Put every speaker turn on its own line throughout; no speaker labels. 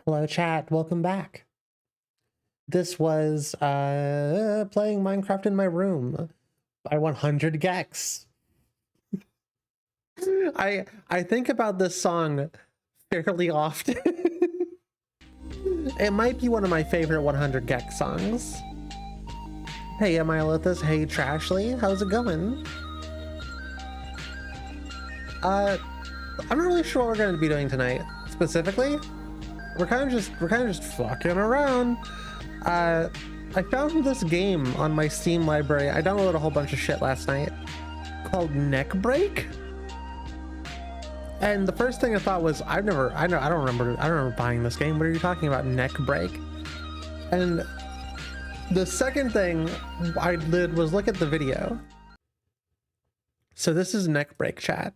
Hello chat, welcome back. This was playing Minecraft in my room by 100 Gex. I think about this song fairly often. It might be one of my favorite 100 Gex songs. Hey Amylithus, hey Trashly, how's it going? I'm not really sure what we're going to be doing tonight specifically. We're kind of just fucking around. I found this game on my Steam library. I downloaded a whole bunch of shit last night called Neckbreak. And the first thing I thought was, I don't remember buying this game. What are you talking about, Neckbreak? And the second thing I did was look at the video. So this is Neckbreak, chat.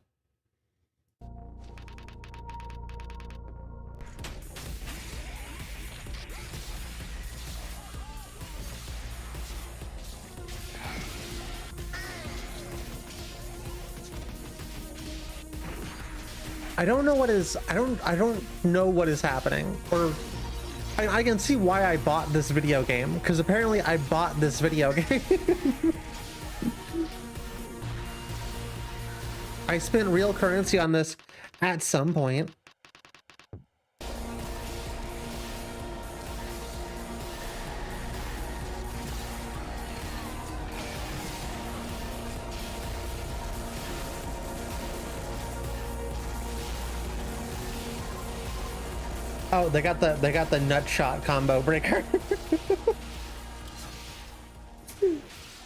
I don't know what is, I don't know what is happening, or I can see why I bought this video game, because apparently I bought this video game. I spent real currency on this at some point. Oh, they got the nut shot combo breaker.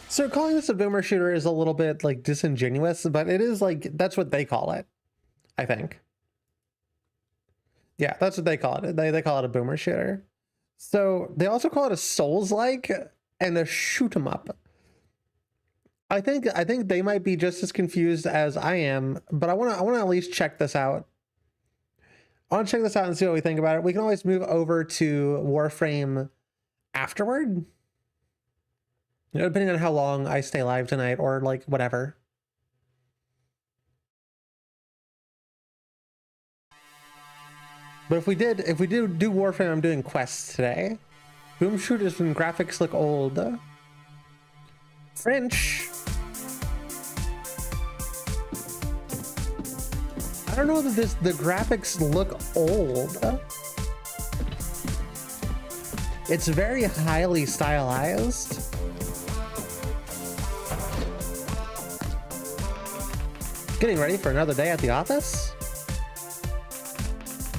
So calling this a boomer shooter is a little bit like disingenuous, but it is like, that's what they call it, I think. Yeah, that's what they call it. They call it a boomer shooter. So they also call it a Souls-like and a shoot 'em up. I think they might be just as confused as I am, but I want to at least check this out. I want to check this out and see what we think about it. We can always move over to Warframe afterward. You know, depending on how long I stay live tonight, or like whatever. But if we do Warframe, I'm doing quests today. Boom shooters and graphics look old. French. I don't know that the graphics look old. It's very highly stylized. Getting ready for another day at the office?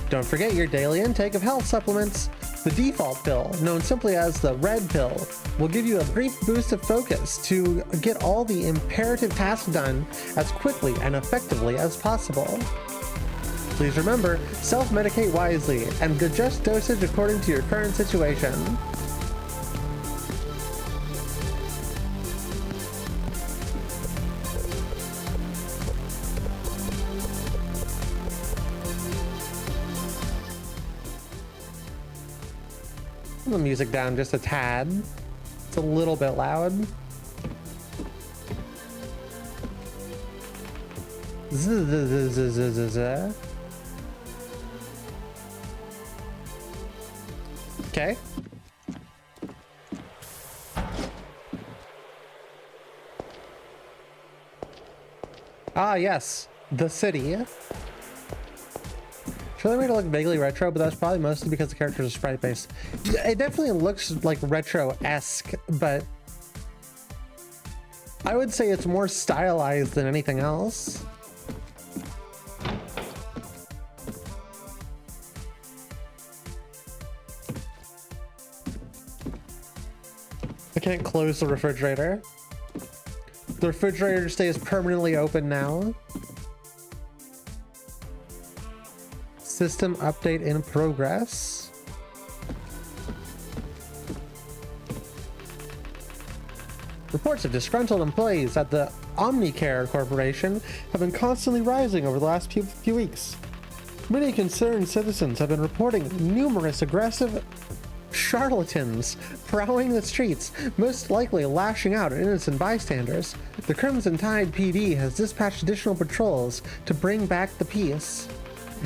Don't forget your daily intake of health supplements. The default pill, known simply as the red pill, will give you a brief boost of focus to get all the imperative tasks done as quickly and effectively as possible. Please remember, self-medicate wisely and adjust dosage according to your current situation. The music down just a tad. It's a little bit loud. Okay. Ah, yes, the city. Sure, they made it look vaguely retro, but that's probably mostly because the characters are sprite-based. It definitely looks like retro-esque, but I would say it's more stylized than anything else. I can't close the refrigerator. The refrigerator stays permanently open now. System update in progress. Reports of disgruntled employees at the Omnicare Corporation have been constantly rising over the last few weeks. Many concerned citizens have been reporting numerous aggressive charlatans prowling the streets, most likely lashing out at innocent bystanders. The Crimson Tide PD has dispatched additional patrols to bring back the peace.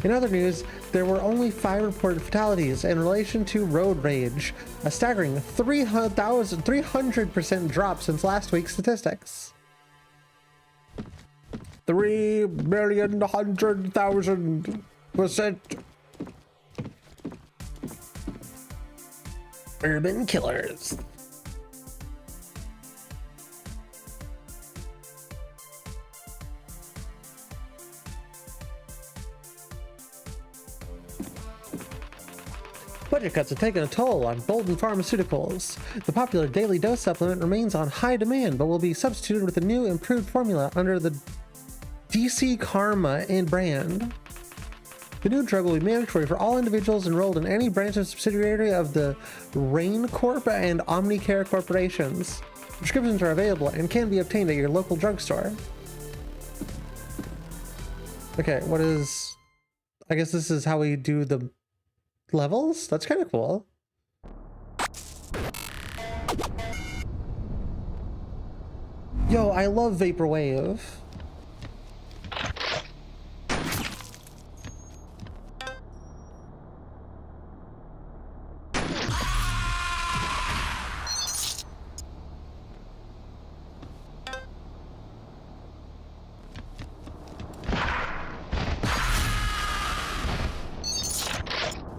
In other news, there were only 5 reported fatalities in relation to road rage, a staggering 300% drop since last week's statistics. 3,100,000%. Urban killers. Budget cuts have taken a toll on Bolton Pharmaceuticals. The popular daily dose supplement remains on high demand, but will be substituted with a new improved formula under the DC Karma brand. The new drug will be mandatory for all individuals enrolled in any branch or subsidiary of the Rain Corp and Omnicare corporations. Prescriptions are available and can be obtained at your local drugstore. Okay, what is... I guess this is how we do the levels? That's kind of cool. Yo, I love Vaporwave.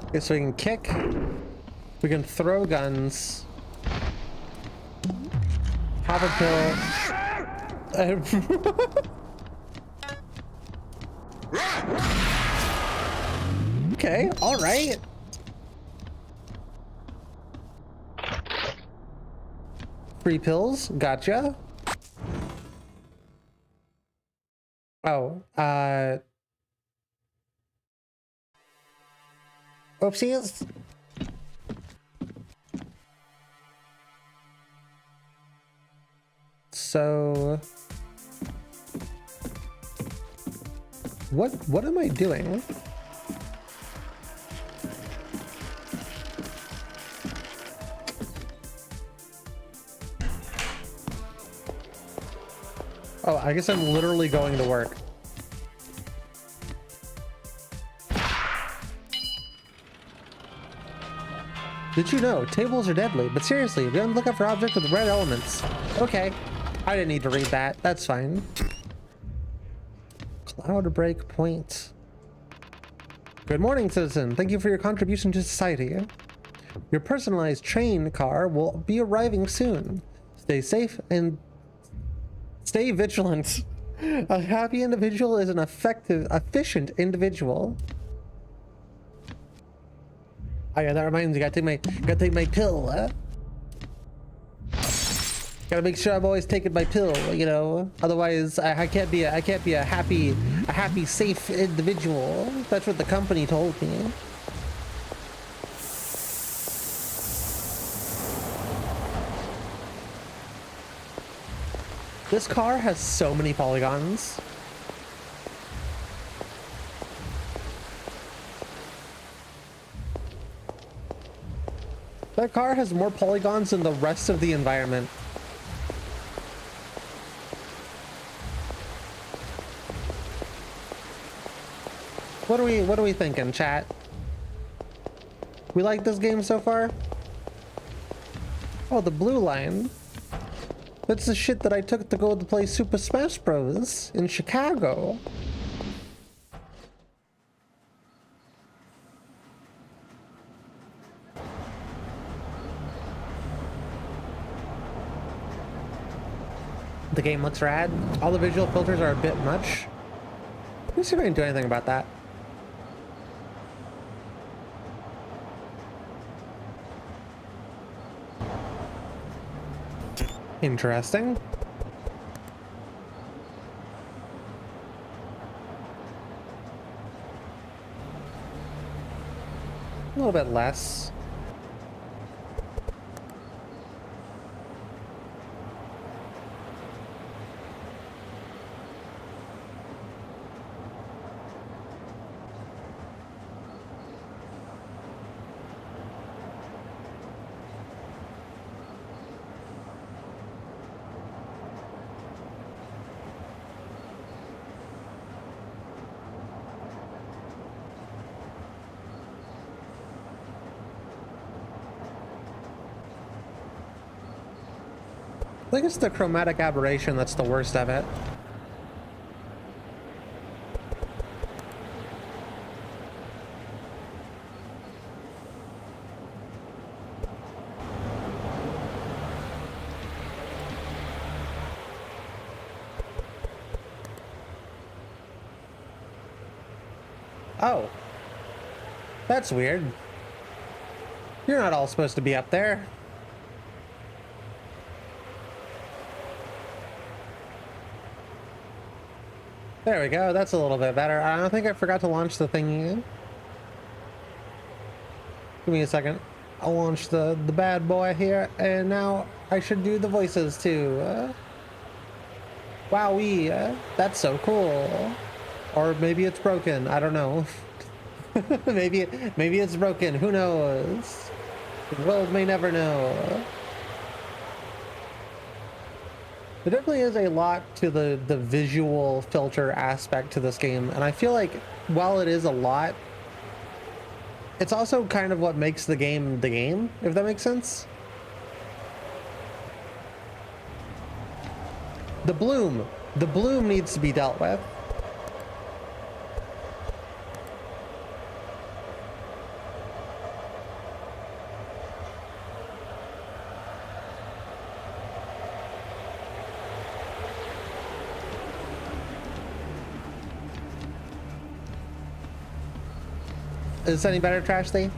Okay, so we can kick, we can throw guns, pop a pill. Okay, all right. Free pills, gotcha. Oh, oopsies. So what am I doing? Oh, I guess I'm literally going to work. Did you know tables are deadly? But seriously, be on the lookout for objects with red elements. Okay, I didn't need to read that. That's fine. Cloud break point. Good morning, citizen. Thank you for your contribution to society. Your personalized train car will be arriving soon. Stay safe and stay vigilant. A happy individual is an efficient individual. Oh yeah, that reminds me, gotta take my pill, huh? Gotta make sure I'm always taking my pill, you know. Otherwise, I can't be a happy, safe individual. That's what the company told me. This car has so many polygons. That car has more polygons than the rest of the environment. What are we thinking, chat? We like this game so far? Oh, the blue line. That's the shit that I took to go to play Super Smash Bros. In Chicago. The game looks rad. All the visual filters are a bit much. Let me see if I can do anything about that. Interesting. A little bit less. think it's the chromatic aberration that's the worst of it. Oh, that's weird. You're not all supposed to be up there. There we go. That's a little bit better. I don't think I forgot to launch the thingy. Give me a second. I'll launch the bad boy here, and now I should do the voices too. Wowee, that's so cool. Or maybe it's broken. I don't know. maybe it's broken. Who knows? The world may never know. There definitely is a lot to the visual filter aspect to this game, and I feel like while it is a lot, it's also kind of what makes the game, if that makes sense. The bloom needs to be dealt with. Is this any better, Trash Thing?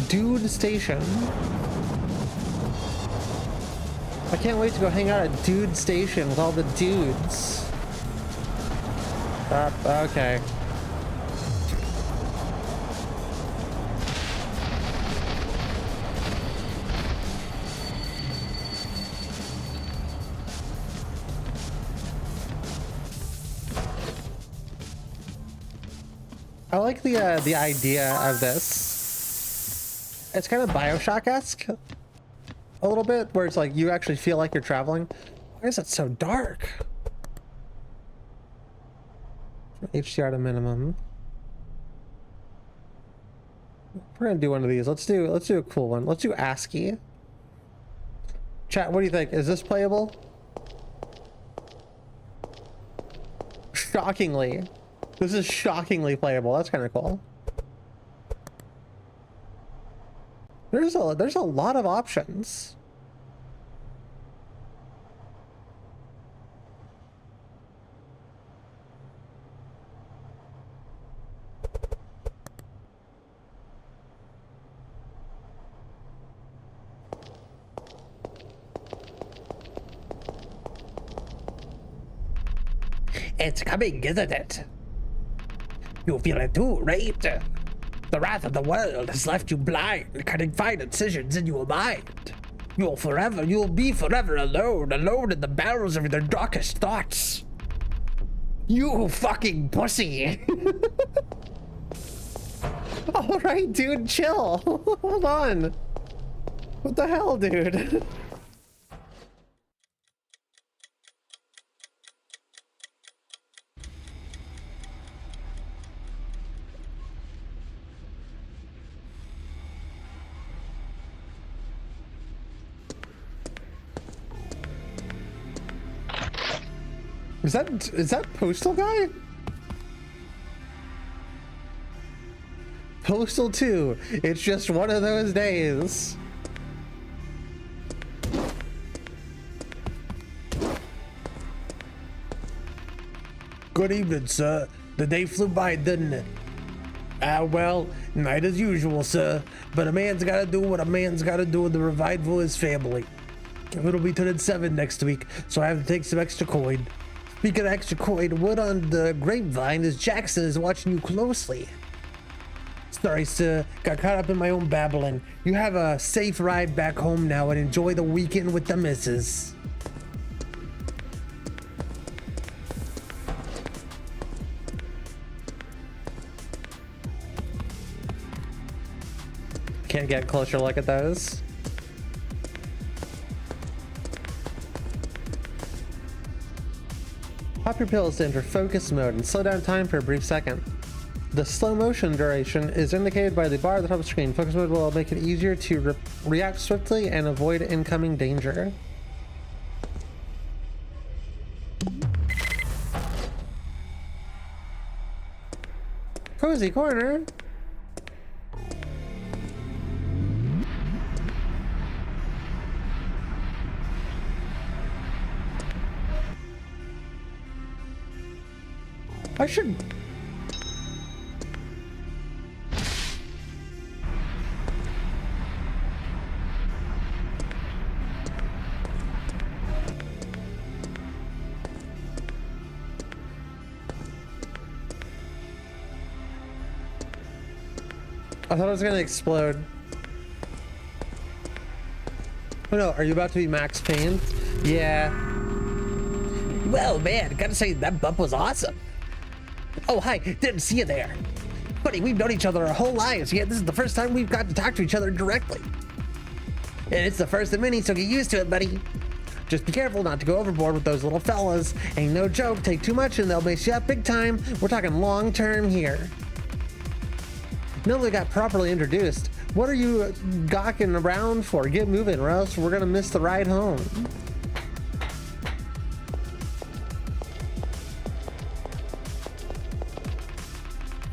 Dude Station. I can't wait to go hang out at Dude Station with all the dudes. Okay. I like the idea of this. It's kind of Bioshock-esque a little bit, where it's like you actually feel like you're traveling. Why is it so dark? HDR to minimum. We're gonna do one of these. Let's do a cool one. Let's do ASCII. Chat, what do you think? Is this playable? Shockingly. This is shockingly playable. That's kind of cool. There's a lot of options. It's coming, isn't it? You feel it too, right? The wrath of the world has left you blind, cutting fine incisions in your mind. You'll be forever alone in the barrels of their darkest thoughts. You fucking pussy. All right, dude, chill. Hold on. What the hell, dude? Is that Postal Guy? Postal 2. It's just one of those days. Good evening, sir. The day flew by, didn't it? Well, night as usual, sir. But a man's gotta do what a man's gotta do to provide for his family. It'll be turning 7 next week, so I have to take some extra coin. Speaking of extra coin, word on the grapevine is Jackson is watching you closely. Sorry, sir. Got caught up in my own babbling. You have a safe ride back home now and enjoy the weekend with the missus. Can't get a closer look at those. Pop your pills to enter focus mode and slow down time for a brief second. The slow motion duration is indicated by the bar at the top of the screen. Focus mode will make it easier to react swiftly and avoid incoming danger. Cozy corner. I should... I thought it was gonna explode. Oh no, are you about to be Max Payne? Yeah.
Well, man, gotta say that bump was awesome. Oh, hi, didn't see you there. Buddy, we've known each other our whole lives, yet this is the first time we've got to talk to each other directly. And it's the first of many, so get used to it, buddy. Just be careful not to go overboard with those little fellas. Ain't no joke, take too much and they'll mess you up big time. We're talking long term here. Now that we got properly introduced, what are you gawking around for? Get moving or else we're gonna miss the ride home.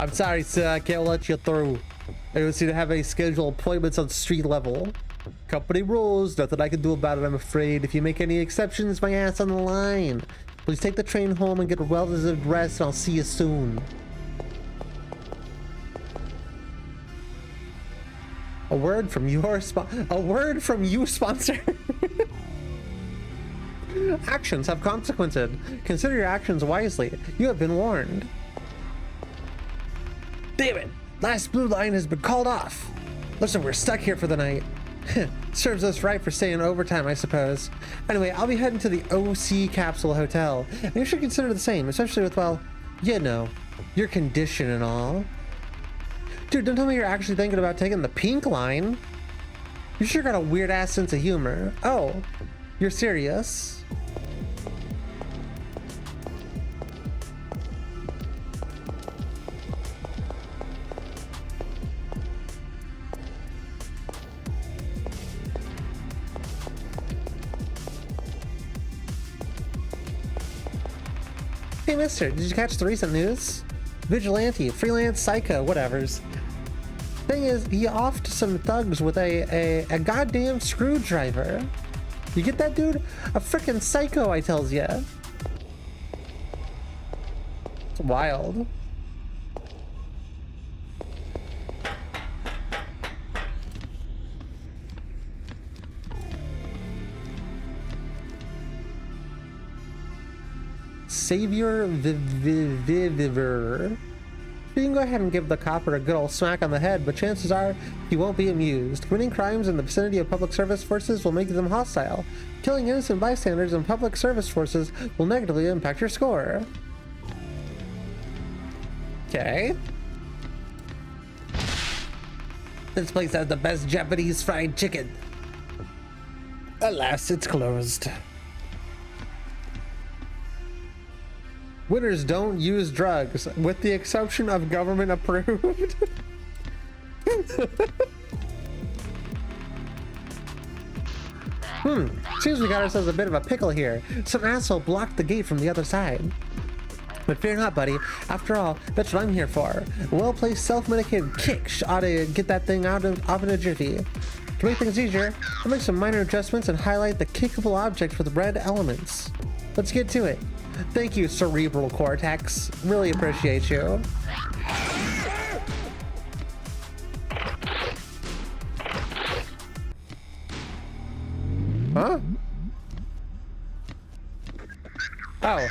I'm sorry, sir, I can't let you through. I don't seem to have any scheduled appointments on street level. Company rules, nothing I can do about it, I'm afraid. If you make any exceptions, my ass on the line. Please take the train home and get a well-deserved rest, and I'll see you soon. A word from your sponsor. Actions have consequences. Consider your actions wisely. You have been warned. Damn it! Last blue line has been called off.
Looks like we're stuck here for the night. Serves us right for staying overtime, I suppose. Anyway, I'll be heading to the OC Capsule Hotel. And you should consider the same, especially with, well, you know, your condition and all. Dude, don't tell me you're actually thinking about taking the pink line. You sure got a weird ass sense of humor. Oh, you're serious? Hey mister, did you catch the recent news? Vigilante, freelance psycho, whatevers. Thing is, he offed some thugs with a goddamn screwdriver. You get that, dude? A freaking psycho, I tells ya. It's wild. Savior Viviver. You can go ahead and give the copper a good old smack on the head, but chances are he won't be amused. Committing crimes in the vicinity of public service forces will make them hostile. Killing innocent bystanders in public service forces will negatively impact your score. Okay.
This place has the best Japanese fried chicken. Alas, it's closed.
Winners don't use drugs, with the exception of government approved. Seems we got ourselves a bit of a pickle here. Some asshole blocked the gate from the other side. But fear not, buddy. After all, that's what I'm here for. A well-placed, self-medicated kick ought to get that thing off in a jiffy. To make things easier, I'll make some minor adjustments and highlight the kickable objects with red elements. Let's get to it. Thank you, Cerebral Cortex. Really appreciate you. Huh? Oh.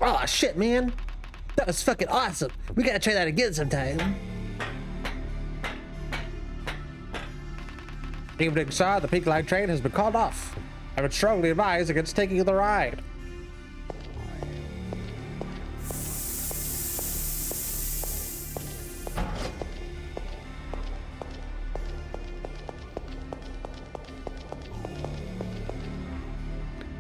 Oh, shit, man. That was fucking awesome. We gotta try that again sometime. Evening, sir. The Pink Line train has been called off. I would strongly advise against taking the ride.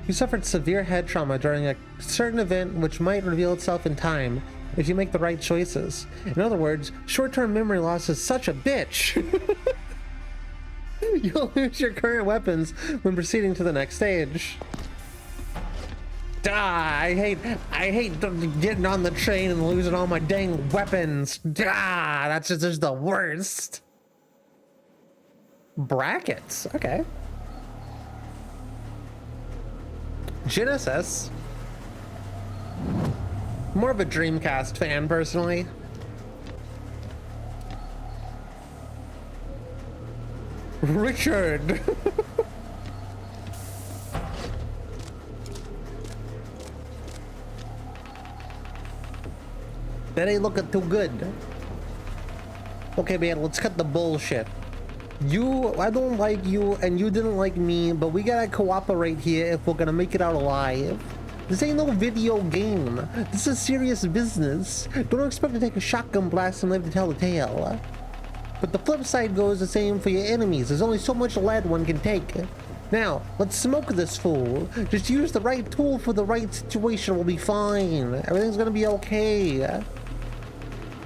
You suffered severe head trauma during a certain event which might reveal itself in time if you make the right choices. In other words, short-term memory loss is such a bitch. You'll lose your current weapons when proceeding to the next stage. I hate getting on the train and losing all my dang weapons. That's just the worst. Brackets, okay. Genesis. More of a Dreamcast fan, personally. Richard. That ain't looking too good. Okay, man, let's cut the bullshit. I don't like you, and you didn't like me, but we gotta cooperate here if we're gonna make it out alive. This ain't no video game. This is serious business. Don't expect to take a shotgun blast and live to tell the tale. But the flip side goes the same for your enemies. There's only so much lead one can take. Now, let's smoke this fool. Just use the right tool for the right situation. We'll be fine. Everything's gonna be okay.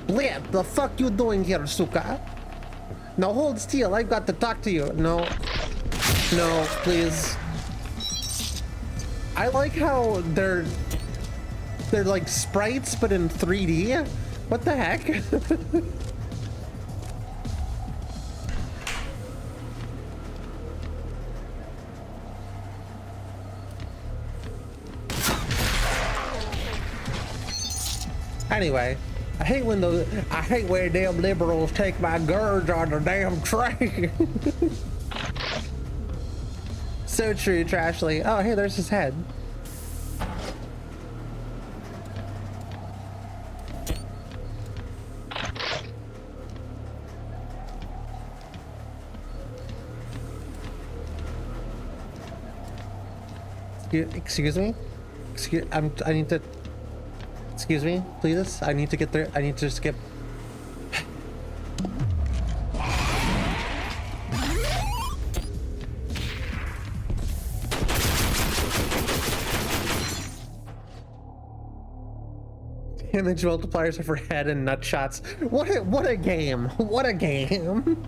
Blip, the fuck you doing here, Suka? Now hold still, I've got to talk to you. No, please. I like how they're like sprites, but in 3D. What the heck? Anyway, I hate when damn liberals take my girls on the damn train. So true, Trashly. Oh, hey, there's his head. Excuse me? I need to... Excuse me, please. I need to get there. I need to skip. Damage multipliers are for head and nut shots. What a game. What a game.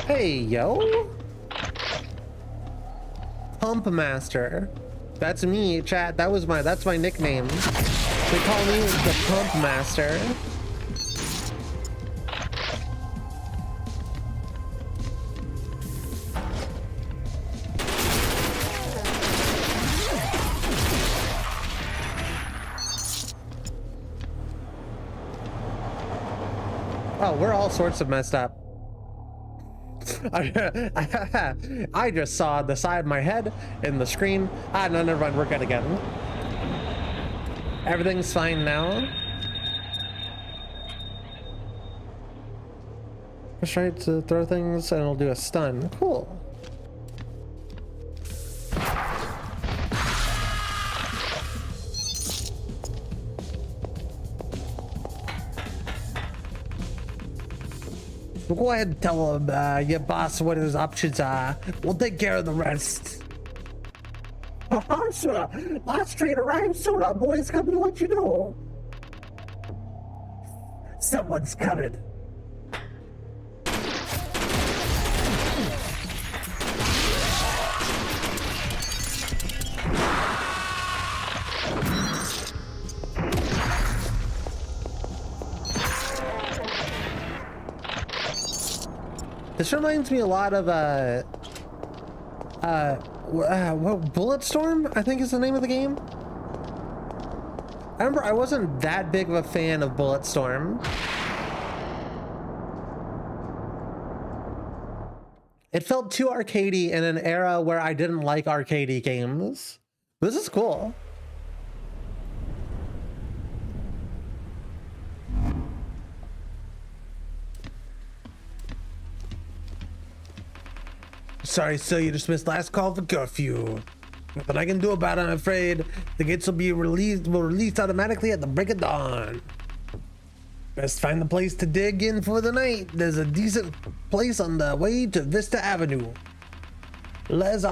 Hey, yo. Pump Master. That's me, chat. That's my nickname. They call me the Pump Master. Oh, we're all sorts of messed up. I just saw the side of my head in the screen. No, never mind. We're good again. Everything's fine now. Just try to throw things and it'll do a stun. Cool. We'll go ahead and tell him, your boss, what his options are. We'll take care of the rest. Sir, last train arrives soon. Our boys coming to let you know. Someone's coming. This reminds me a lot of Bulletstorm, I think is the name of the game. I remember I wasn't that big of a fan of Bulletstorm. It felt too arcadey in an era where I didn't like arcadey games. This is cool. Sorry, sir, you just missed last call for curfew. Nothing I can do about it, I'm afraid. The gates will be released automatically at the break of dawn.
Best find the place to dig in for the night. There's a decent place on the way to Vista Avenue. Les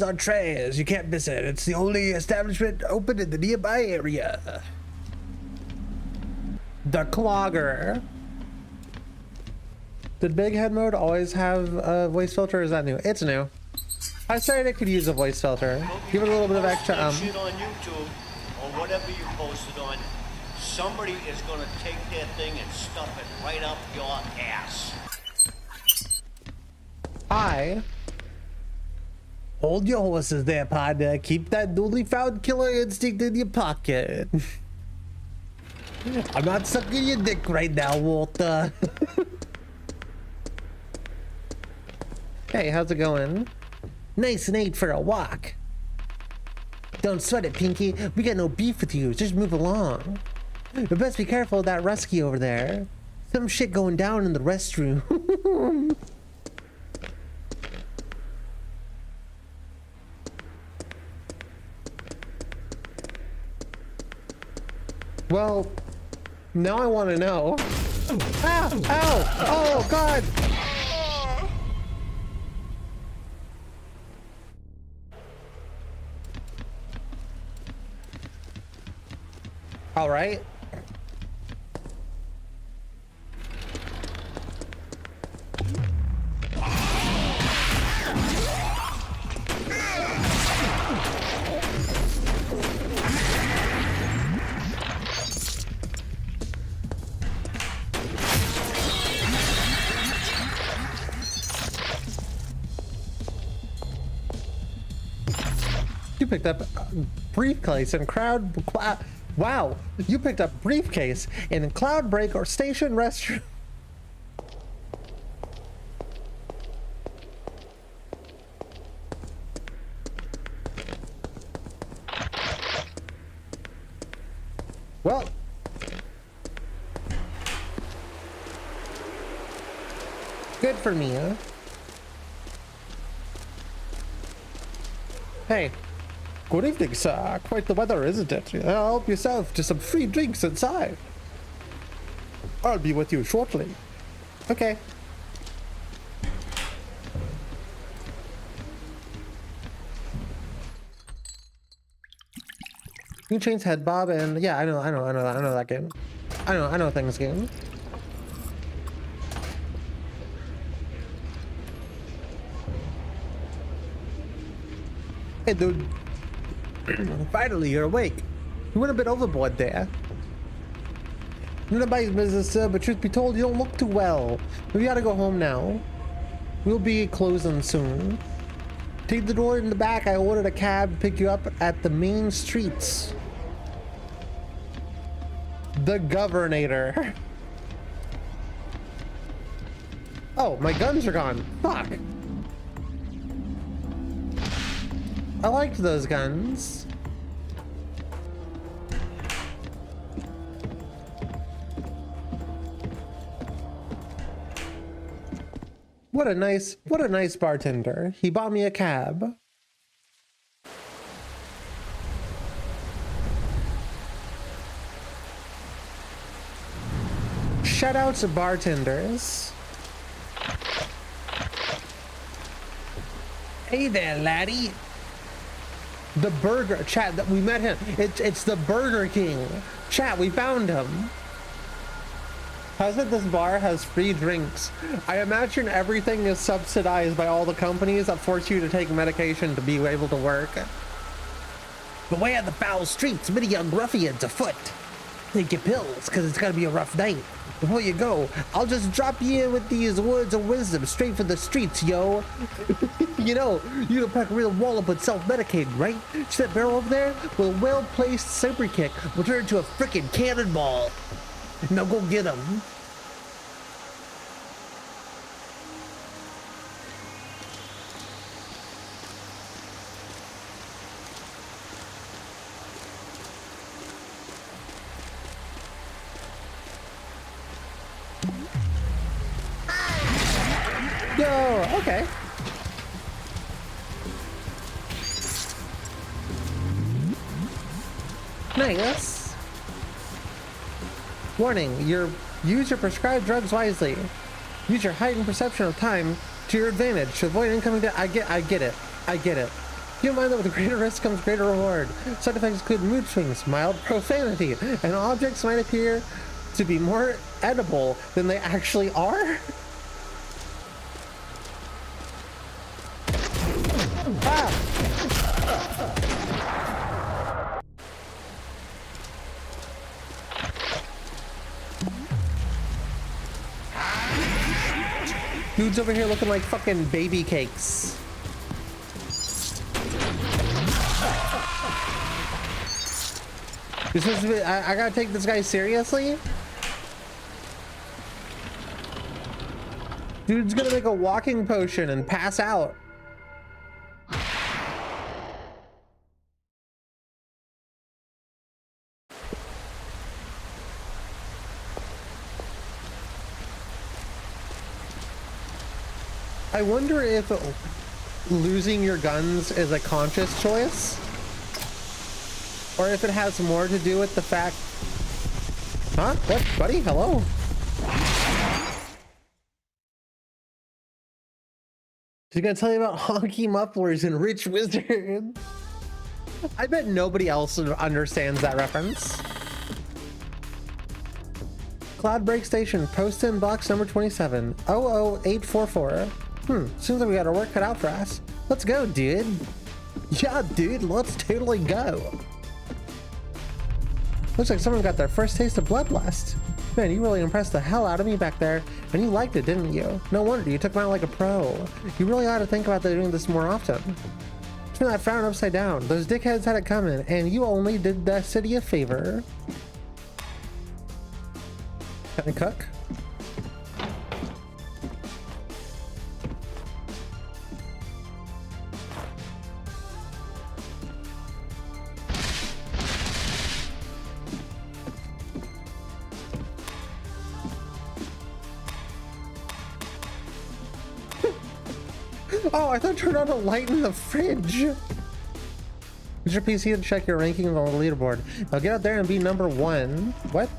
Artres. You can't miss it. It's the only establishment open in the nearby area.
The Clogger. Did Big Head Mode always have a voice filter, or is that new? It's new. I said it could use a voice filter. Give it a little bit of extra
Shit on YouTube or whatever you posted on, somebody is gonna take that thing and stuff it right up your ass.
Hold your horses there, partner. Keep that newly found killer instinct in your pocket. I'm not sucking your dick right now, Walter.
Hey, how's it going?
Nice and eight for a walk. Don't sweat it, Pinky. We got no beef with you. Just move along. But best be careful of that Rusky over there. Some shit going down in the restroom.
Well, now I want to know. Ah! Ow! Oh, God! All right. You picked up a briefcase and wow, you picked up briefcase in Cloud Break or Station Restroom. Well, good for me, huh? Hey. Good evening, sir. Quite the weather, isn't it? Help yourself to some free drinks inside. I'll be with you shortly. Okay. New Chains Head Bob, and yeah, I know that game. I know things game. Hey, dude. Finally, you're awake. You went a bit overboard there. Nobody's business, sir, but truth be told, you don't look too well. We gotta go home now. We'll be closing soon. Take the door in the back. I ordered a cab to pick you up at the main streets. The Governator. Oh, my guns are gone. Fuck. I liked those guns. What a nice bartender. He bought me a cab. Shout out to bartenders.
Hey there, laddie.
The burger chat that we met him. It's the Burger King. Chat, we found him. How's it this bar has free drinks? I imagine everything is subsidized by all the companies that force you to take medication to be able to work.
Beware the foul streets, many young ruffians afoot. Take your pills, because it's gonna be a rough night. Before you go, I'll just drop you in with these words of wisdom straight from the streets, yo. You know, you can pack a real wallop with self-medicating, right? See that barrel over there? With a well-placed super kick will turn into a frickin' cannonball. Now go get him.
Yo, okay. Nice. Warning, use your prescribed drugs wisely. Use your heightened perception of time to your advantage to avoid incoming I get it. Keep in mind that with greater risk comes greater reward. Side effects include mood swings, mild profanity, and objects might appear to be more edible than they actually are. Ah! Dude's over here looking like fucking baby cakes. You're supposed to be, I gotta take this guy seriously? Dude's gonna make a walking potion and pass out. I wonder if losing your guns is a conscious choice, or if it has more to do with the fact... Huh? What, buddy? Hello? She's gonna tell you about honky mufflers and rich wizards. I bet nobody else understands that reference. Cloud Break Station, post in box number 27, 00844. Seems like we got our work cut out for us. Let's go, dude. Yeah, dude, let's totally go. Looks like someone got their first taste of Bloodlust. Man, you really impressed the hell out of me back there, and you liked it, didn't you? No wonder, you took me out like a pro. You really ought to think about doing this more often. Turn that frown upside down. Those dickheads had it coming, and you only did the city a favor. Can I cook? Oh, I thought I turned on a light in the fridge. Use your PC to check your ranking on the leaderboard. Now get out there and be number 1. What?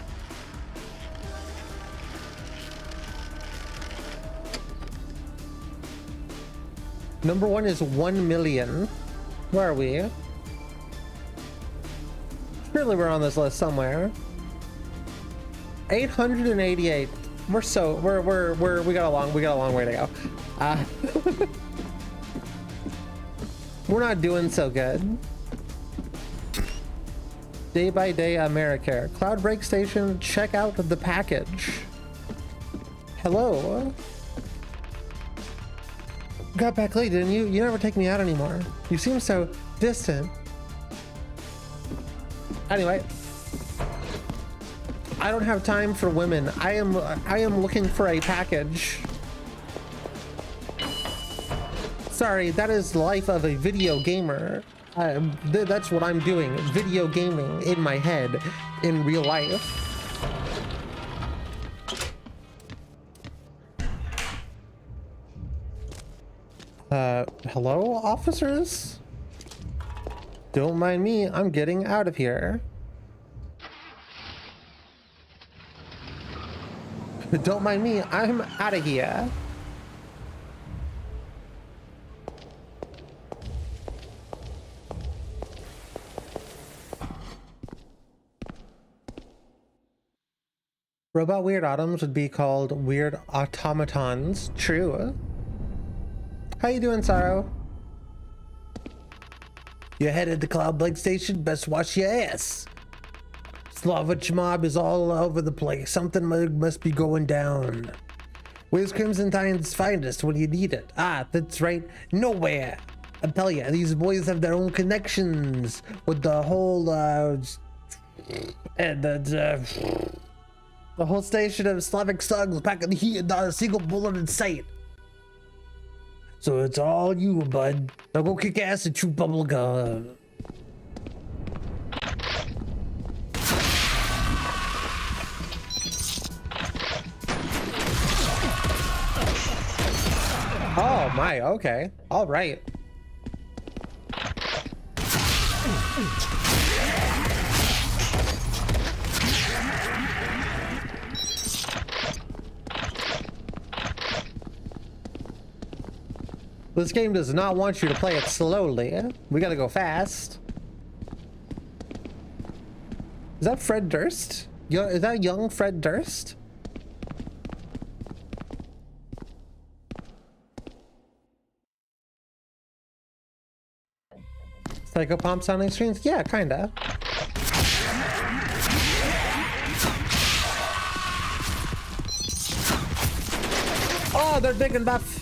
Number 1 is 1 million. Where are we? Surely we're on this list somewhere. 888. We got a long way to go. We're not doing so good. Day by day AmeriCare. Cloud Break Station, check out the package. Hello. Got back late, didn't you? You never take me out anymore. You seem so distant. Anyway, I don't have time for women. I am looking for a package. Sorry, that is the life of a video gamer. That's what I'm doing. Video gaming in my head, in real life. Hello, officers? Don't mind me, I'm getting out of here. Don't mind me, I'm out of here. Robot weird atoms would be called weird automatons. True. How you doing, Sorrow?
You're headed to Cloud Break Station? Best wash your ass. Slavich mob is all over the place. Something must be going down. Where's Crimson Tide's finest when you need it? Ah, that's right. Nowhere. I tell you, these boys have their own connections with the whole, the whole station of Slavic thugs back in here, not a single bullet in sight. So it's all you, bud. Now go kick ass and chew bubble gum.
Oh my, okay. All right. This game does not want you to play it slowly. We gotta go fast. Is that Fred Durst? Is that young Fred Durst? Psychopomp sounding streams? Yeah, kinda. Oh, they're big and buff.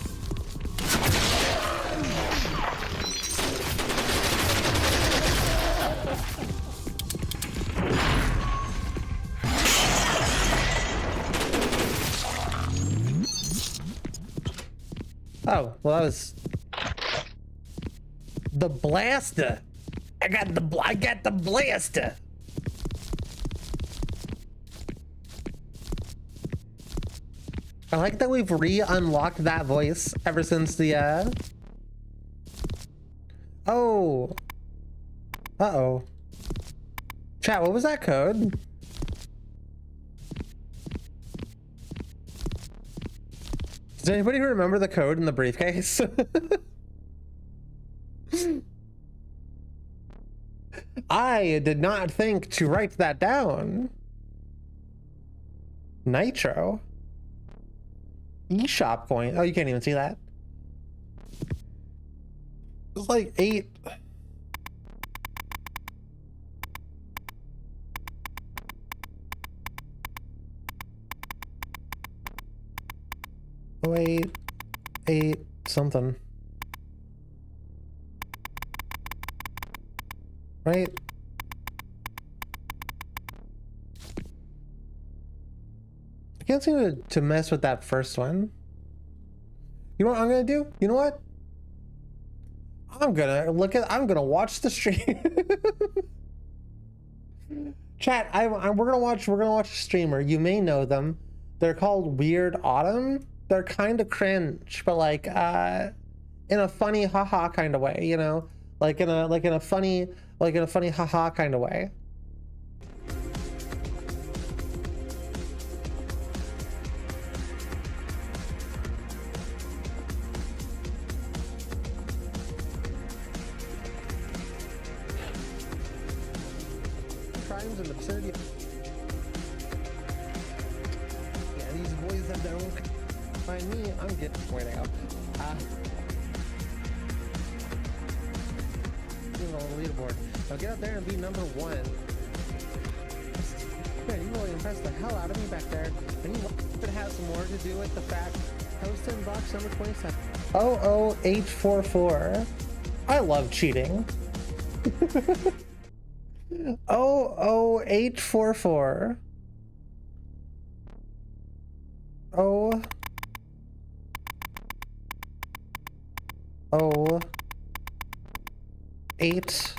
Oh, well, that was the blaster. I got the blaster. I like that we've re-unlocked that voice ever since the Oh. Uh-oh. Chat, what was that code? Does anybody remember the code in the briefcase? I did not think to write that down. Nitro. eShop coin. Oh, you can't even see that. It's like 8. Oh, 8 something. Right? I can't seem to mess with that first one. You know what I'm gonna do? You know what? I'm gonna watch the stream. Chat, we're gonna watch a streamer. You may know them. They're called Weird Autumn. They're kind of cringe, but like in a funny haha kind of way, you know? Like in a funny haha kind of way. Crimes and absurdity. Yeah, these boys that don't find me, I'm getting where they go. On the leaderboard. Now get up there and be number 1. Man, you really impressed the hell out of me back there. And you it has more to do with the fact host inbox number 27. 00844. I love cheating. 00844. Oh. 8.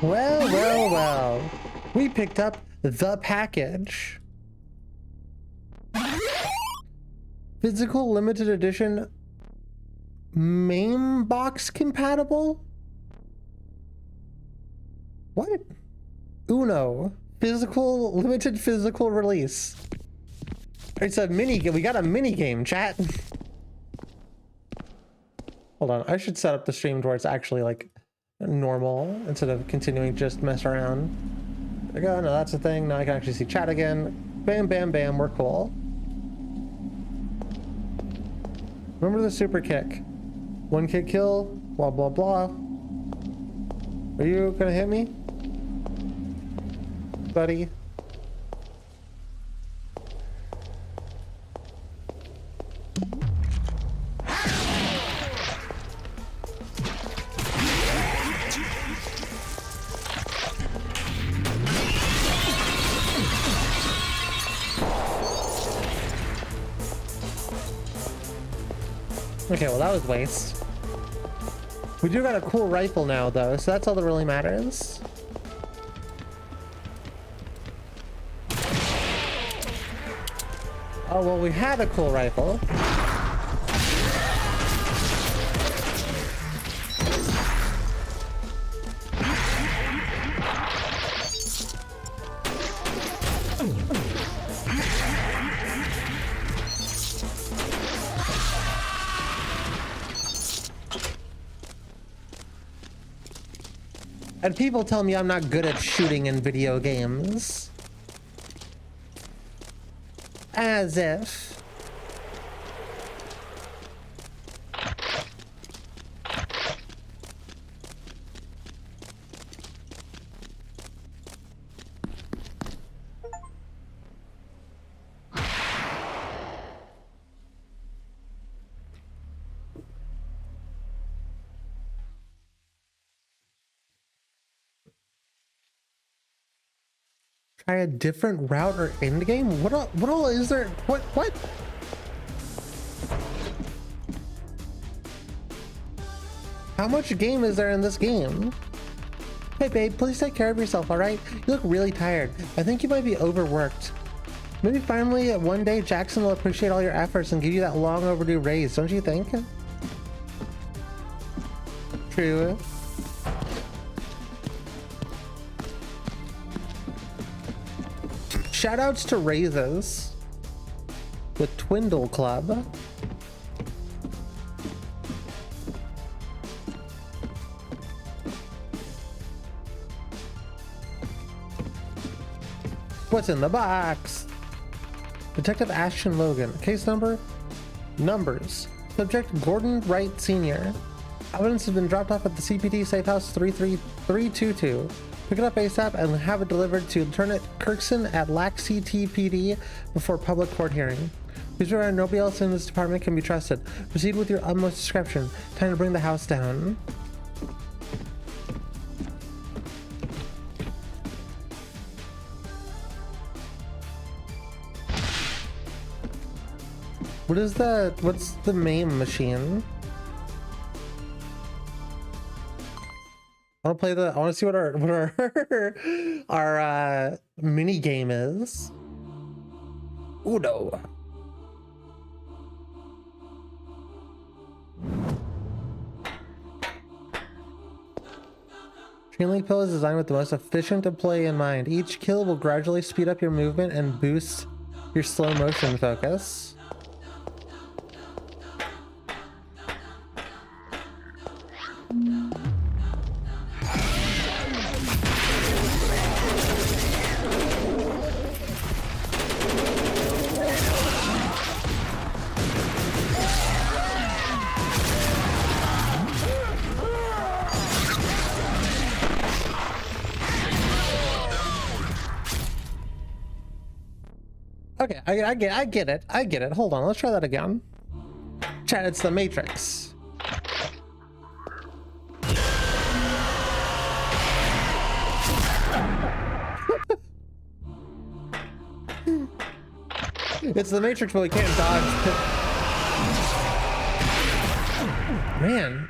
Well. We picked up the package. Physical limited edition MAME box compatible? What? Uno. Limited physical release. It's a mini game. We got a mini game, chat. Hold on. I should set up the stream to where it's actually like normal instead of continuing to just mess around. There we go. No, that's the thing. Now I can actually see chat again. Bam, bam, bam. We're cool. Remember the super kick. 1 kick kill. Blah, blah, blah. Are you gonna hit me, buddy? Okay, well that was waste. We do got a cool rifle now though, so that's all that really matters. Oh, well we had a cool rifle. And people tell me I'm not good at shooting in video games. As if. Try a different route or end game? What all is there? What? How much game is there in this game? Hey babe, please take care of yourself, alright? You look really tired. I think you might be overworked. Maybe finally one day Jackson will appreciate all your efforts and give you that long overdue raise, don't you think? True. Shoutouts to raises. The Twindle Club. What's in the box? Detective Ashton Logan. Case number? Numbers. Subject Gordon Wright Sr. Evidence has been dropped off at the CPD Safe House 33322. Pick it up ASAP and have it delivered to Lieutenant Kirkson at LAC CTPD before public court hearing. Please remember nobody else in this department can be trusted. Proceed with your utmost discretion. Time to bring the house down. What's the MAME machine? I want to see what our mini game is. Uno. Chain Link Pill is designed with the most efficient of play in mind. Each kill will gradually speed up your movement and boost your slow motion focus. Okay, I get it. Hold on, let's try that again. Chat, it's the Matrix. It's the Matrix, but we can't dodge. Man.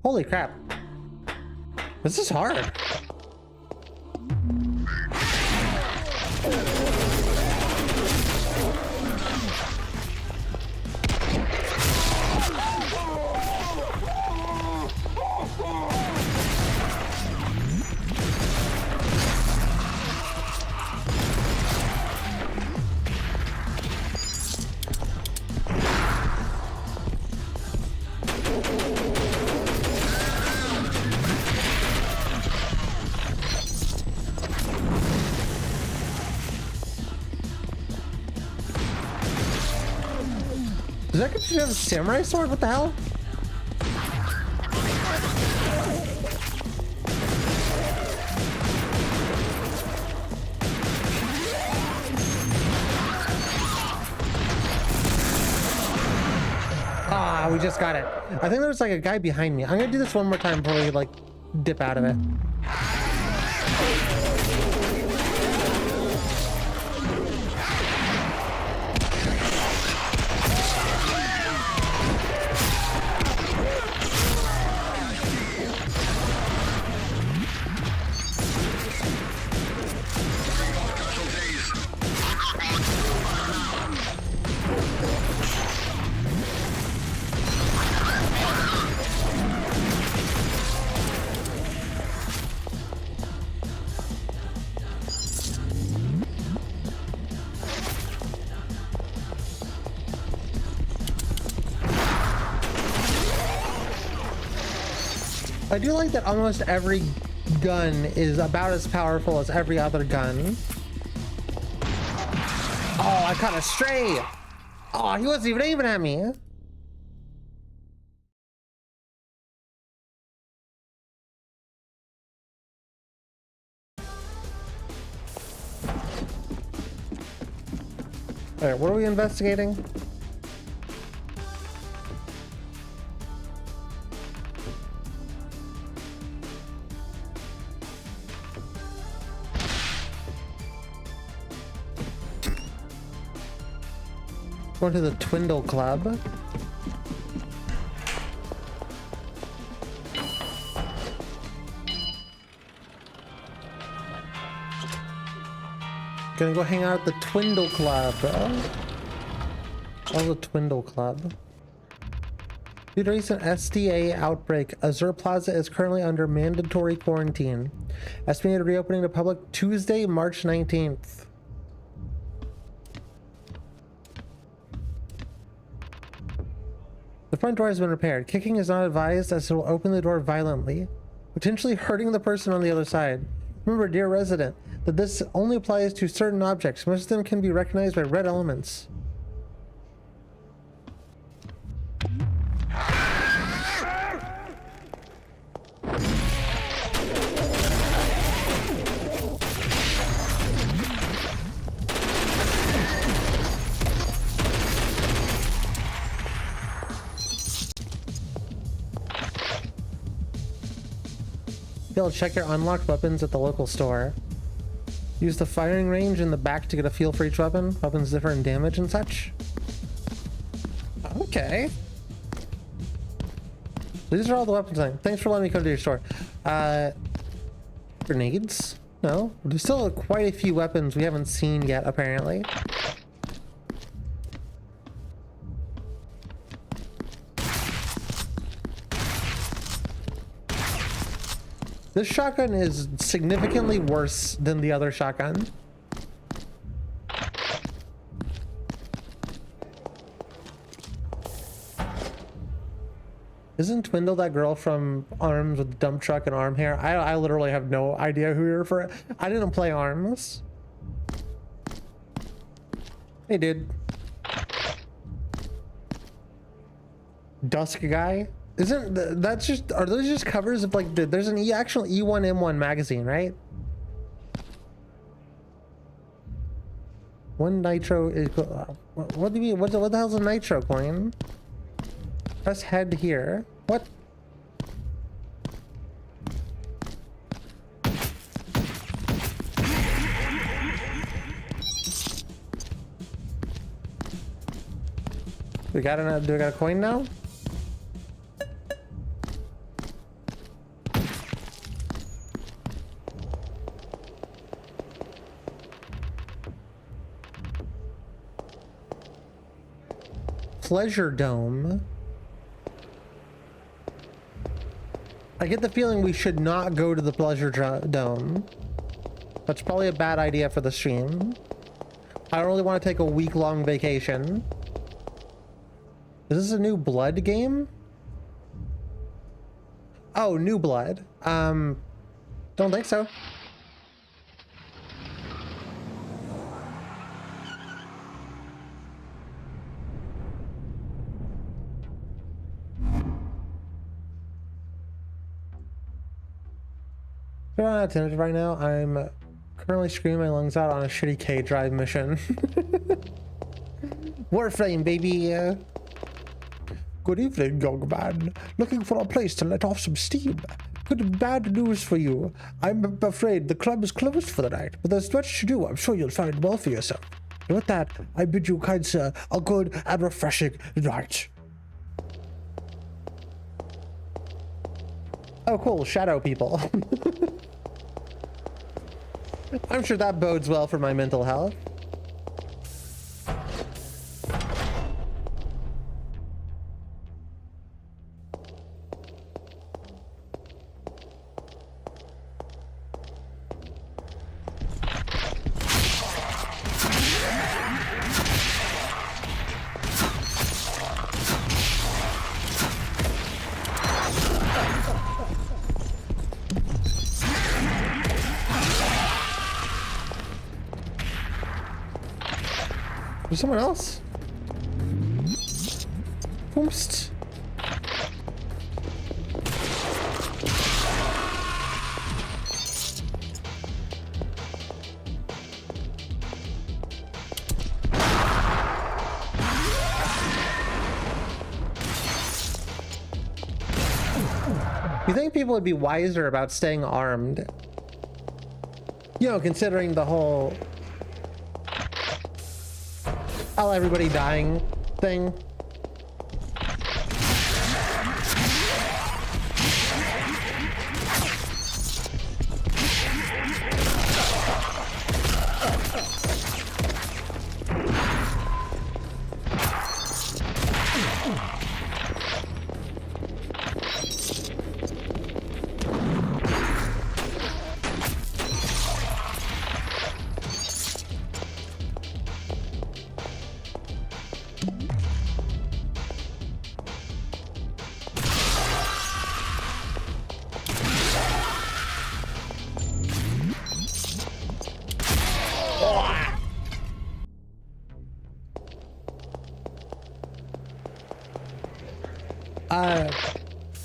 Holy crap. This is hard. Does that consider a samurai sword? What the hell? Ah, we just got it. I think there's like a guy behind me. I'm gonna do this one more time before we like dip out of it. I do like that almost every gun is about as powerful as every other gun. Oh, I caught a stray. Oh, he wasn't even aiming at me. All right, what are we investigating? Going to the Twindle Club. Gonna go hang out at the Twindle Club, bro. Oh, the Twindle Club. Due to recent SDA outbreak, Azure Plaza is currently under mandatory quarantine. Estimated reopening to public Tuesday, March 19th. The front door has been repaired. Kicking is not advised as it will open the door violently, potentially hurting the person on the other side. Remember, dear resident, that this only applies to certain objects. Most of them can be recognized by red elements. Be able to check your unlocked weapons at the local store. Use the firing range in the back to get a feel for each weapon. Weapons differ in damage and such. Okay. These are all the weapons. Thanks for letting me come to your store. Grenades? No. There's still quite a few weapons we haven't seen yet, apparently. This shotgun is significantly worse than the other shotgun. Isn't Twindle that girl from Arms with the dump truck and arm hair? I literally have no idea who you're for. I didn't play Arms. Hey, dude. Dusk guy? Isn't that's just, are those just covers of like, there's an actual E1M1 magazine, right? One nitro is, what do you mean? What the hell's a nitro coin? Press head here. What? Do we got a coin now? Pleasure Dome. I get the feeling we should not go to the Pleasure Dome. That's probably a bad idea for the stream. I don't really want to take a week-long vacation. Is this a new Blood game? Oh, New Blood. Don't think so. I'm not attentive right now. I'm currently screaming my lungs out on a shitty K-Drive mission. Warframe, baby. Good evening, young man. Looking for a place to let off some steam. Good bad news for you. I'm afraid the club is closed for the night, but there's much to do. I'm sure you'll find well for yourself. And with that, I bid you, kind sir, a good and refreshing night. Oh, cool. Shadow people. I'm sure that bodes well for my mental health. There's someone else. Boomst. You think people would be wiser about staying armed? You know, considering the whole "all everybody dying" thing.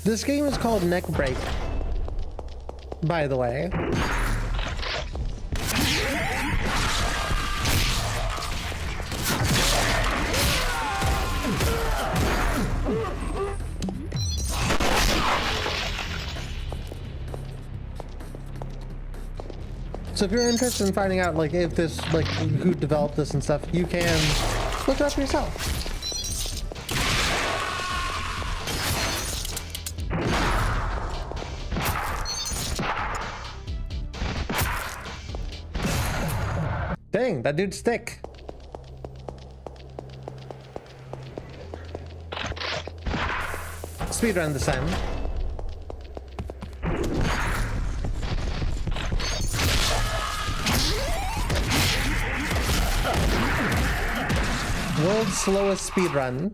This game is called Neck Break, by the way. So if you're interested in finding out like if this, like who developed this and stuff, you can look it up yourself. Dang, that dude's thick. Speedrun this time. World's slowest speedrun.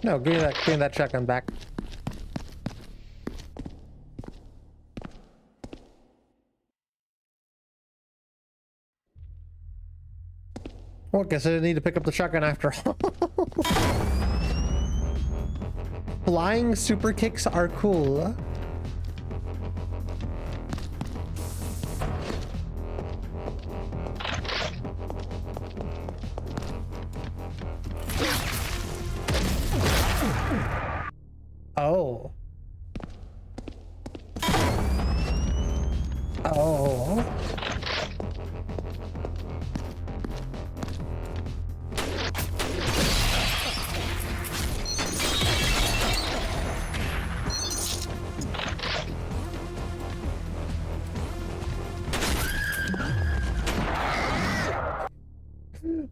No, give me that shotgun back. Well, guess I didn't need to pick up the shotgun after all. Flying super kicks are cool. Oh. Oh.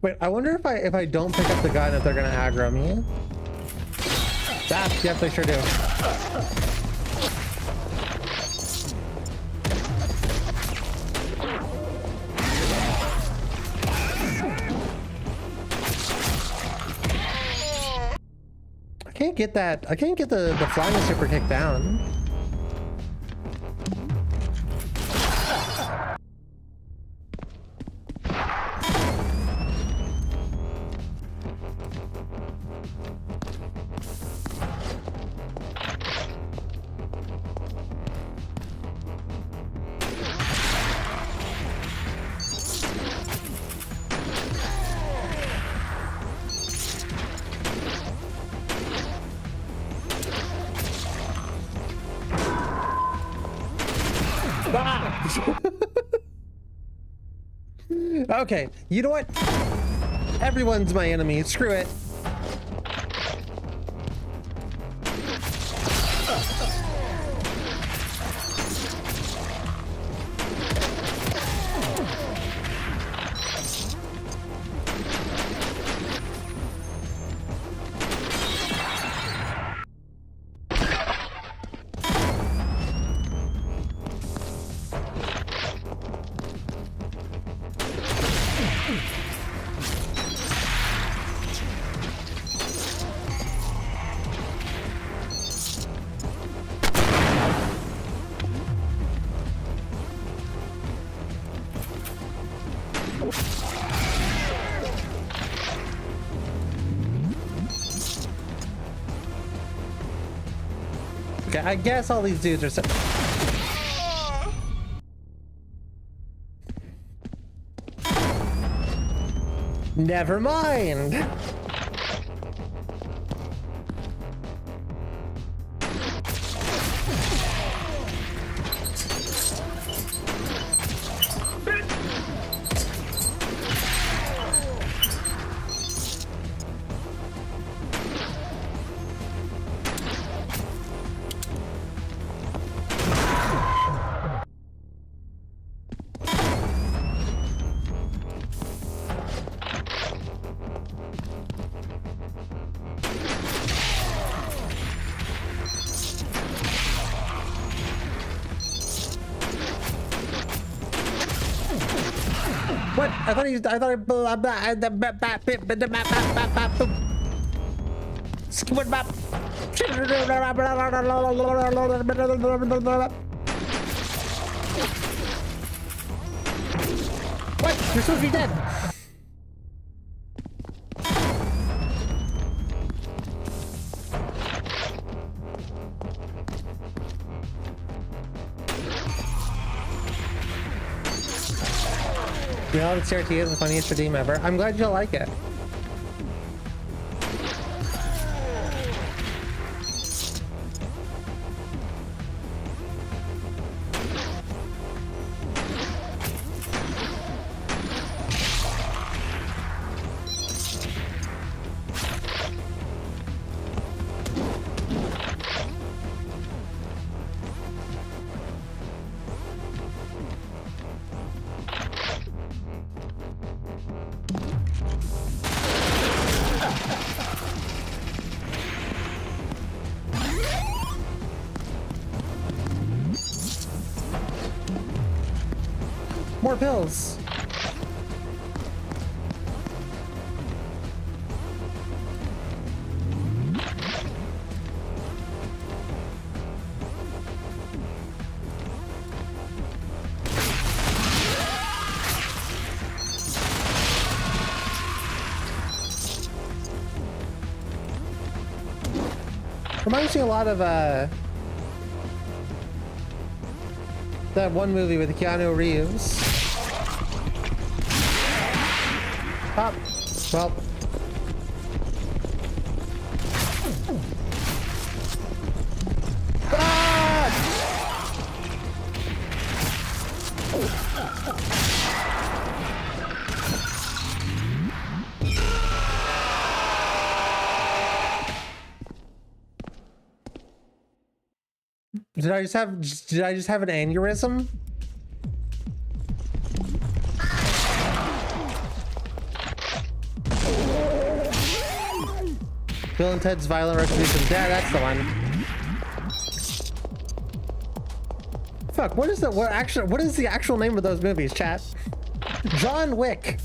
Wait, I wonder if I don't pick up the gun if they're gonna aggro me. Yep, they sure do. I can't get that. I can't get the flying super kick down. Okay, you know what? Everyone's my enemy. Screw it. Okay, I guess all these dudes are so. Never mind. What? I thought he. I thought I. Squid map. What? You're supposed to be dead. You know, the CRT is the funniest redeem ever. I'm glad you like it. More pills. Reminds me a lot of that one movie with Keanu Reeves. Pop. Well. Ah! Did I just have an aneurysm? Bill and Ted's Violent Retribution. Yeah, that's the one. Fuck, what is the actual name of those movies, chat? John Wick.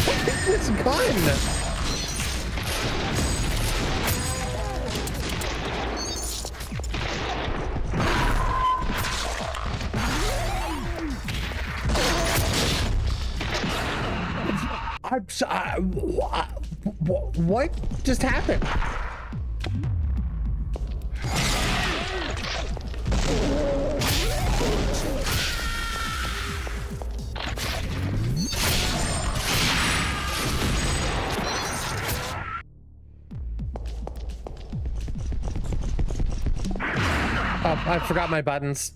What is this gun? What just happened? Oh, I forgot my buttons.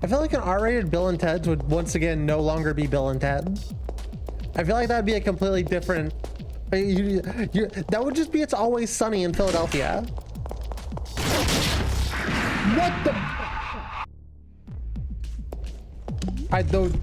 I feel like an R-rated Bill and Ted's would once again no longer be Bill and Ted. I feel like that'd be a completely different. That would just be It's Always Sunny in Philadelphia. What the? I don't.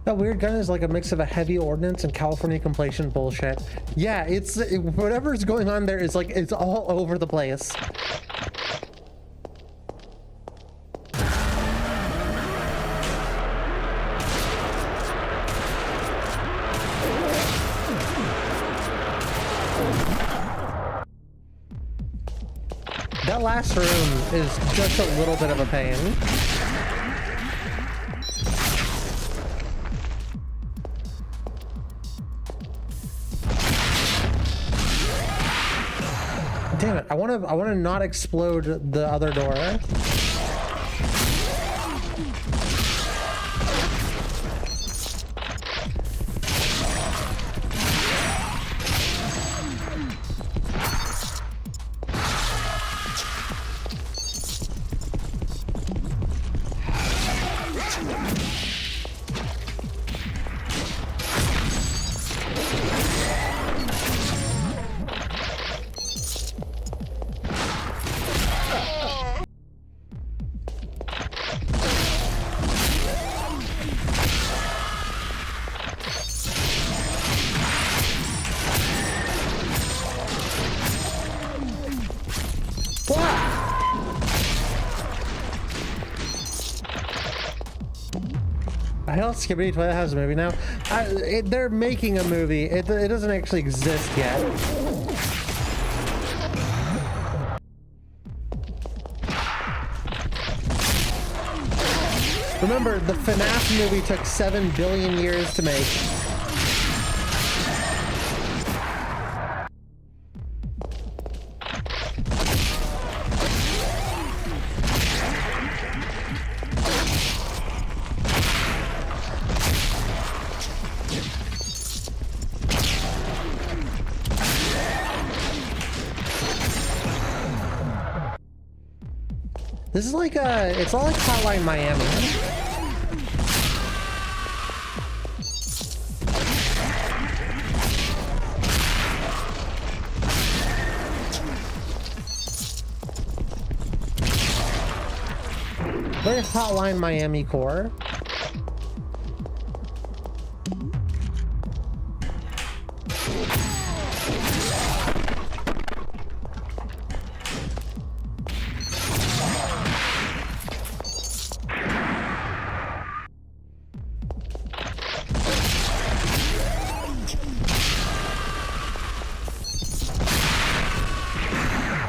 That weird gun is like a mix of a heavy ordnance and California completion bullshit. Yeah, whatever's going on there is like, it's all over the place. That last room is just a little bit of a pain. Damn it, I wanna not explode the other door. I know Skibidi Toilet has a movie now. They're making a movie. It doesn't actually exist yet. Remember, the FNAF movie took 7 billion years to make. This is like it's all like Hotline Miami. Very Hotline Miami core.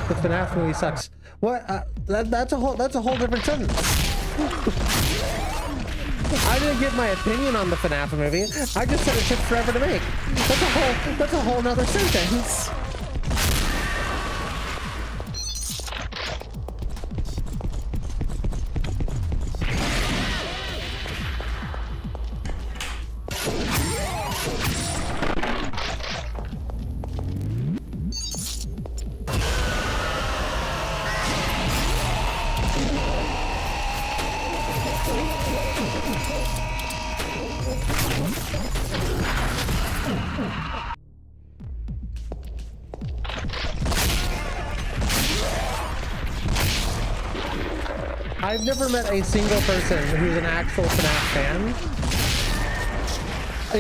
The FNAF movie sucks. What? That's a whole different sentence. I didn't give my opinion on the FNAF movie. I just said it took forever to make. That's a whole nother sentence. I've never met a single person who's an actual FNAF fan.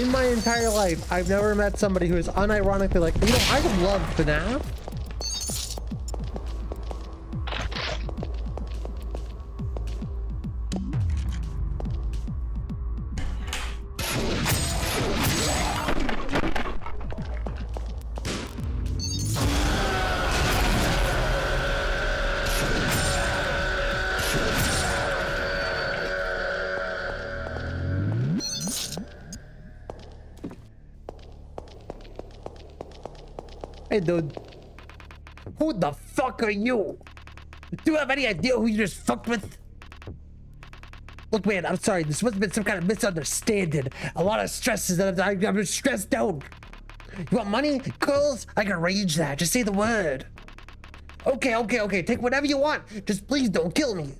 In my entire life, I've never met somebody who is unironically like, you know, I love FNAF. Hey, dude.
Who the fuck are you? Do you have any idea who you just fucked with? Look, man, I'm sorry. This must have been some kind of misunderstanding. A lot of stress is that I'm stressed out. You want money? Girls? I can arrange that. Just say the word. Okay. Take whatever you want. Just please don't kill me.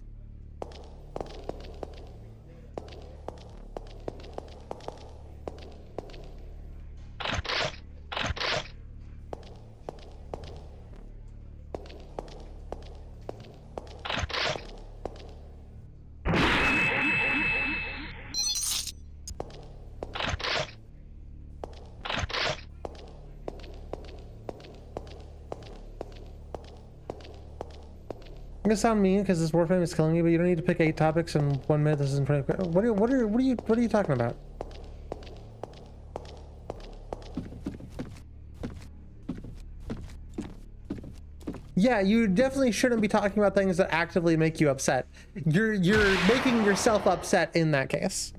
I'm gonna sound mean because this Warframe is killing me, but you don't need to pick 8 topics in 1 minute. This isn't pretty. What are you talking about? Yeah, you definitely shouldn't be talking about things that actively make you upset. You're making yourself upset in that case.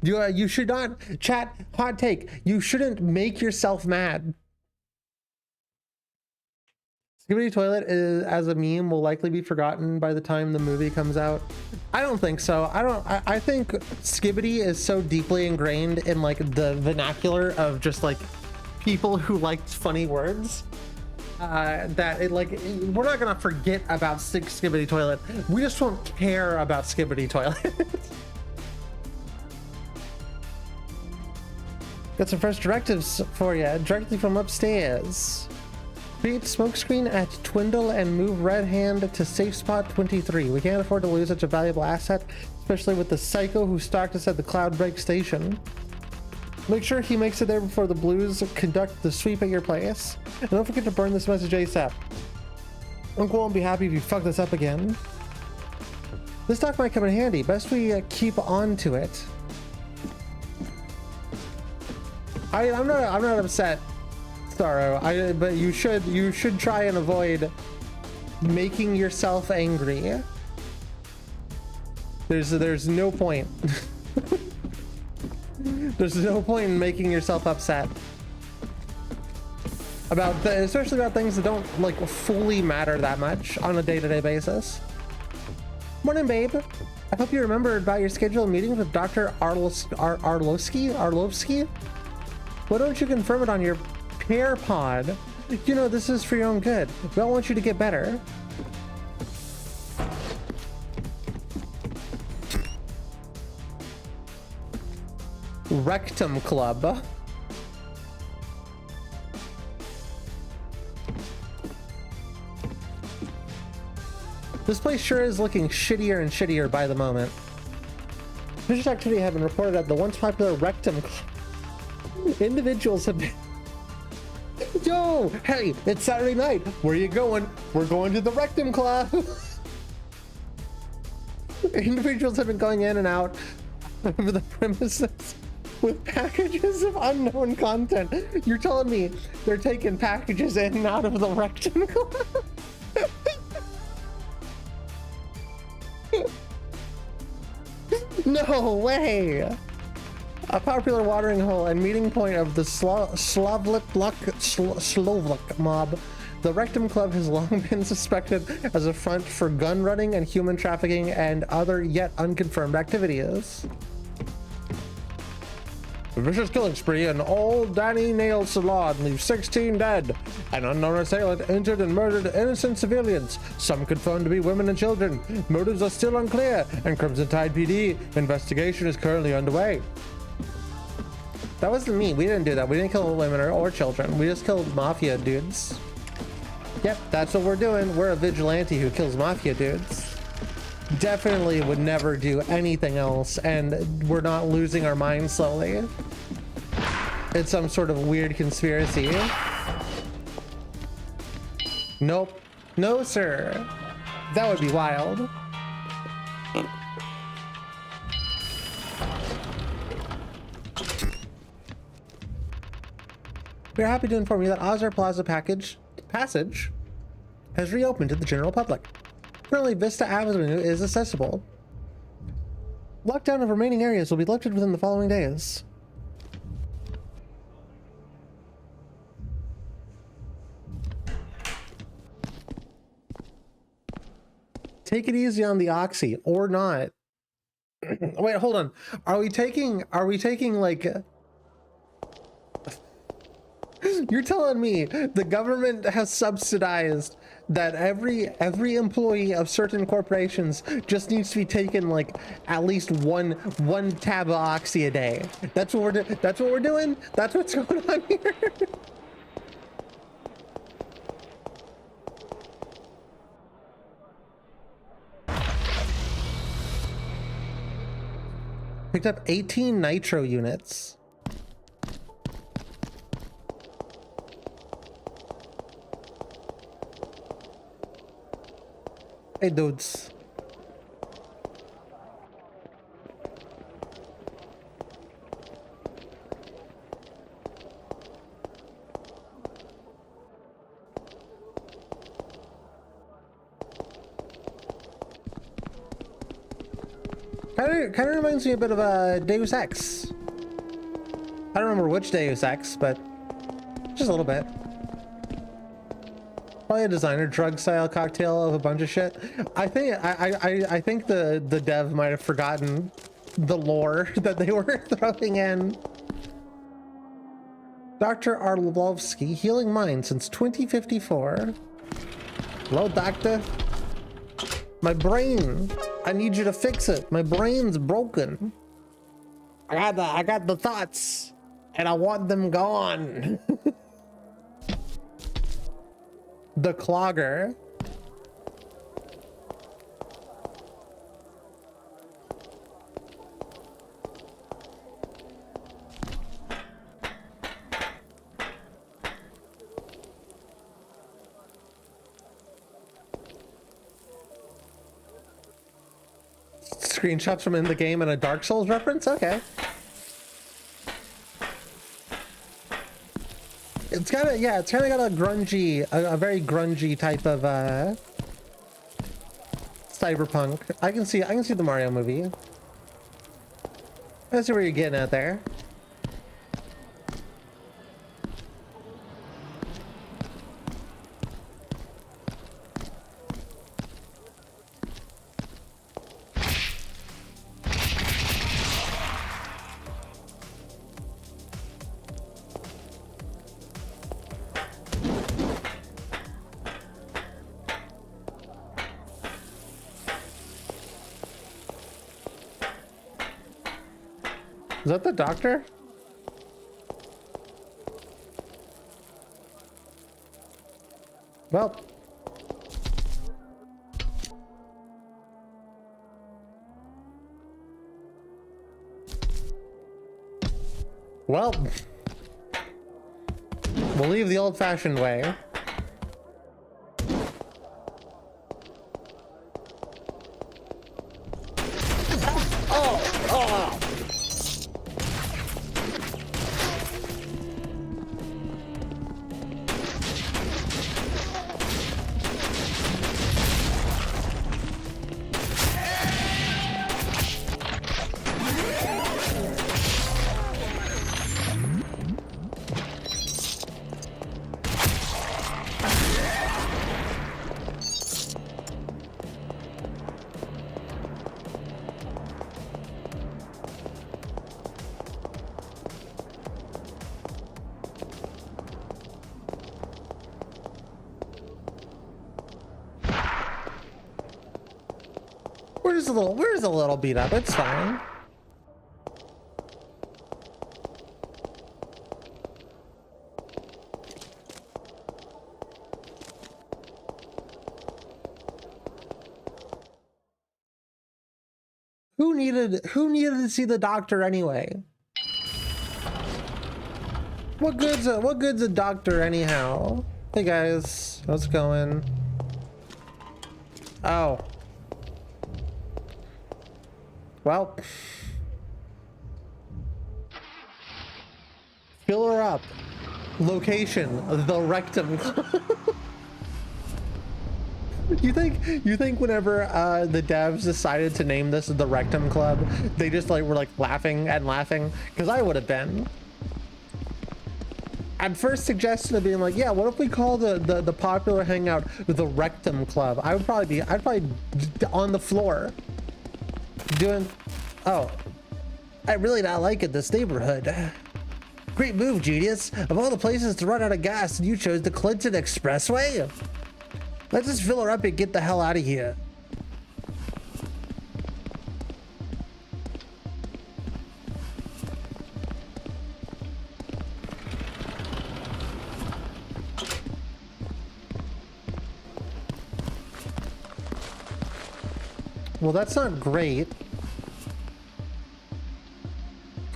You should not chat. Hot take. You shouldn't make yourself mad. Skibidi Toilet is, as a meme, will likely be forgotten by the time the movie comes out. I don't think so. I think Skibidi is so deeply ingrained in like the vernacular of just like people who liked funny words that it like we're not gonna forget about Skibidi Toilet. We just won't care about Skibidi Toilet. Got some fresh directives for you directly from upstairs. Create smokescreen at Twindle and move Red Hand to safe spot 23. We can't afford to lose such a valuable asset, especially with the psycho who stalked us at the Cloudbreak station. Make sure he makes it there before the Blues conduct the sweep at your place. And don't forget to burn this message ASAP. Uncle won't be happy if you fuck this up again. This doc might come in handy. Best we keep on to it. I'm not upset, Sorrow. But you should try and avoid making yourself angry. There's no point. There's no point in making yourself upset about especially about things that don't like fully matter that much on a day-to-day basis. Morning, babe. I hope you remembered about your scheduled meeting with Dr. Arlovsky. Why don't you confirm it on your pair pod? You know, this is for your own good. We all want you to get better. Rectum Club. This place sure is looking shittier and shittier by the moment. Suspicious activity have been reported at the once popular Rectum Club. Individuals have been... Yo! Hey, it's Saturday night. Where are you going? We're going to the Rectum Club. Individuals have been going in and out of the premises with packages of unknown content. You're telling me they're taking packages in and out of the Rectum Club? No way! A popular watering hole and meeting point of the Slovak mob, the Rectum Club has long been suspected as a front for gun running and human trafficking and other yet unconfirmed activities. A vicious killing spree in Old Danny Nail Salon leaves 16 dead. An unknown assailant injured and murdered innocent civilians, some confirmed to be women and children. Motives are still unclear, and Crimson Tide PD investigation is currently underway. That wasn't me. We didn't do that. We didn't kill women or children. We just killed mafia dudes. Yep, that's what we're doing. We're a vigilante who kills mafia dudes. Definitely would never do anything else, and we're not losing our minds slowly. It's some sort of weird conspiracy. Nope. No, sir. That would be wild. We're happy to inform you that Ozar Plaza Passage has reopened to the general public. Currently, Vista Avenue is accessible. Lockdown of remaining areas will be lifted within the following days. Take it easy on the oxy, or not. Wait, hold on. Are we taking like... You're telling me the government has subsidized that every employee of certain corporations just needs to be taken like at least one tab of oxy a day? That's what we're doing. That's what's going on here. Picked up 18 nitro units. Hey dudes. Kind of reminds me a bit of a Deus Ex. I don't remember which Deus Ex, but just a little bit. Probably a designer drug style cocktail of a bunch of shit. I think the dev might have forgotten the lore that they were throwing in. Dr. Arlovsky, healing mind since 2054. Hello, doctor. My brain. I need you to fix it. My brain's broken. I got the thoughts, and I want them gone. The Clogger. Screenshots from in the game and a Dark Souls reference? Okay. It's kind of, yeah, it's kind of got a grungy, a very grungy type of cyberpunk. I can see the Mario movie. I see where you're getting at there. Is that the doctor? Well. Well. We'll leave the old-fashioned way. we're just a little beat up. It's fine. Who needed to see the doctor anyway? What good's a doctor anyhow? Hey guys, how's it going? Oh. Well. Fill her up. Location, the rectum. You think whenever the devs decided to name this the Rectum Club, they just like were like laughing and laughing? Because I would have been. At first suggestion of being like, yeah, what if we call the popular hangout the Rectum Club? I'd probably be on the floor doing, oh, I really not like it, this neighborhood. Great move, genius. Of all the places to run out of gas, you chose the Clinton Expressway? Let's just fill her up and get the hell out of here. Well, that's not great.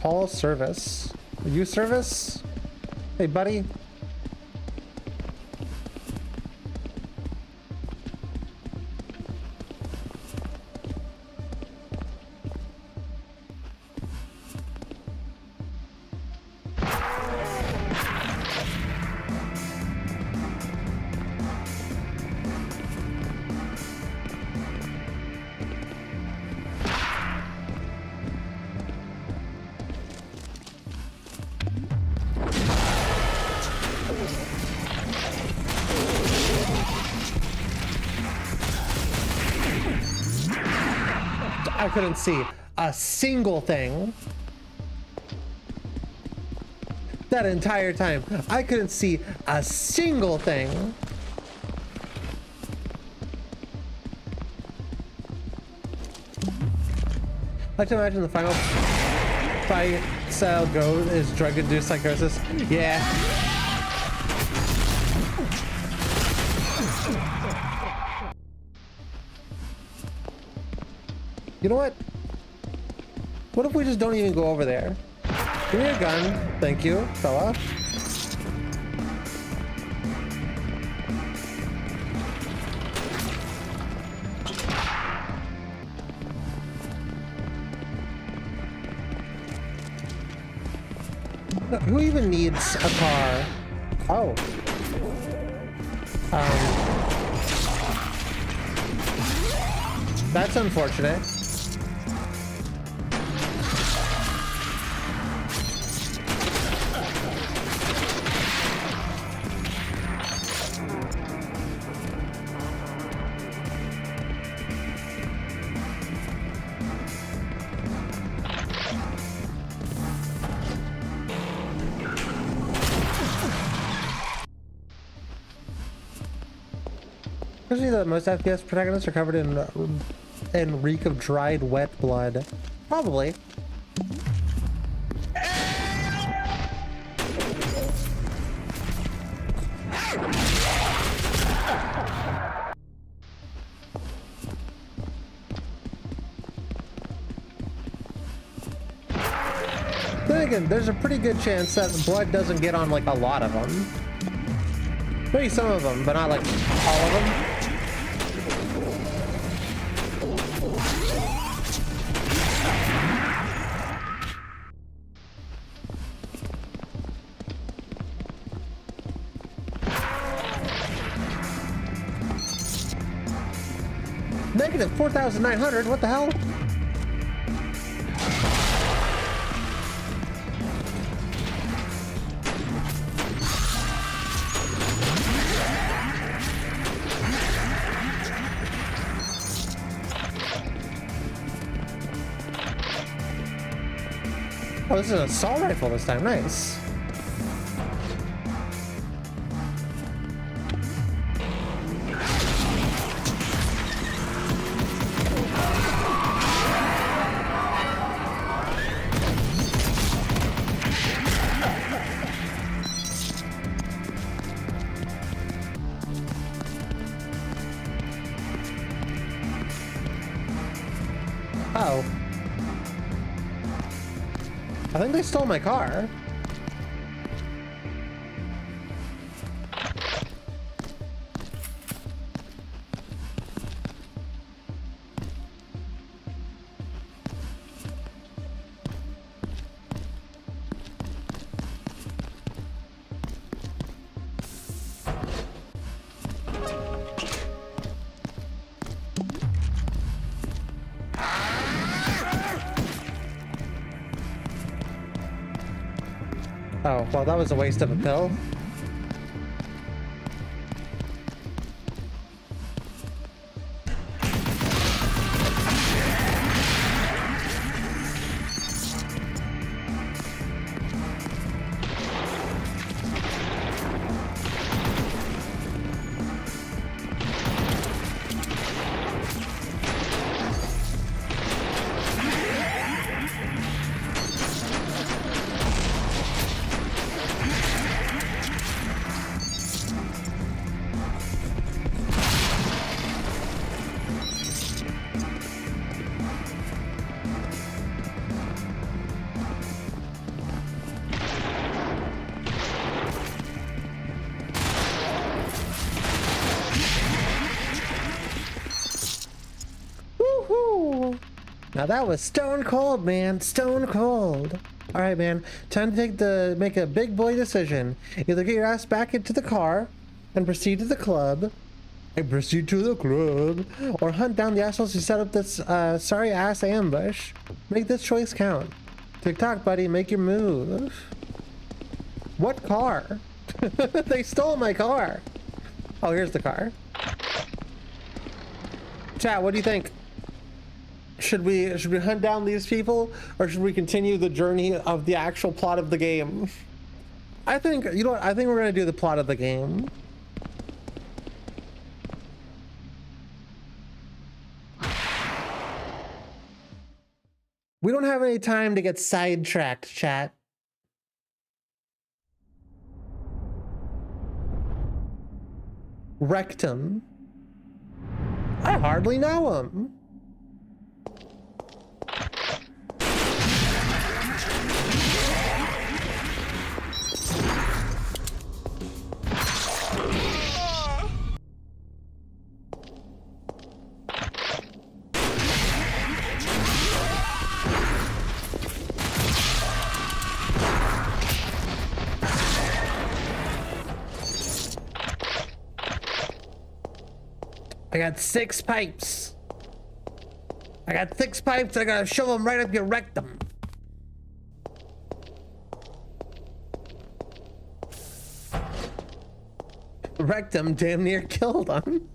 Call service. Are you service? Hey, buddy. I couldn't see a single thing. That entire time, I couldn't see a single thing. I like to imagine the final fight style go is drug-induced psychosis. Yeah. You know what? What if we just don't even go over there? Give me a gun. Thank you, fella. Who even needs a car? Oh. That's unfortunate. Usually the most FPS protagonists are covered in reek of dried wet blood. Probably. Then again, there's a pretty good chance that blood doesn't get on like a lot of them. Maybe some of them, but not like all of them. Negative 4,900, what the hell? Oh, this is an assault rifle this time, nice. Oh. I think they stole my car. Oh, well, that was a waste of a pill. Woohoo! Now that was stone cold, man. Stone cold. All right, man. Time to make a big boy decision. Either get your ass back into the car and proceed to the club, or hunt down the assholes who set up this sorry ass ambush. Make this choice count. TikTok, buddy, make your move. What car? They stole my car. Oh, here's the car. Chat, what do you think? Should we hunt down these people, or should we continue the journey of the actual plot of the game? I think, you know what, I think we're gonna do the plot of the game. We don't have any time to get sidetracked, chat. Rectum. I hardly know him. I got 6 pipes. I got 6 pipes. I gotta shove them right up your rectum. Rectum damn near killed him.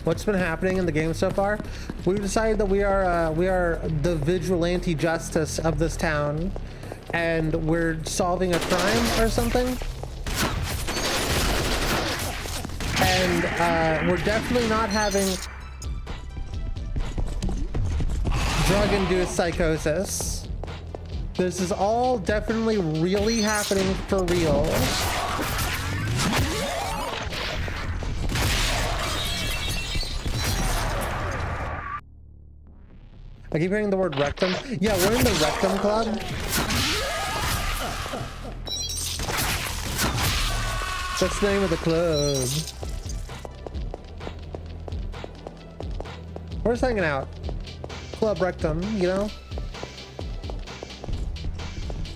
What's been happening in the game so far? We've decided that we are the vigilante justice of this town, and we're solving a crime or something. And we're definitely not having drug-induced psychosis. This is all definitely really happening for real. I keep hearing the word rectum. Yeah, we're in the rectum club. That's the name of the club. We're just hanging out. Club rectum, you know?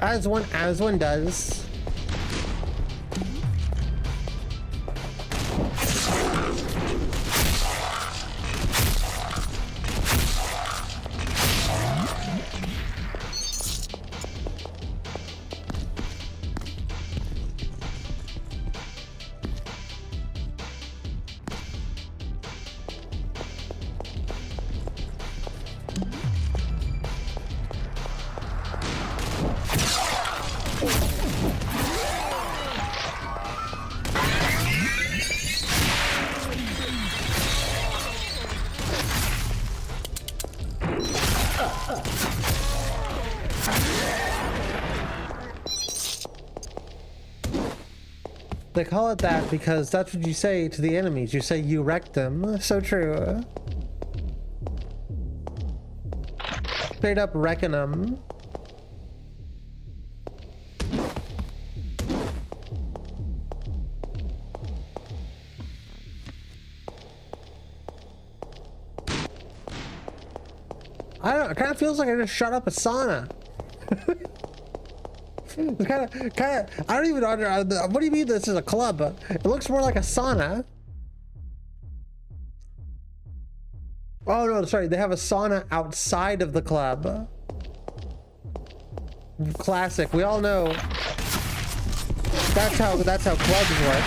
As one does. They call it that because that's what you say to the enemies. You say you wrecked them. So true. Straight up wrecking them. I don't know, it kind of feels like I just shut up a sauna. It's kind of, I don't even know, what do you mean this is a club? It looks more like a sauna. Oh no, sorry, they have a sauna outside of the club. Classic, we all know that's how clubs work.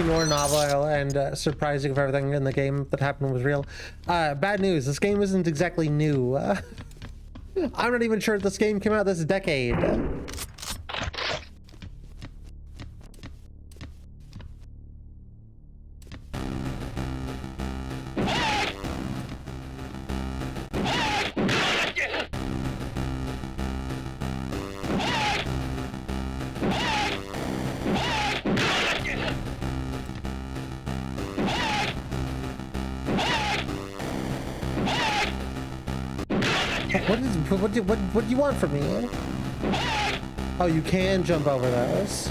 More novel and surprising if everything in the game that happened was real. Bad news, this game isn't exactly new. I'm not even sure if this game came out this decade. What do you want from me? Oh, you can jump over those.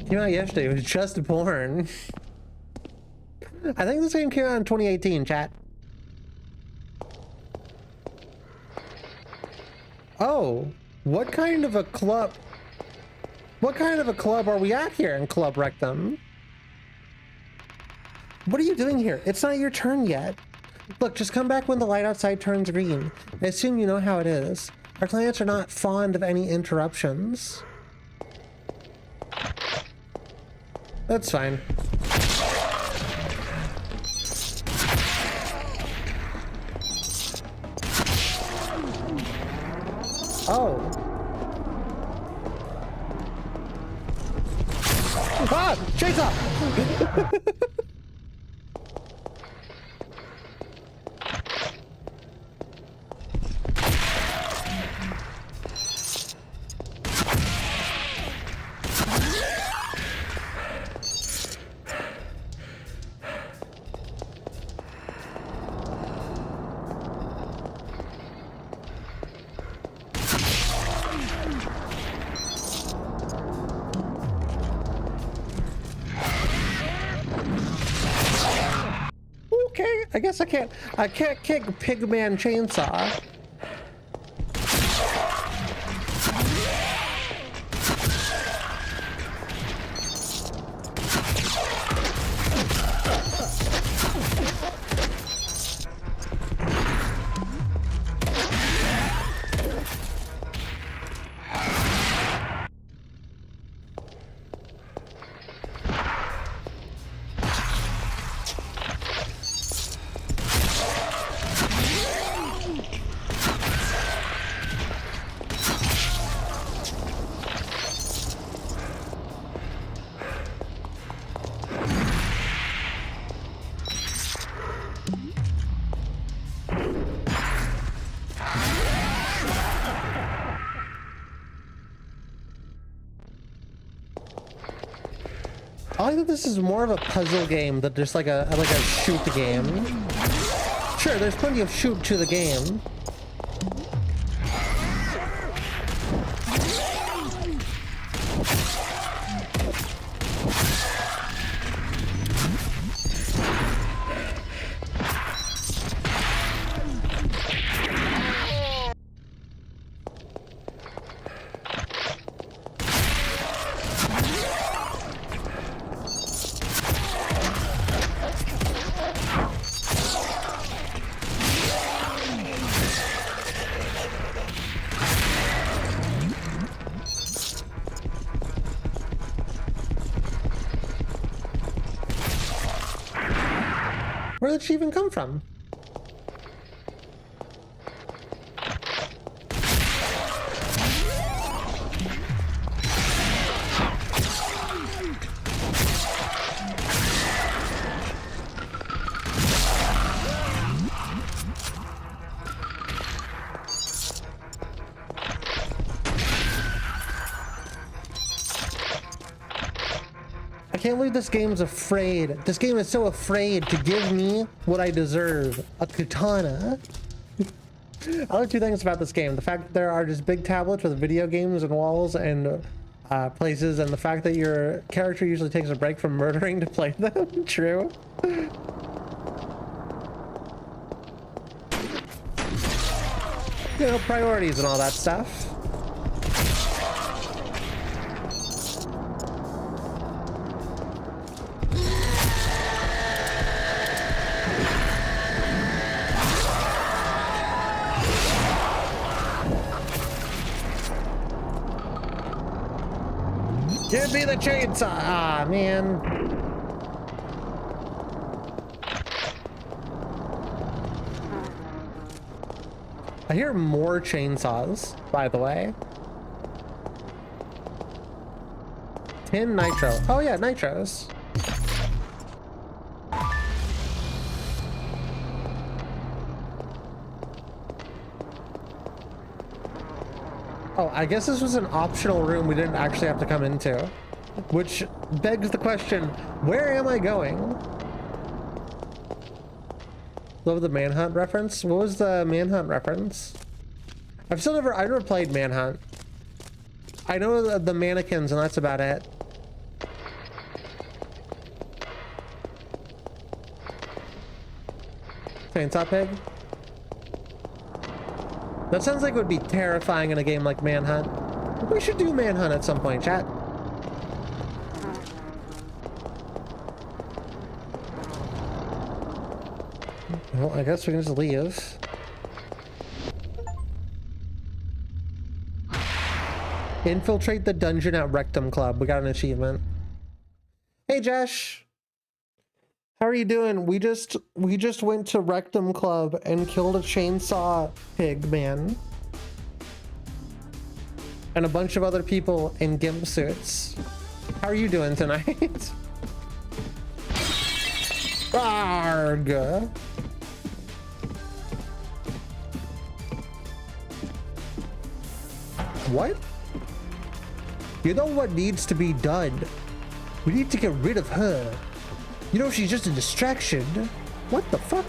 Came out yesterday. It was just born. I think this game came out in 2018, chat. Oh, what kind of a club? What kind of a club are we at here in Club Rectum? What are you doing here? It's not your turn yet. Look, just come back when the light outside turns green. I assume you know how it is. Our clients are not fond of any interruptions. That's fine. Oh. Ah! Chainsaw! I guess I can't kick Pigman Chainsaw. I think this is more of a puzzle game than just like a shoot game. Sure, there's plenty of shoot to the game. Where did she even come from? I can't believe this game's afraid. This game is so afraid to give me what I deserve. A katana. I like two things about this game. The fact that there are just big tablets with video games and walls and places, and the fact that your character usually takes a break from murdering to play them. True. You know, priorities and all that stuff. Give me the chainsaw! Ah, man. I hear more chainsaws, by the way. 10 nitro. Oh yeah, nitros. Oh, I guess this was an optional room we didn't actually have to come into. Which begs the question, where am I going? Love the Manhunt reference. What was the Manhunt reference? I never played Manhunt. I know the mannequins and that's about it. Chainsaw Pig? That sounds like it would be terrifying in a game like Manhunt. We should do Manhunt at some point, chat. Well, I guess we can just leave. Infiltrate the dungeon at Rectum Club. We got an achievement. Hey, Josh. How are you doing? We just went to Rectum Club and killed a chainsaw pig man. And a bunch of other people in gimp suits. How are you doing tonight? Arg. What? You know what needs to be done? We need to get rid of her. You know, she's just a distraction. What the fuck?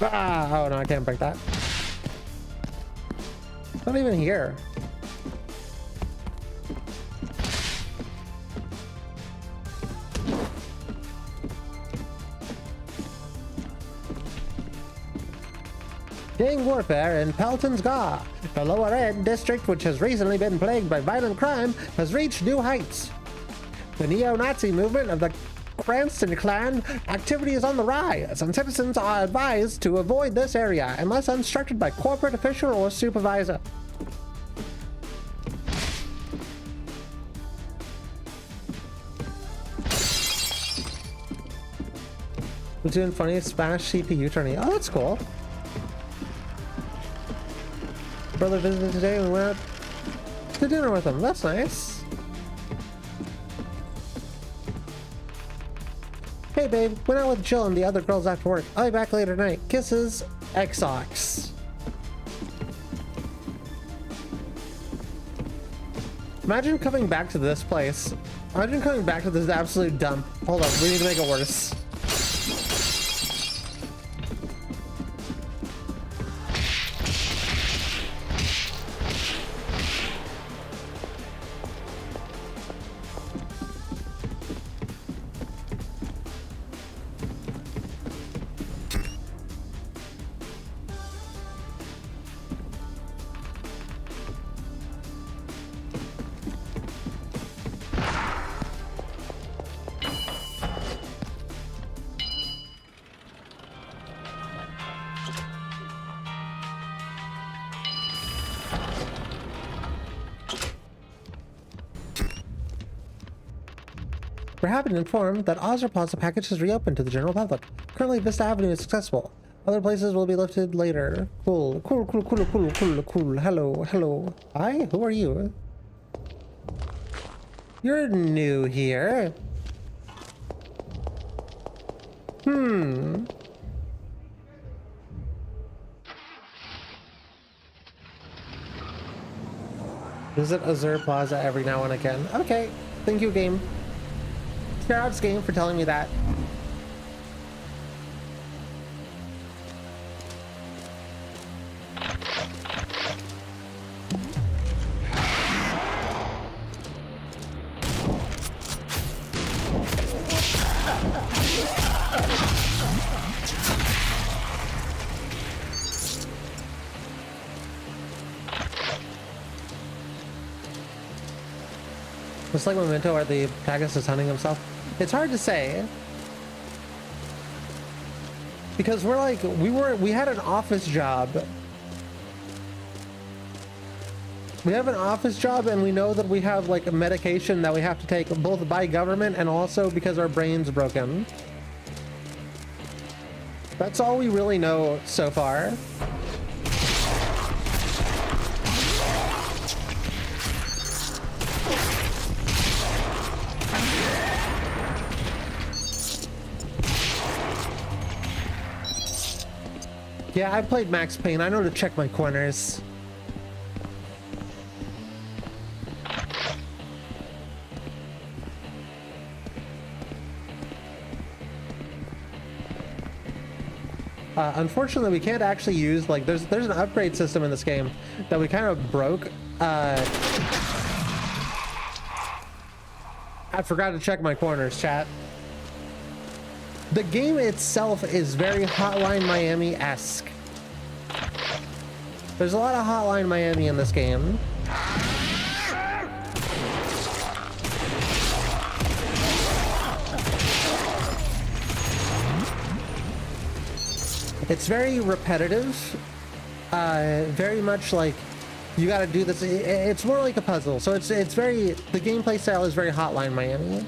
Ah, oh no, I can't break that. It's not even here. Gang warfare in Pelton's Gaw. The Lower End district, which has recently been plagued by violent crime, has reached new heights. The neo-Nazi movement of the Cranston clan activity is on the rise, and citizens are advised to avoid this area unless instructed by corporate official or supervisor. We're doing funny Spanish CPU tourney. Oh, that's cool. Brother visited today and we went out to dinner with him. That's nice. Hey babe, went out with Jill and the other girls after work. I'll be back later tonight. Kisses, Xox. Imagine coming back to this place. Imagine coming back to this absolute dump. Hold on, we need to make it worse. We're happy to inform that Ozra Plaza package has reopened to the general public. Currently, Vista Avenue is accessible. Other places will be lifted later. Cool. Hello. Hi, who are you? You're new here. Visit Azure Plaza every now and again. Okay, thank you, game. Shoutouts, game, for telling me that. Just like Memento where the protagonist is hunting himself. It's hard to say. Because we're like, we had an office job. We have an office job and we know that we have like a medication that we have to take both by government and also because our brain's broken. That's all we really know so far. Yeah, I played Max Payne. I know to check my corners. Unfortunately, we can't actually use like there's an upgrade system in this game that we kind of broke. I forgot to check my corners, chat. The game itself is very Hotline Miami-esque. There's a lot of Hotline Miami in this game. It's very repetitive. Very much like you gotta do this. It's more like a puzzle. So it's very, the gameplay style is very Hotline Miami.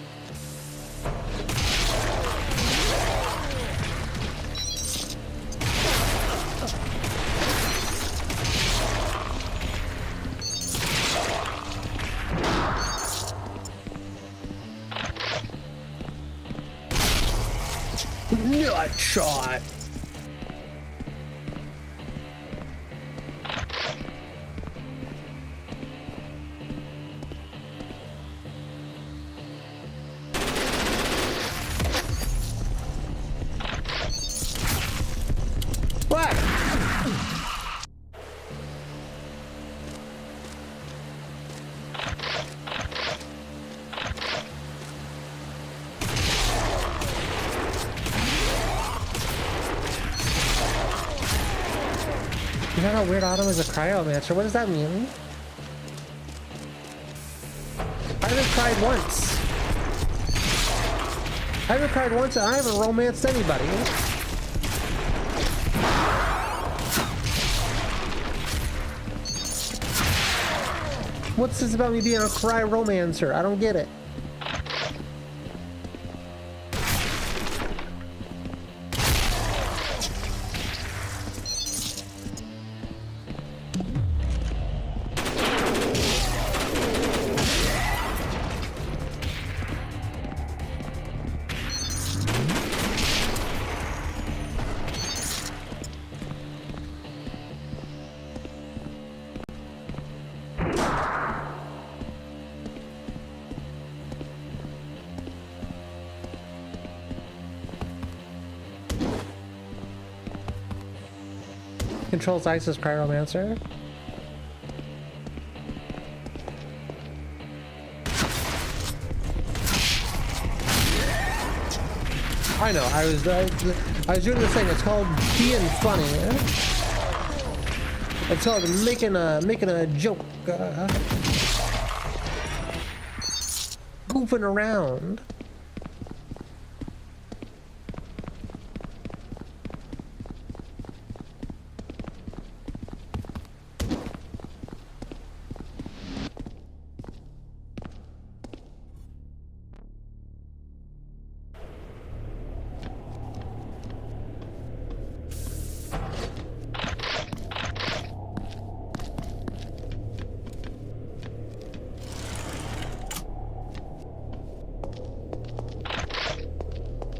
Nut shot. What? You know how Weird Autumn is a cryomancer? What does that mean? I haven't cried once. I haven't cried once and I haven't romanced anybody. What's this about me being a cry romancer? I don't get it. controls Isis Cryomancer. I know, I was doing this thing, it's called being funny. It's called making a joke. Goofing around.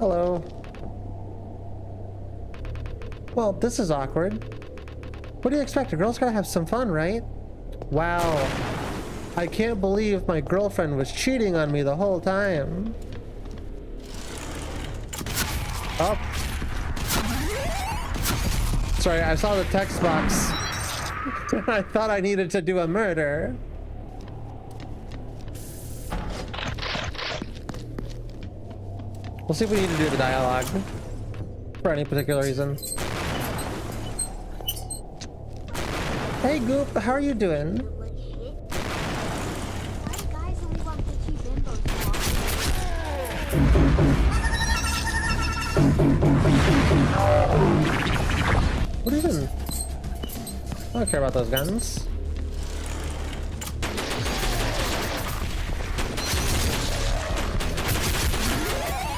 Hello. Well, this is awkward. What do you expect? A girl's gotta have some fun, right? Wow. I can't believe my girlfriend was cheating on me the whole time. Oh. Sorry, I saw the text box. I thought I needed to do a murder. We'll see if we need to do the dialogue for any particular reason. Hey Goop, how are you doing? What even? I don't care about those guns.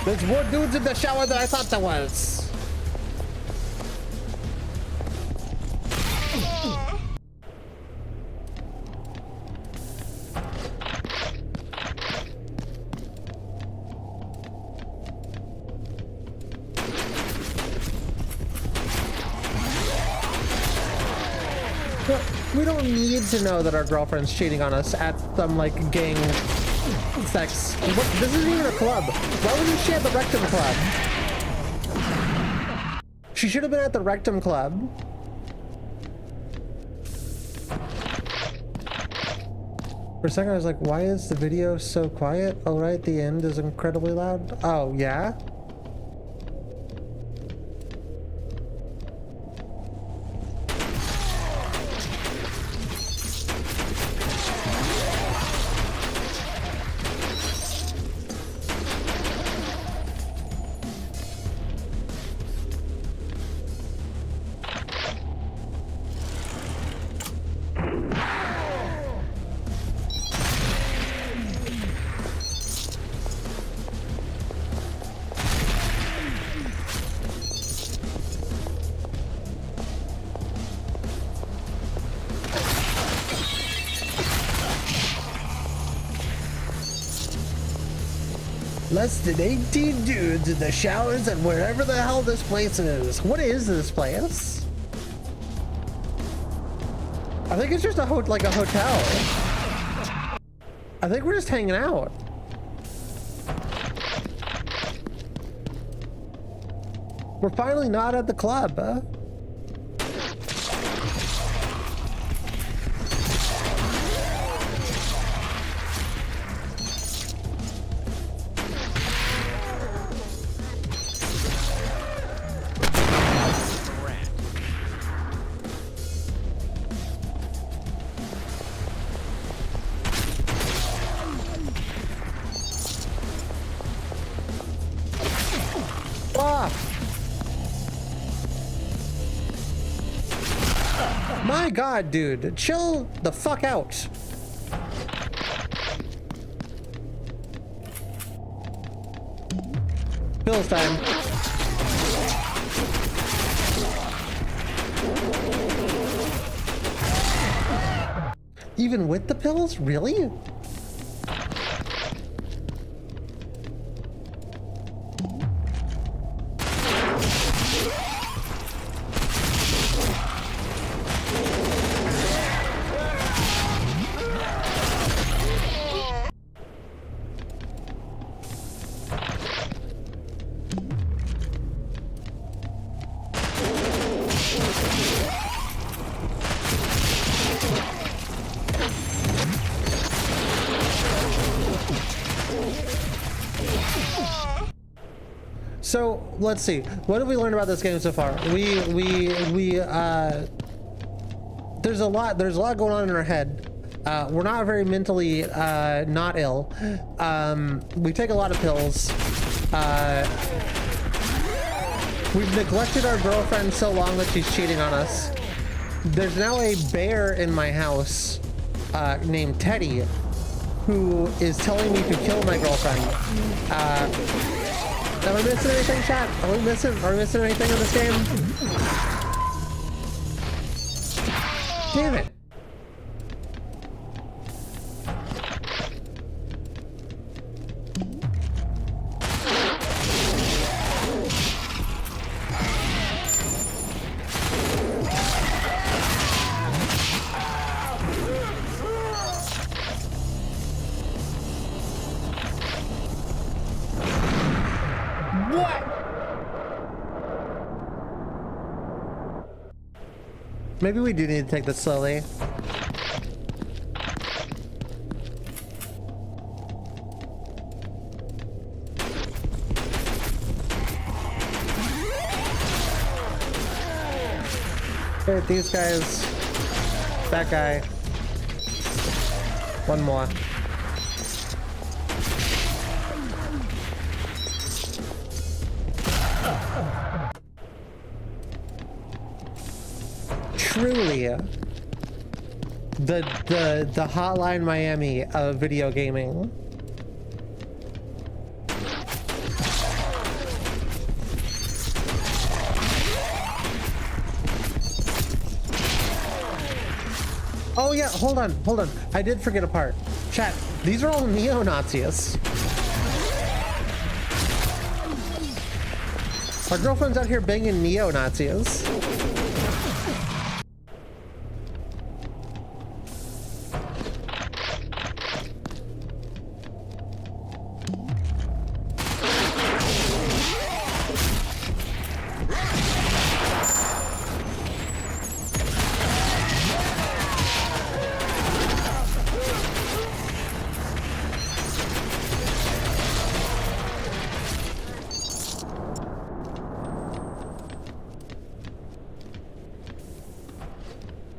There's more dudes in the shower than I thought there was. We don't need to know that our girlfriend's cheating on us at some like gang sex. What? This isn't even a club. Why wasn't she at the Rectum Club? She should have been at the Rectum Club. For a second I was like, why is the video so quiet? Oh right, the end is incredibly loud. Oh yeah? Less than 18 dudes in the showers and wherever the hell this place is. What is this place? I think it's just like a hotel. I think we're just hanging out. We're finally not at the club, huh? My God, dude, chill the fuck out. Pills time. Even with the pills? Really? So let's see. What have we learned about this game so far? There's a lot going on in our head. We're not very mentally not ill. We take a lot of pills. We've neglected our girlfriend so long that she's cheating on us. There's now a bear in my house named Teddy who is telling me to kill my girlfriend. Am I missing anything, chat? Are we missing anything in this game? Damn it. Maybe we do need to take this slowly. Hit these guys. That guy. One more. Truly the Hotline Miami of video gaming. Oh yeah, hold on. I did forget a part. Chat, these are all neo-Nazis. Our girlfriend's out here banging neo-Nazis.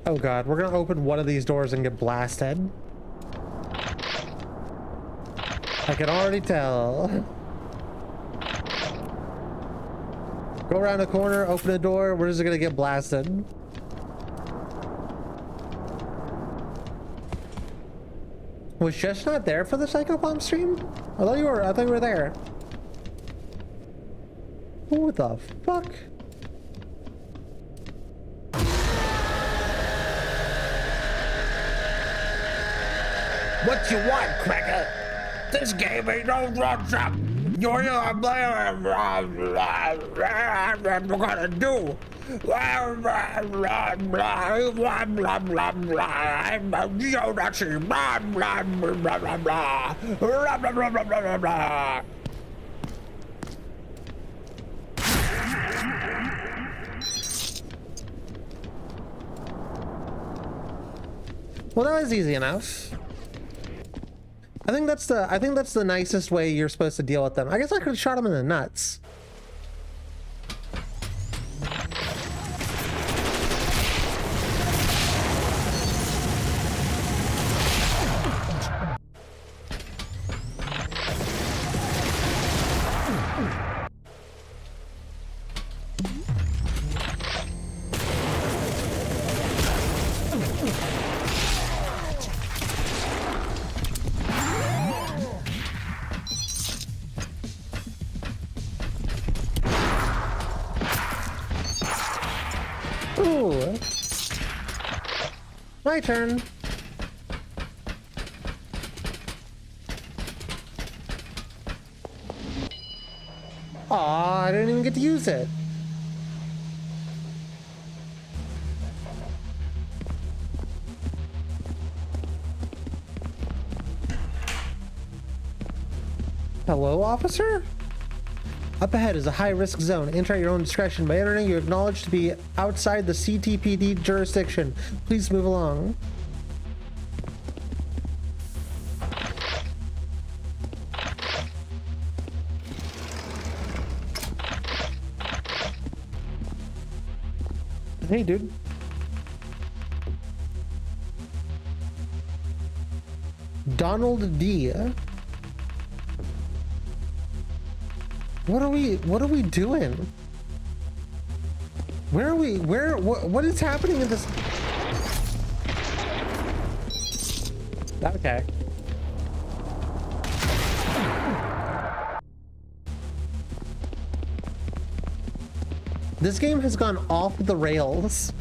Oh god, we're gonna open one of these doors and get blasted. I can already tell. Go around the corner, open a door, we're just gonna get blasted. Was Jess not there for the Psychobomb stream? I thought you were there. What the fuck?
What you want, cracker? This game ain't no drugs up. You're I'm gonna do. I'm a neo-Nazi.
Well, that was easy enough. I think that's the nicest way you're supposed to deal with them. I guess I could have shot him in the nuts. Ooh. My turn. Aw, I didn't even get to use it. Hello, officer? Up ahead is a high-risk zone. Enter at your own discretion. By entering, you acknowledge to be outside the CTPD jurisdiction. Please move along. Hey, dude. Donald D. What are we doing? Where are we? What is happening in this? Okay. This game has gone off the rails.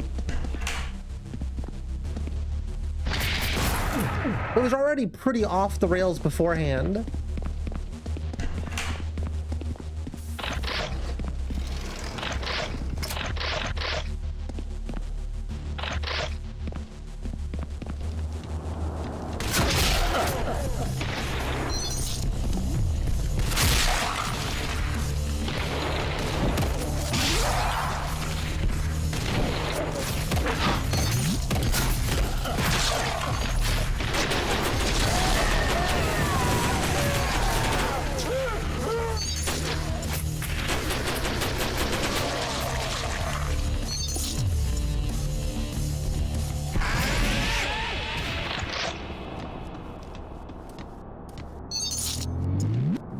It was already pretty off the rails beforehand.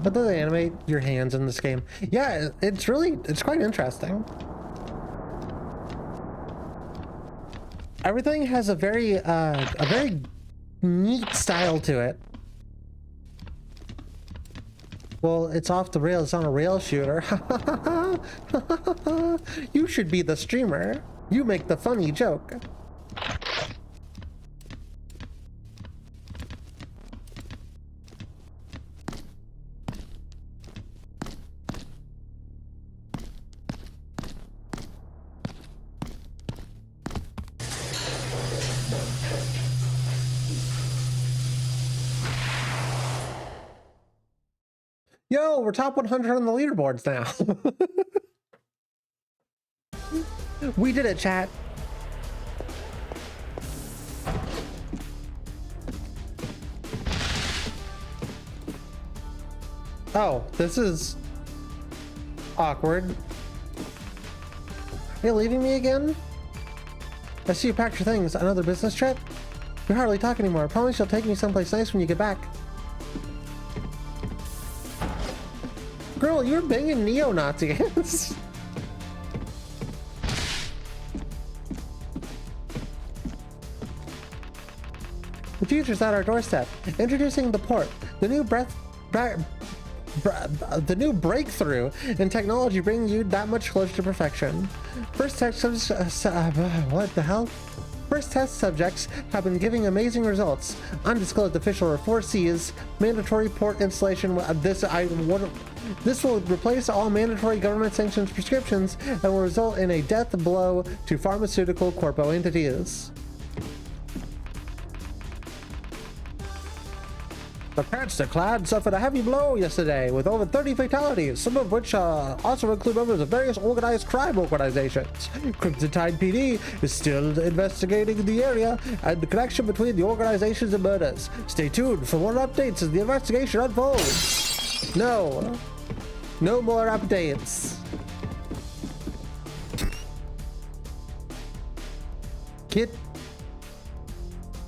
How do they animate your hands in this game? Yeah, it's quite interesting. Everything has a very neat style to it. Well, it's off the rails, it's on a rail shooter. You should be the streamer. You make the funny joke. Yo, we're top 100 on the leaderboards now. We did it, chat. Oh, this is awkward. Are you leaving me again? I see you packed your things. Another business trip? We hardly talk anymore. I promise you'll take me someplace nice when you get back. Girl, you're banging neo-Nazis. The future's at our doorstep. Introducing the port, the new the new breakthrough in technology, bringing you that much closer to perfection. First test what the hell? First test subjects have been giving amazing results. Undisclosed official report sees mandatory port installation. This will replace all mandatory government-sanctioned prescriptions and will result in a death blow to pharmaceutical corpo entities. The Patchstick Clan suffered a heavy blow yesterday with over 30 fatalities, some of which also include members of various organized crime organizations. Crimson Tide PD is still investigating the area and the connection between the organizations and murders. Stay tuned for more updates as the investigation unfolds. No more updates. Get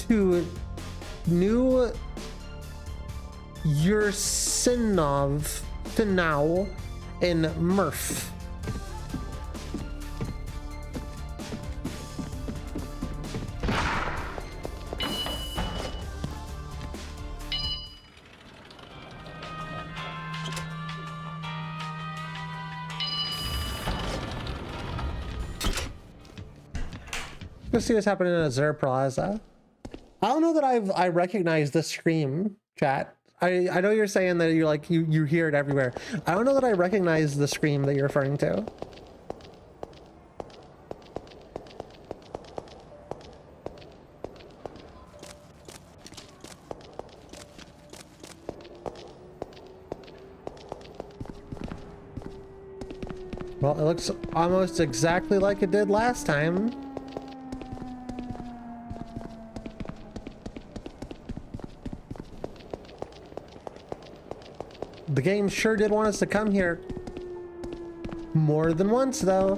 to new Ursinov now in Murph. Let's see what's happening in Azure Plaza. I don't know that I recognize this scream, chat. I know you're saying that you're like you hear it everywhere. I don't know that I recognize the scream that you're referring to. Well, it looks almost exactly like it did last time. The game sure did want us to come here more than once, though.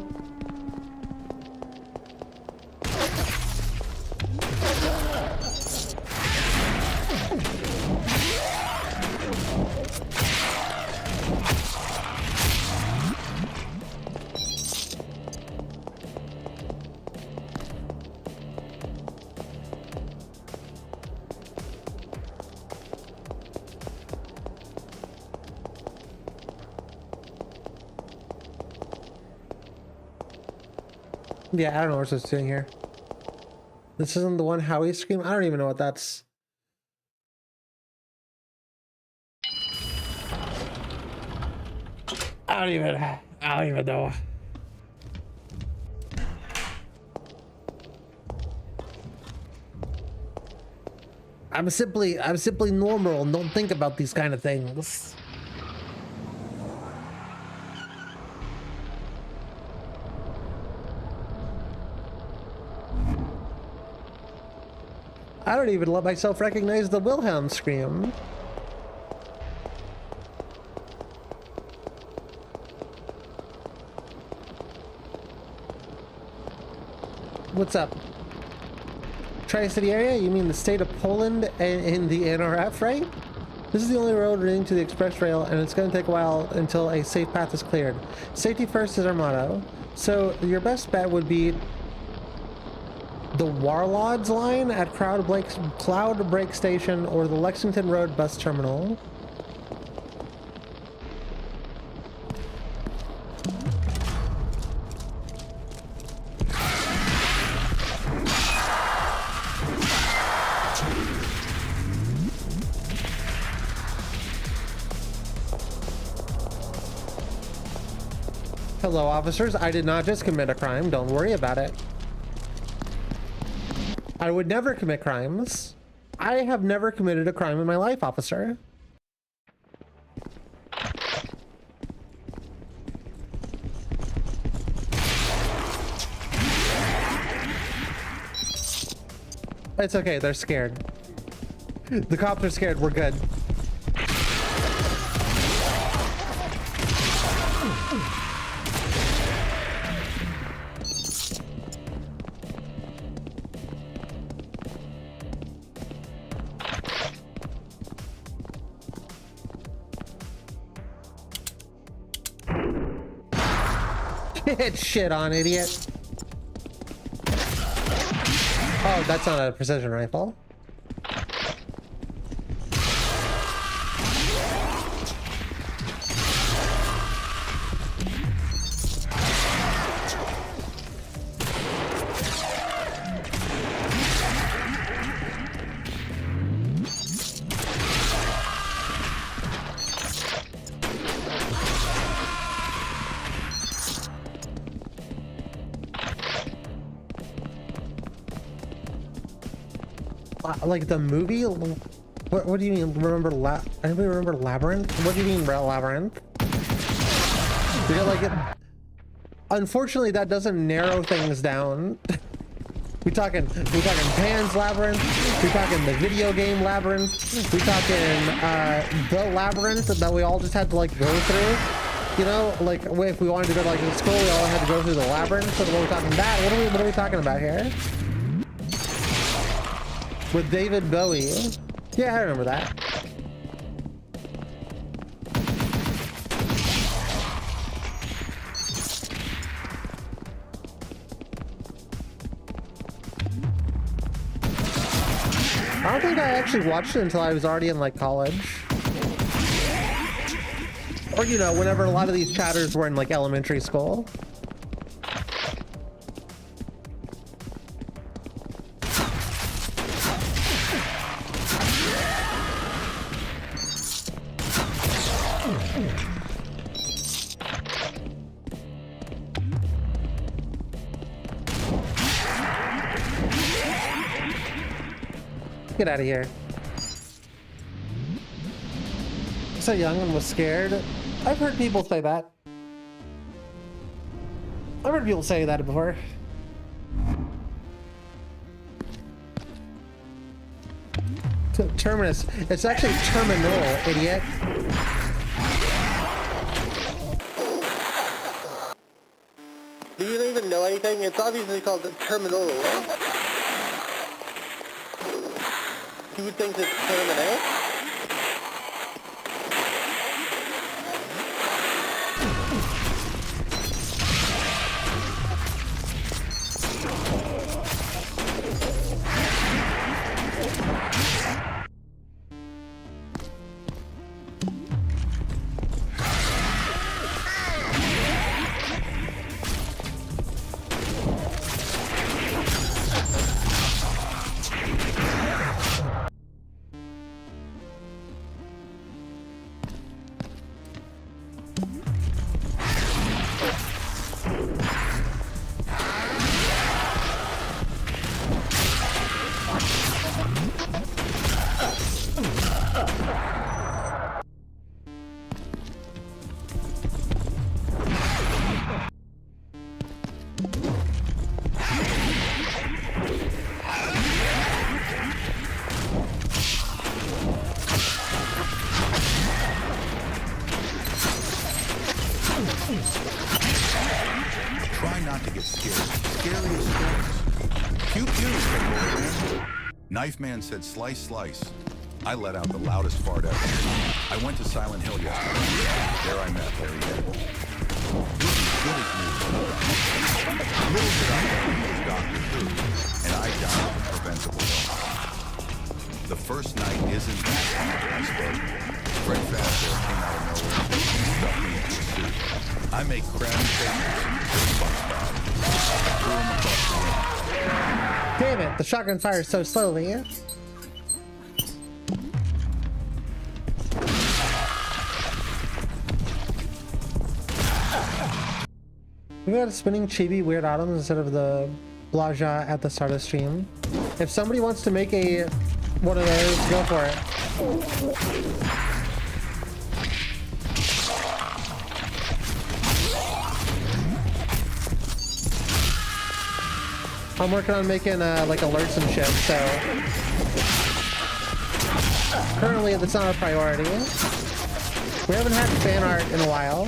Yeah, I don't know what it's doing here. This isn't the one Howie scream. I don't even know what that's. I don't even know. I'm simply normal and don't think about these kind of things. I don't even let myself recognize the Wilhelm scream. What's up? Tri-City area? You mean the state of Poland and in the NRF, right? This is the only road leading to the express rail, and it's going to take a while until a safe path is cleared. Safety first is our motto. So your best bet would be the Warlords line at Cloud Break Station or the Lexington Road bus terminal. Hello, officers. I did not just commit a crime. Don't worry about it. I would never commit crimes. I have never committed a crime in my life, officer. It's okay. They're scared. The cops are scared. We're good. Get shit on, idiot. Oh, that's not a precision rifle. Like the movie? What do you mean? Anybody remember Labyrinth? What do you mean, Labyrinth? You got like it. Unfortunately, that doesn't narrow things down. we talking Pan's Labyrinth. We talking the video game Labyrinth. We talking the Labyrinth that we all just had to like go through. You know, like if we wanted to go to like school, we all had to go through the Labyrinth. So what are we talking about? What are we talking about here? With David Bowie. Yeah, I remember that. I don't think I actually watched it until I was already in like college. Or, you know, whenever a lot of these chatters were in like elementary school. Get out of here. So young and was scared. I've heard people say that. I've heard people say that before. Terminus. It's actually terminal, idiot.
Do you even know anything? It's obviously called the terminal. You would think it's terminal?
Try not to get scared. Scary as stories. Pew pew. Knife Man said slice slice. I let out the loudest fart ever. I went to Silent Hill yesterday. There I met Larry David. This is good as new. Little did I know he was Doctor Who, and I died of a preventable illness. The first night isn't that hard, I suppose. Fred Fazbear came out of nowhere and stuffed me into a suit. I make crabby faces for SpongeBob. I threw him across the room.
Damn it, the shotgun fires so slowly. We got a spinning chibi Weird Autumn instead of the Blaja at the start of the stream. If somebody wants to make a one of those, go for it. I'm working on making like alerts and shit, so currently that's not a priority. We haven't had fan art in a while.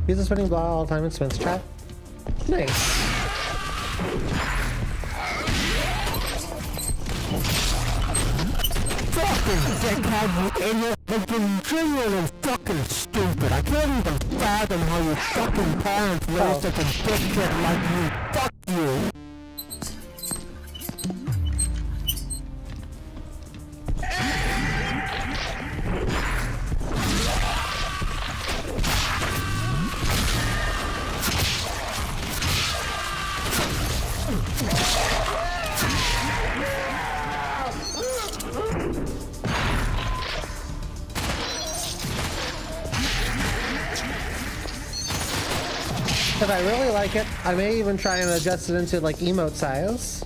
He's a spinning ball all the time in Spence chat. Nice.
Fucking dickhead, you idiot! Like, you're genuinely fucking stupid. I can't even fathom how your fucking parents raised such a dickhead like you. Fuck you!
If I really like it, I may even try and adjust it into like emote size.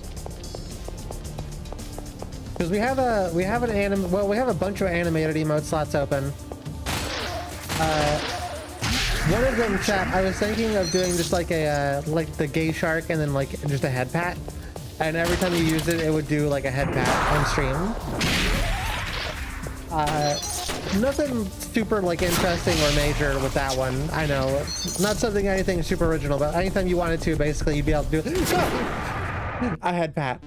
Because we have a bunch of animated emote slots open. One of them, chat, I was thinking of doing just like a like the gay shark and then like just a head pat, and every time you use it, it would do like a head pat on stream. Nothing super like interesting or major with that one. I know, not something anything super original, but anytime you wanted to, basically you'd be able to do a head pat.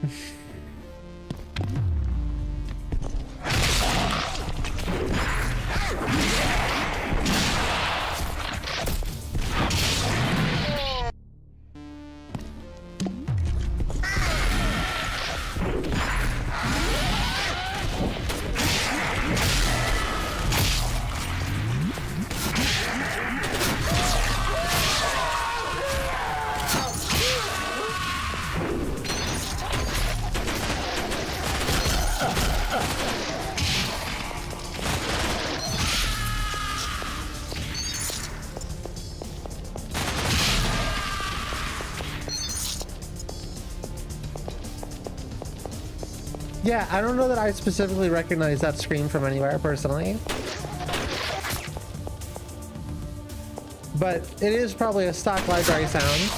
Yeah, I don't know that I specifically recognize that scream from anywhere, personally. But it is probably a stock library sound.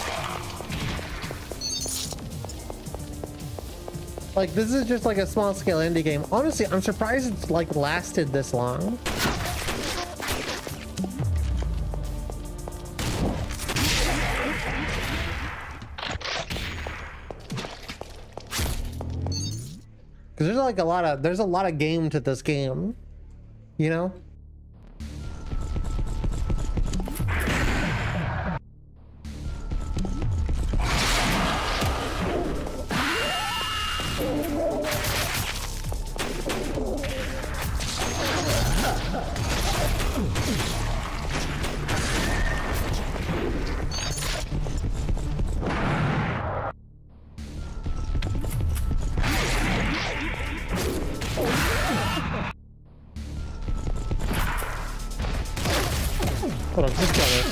Like, this is just like a small-scale indie game. Honestly, I'm surprised it's, like, lasted this long. Because there's like there's a lot of game to this game, you know? Hold on, just kill me.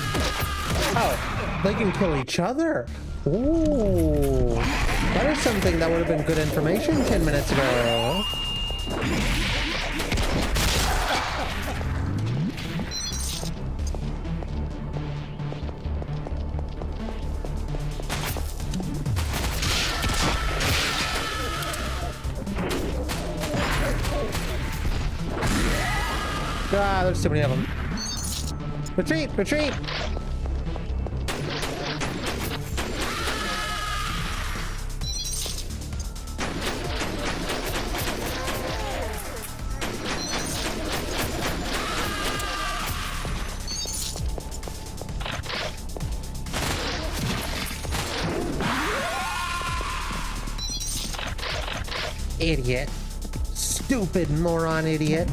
Oh, they can kill each other. Ooh, that is something that would have been good information 10 minutes ago. Ah, there's too many of them. Retreat! Retreat! Idiot. Stupid moron idiot.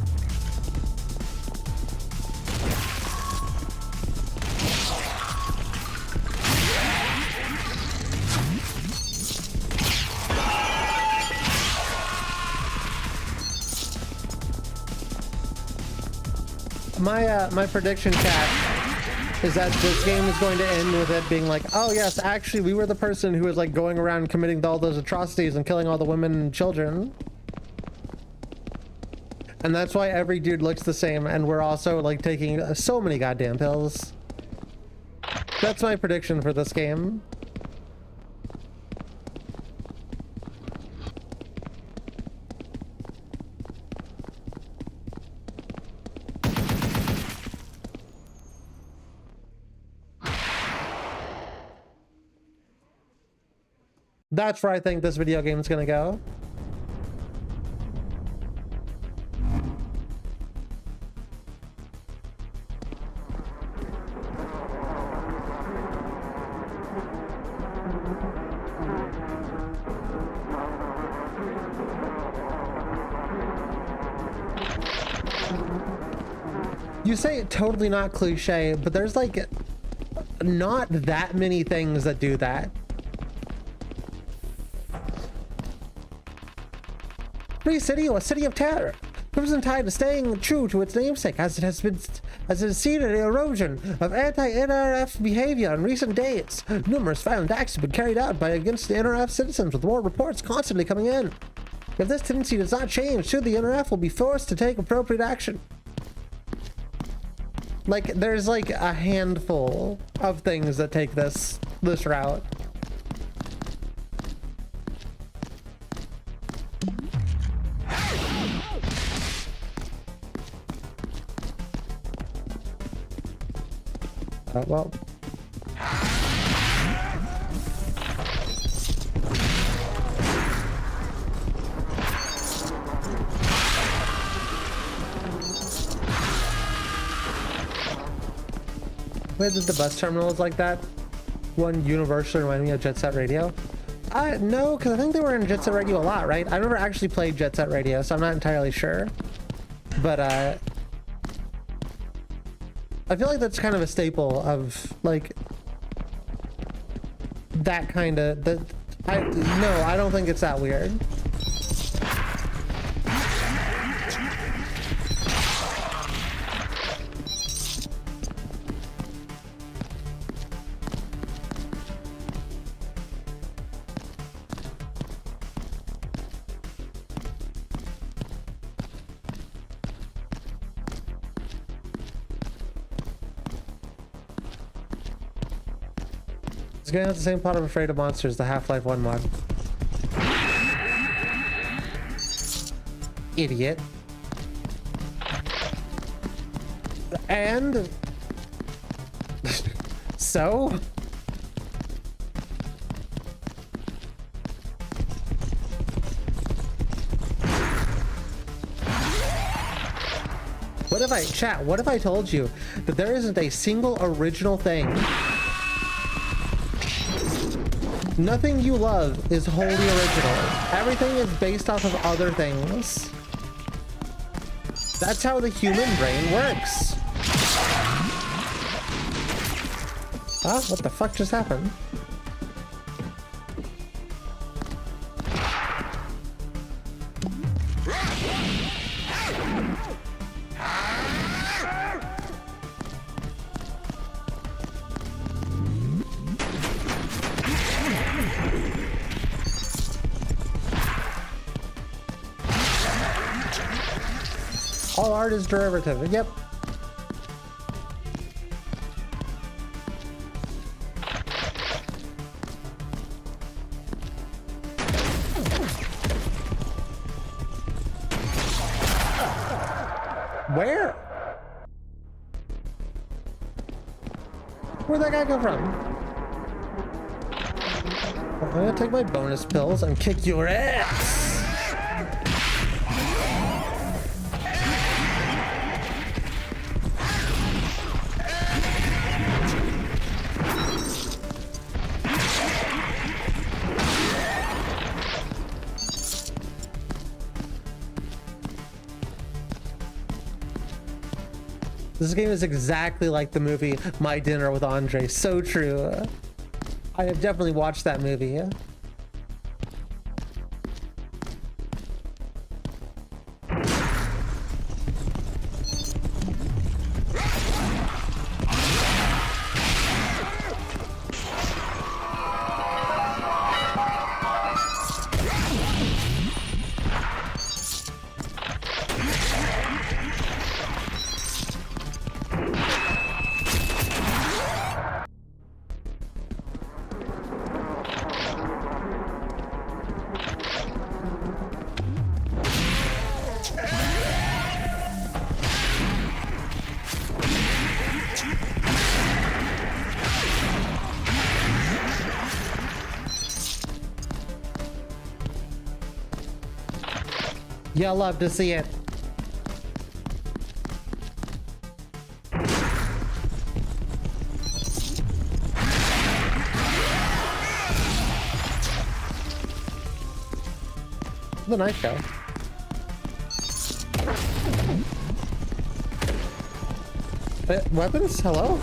My prediction, chat, is that this game is going to end with it being like, oh yes, actually we were the person who was like going around committing all those atrocities and killing all the women and children. And that's why every dude looks the same, and we're also like taking so many goddamn pills. That's my prediction for this game. That's where I think this video game is gonna go. You say totally not cliche, but there's like not that many things that do that. Free City, or a city of terror, Crimson Tide is staying true to its namesake as it has seen an erosion of anti-NRF behavior in recent days. Numerous violent acts have been carried out against the NRF citizens, with more reports constantly coming in. If this tendency does not change, soon the NRF will be forced to take appropriate action. Like, there's like a handful of things that take this route. Well. Wait, the bus terminal is like that? One universally reminded me of Jet Set Radio. No, because I think they were in Jet Set Radio a lot, right? I never actually played Jet Set Radio, so I'm not entirely sure. But, I feel like that's kind of a staple of like that kind of no, I don't think it's that weird. It's getting out the same plot of Afraid of Monsters, the Half-Life 1 mod. Idiot. And so what if I told you that there isn't a single original thing? Nothing you love is wholly original. Everything is based off of other things. That's how the human brain works. Huh? What the fuck just happened? All art is derivative. Yep. Where? Where'd that guy come from? I'm gonna take my bonus pills and kick your ass. This game is exactly like the movie My Dinner with Andre. So true. I have definitely watched that movie. You'll love to see it. The knife go. Weapons? Hello?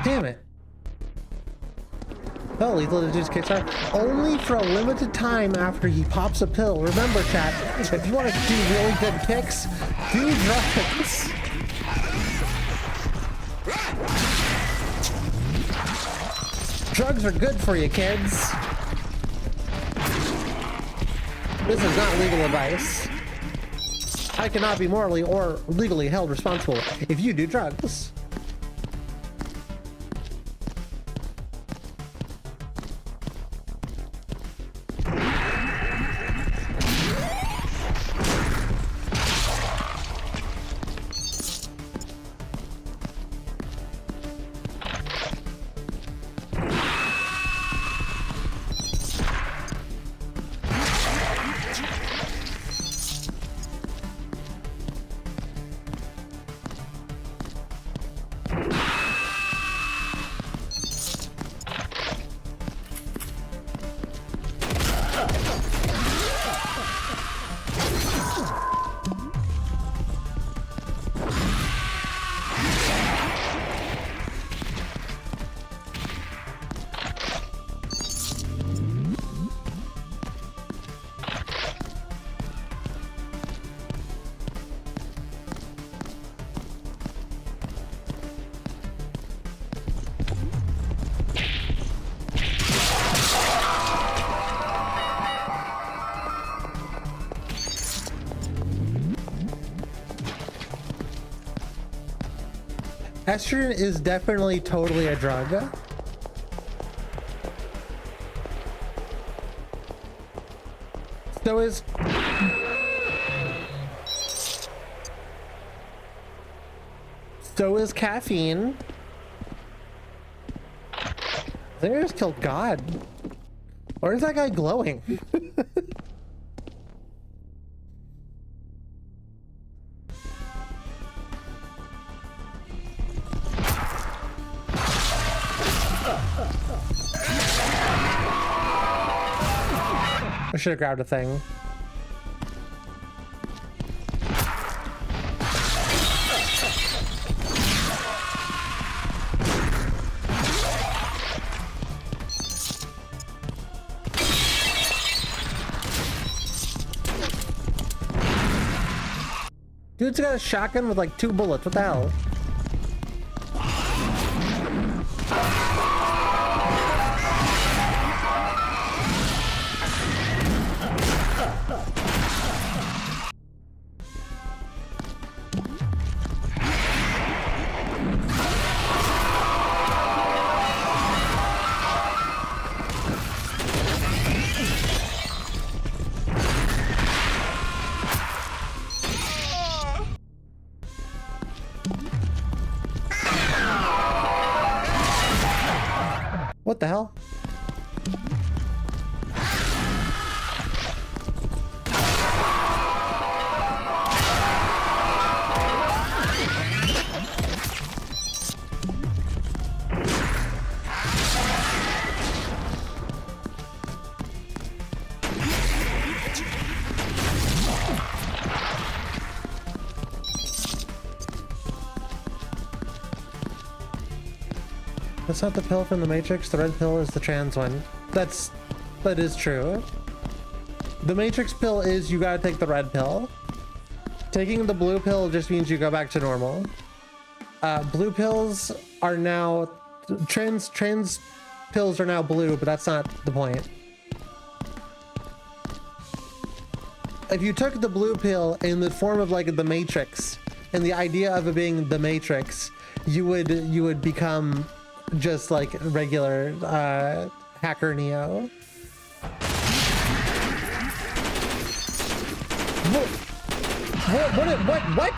Damn it. Oh, Lethal Introduced Kickstarter. Only for a limited time after he pops a pill. Remember, chat, if you want to do really good kicks, do drugs. Drugs are good for you, kids. This is not legal advice. I cannot be morally or legally held responsible if you do drugs. Estrogen is definitely totally a drug. So is caffeine. They just killed God. Or is that guy glowing? I should have grabbed a thing. Dude's got a shotgun with like 2 bullets. What the hell? What the hell? That's not the pill from the Matrix. The red pill is the trans one. That is true. The Matrix pill is you gotta take the red pill. Taking the blue pill just means you go back to normal. Blue pills are now trans pills are now blue, but that's not the point. If you took the blue pill in the form of like the Matrix and the idea of it being the Matrix, you would become just like regular hacker Neo. What?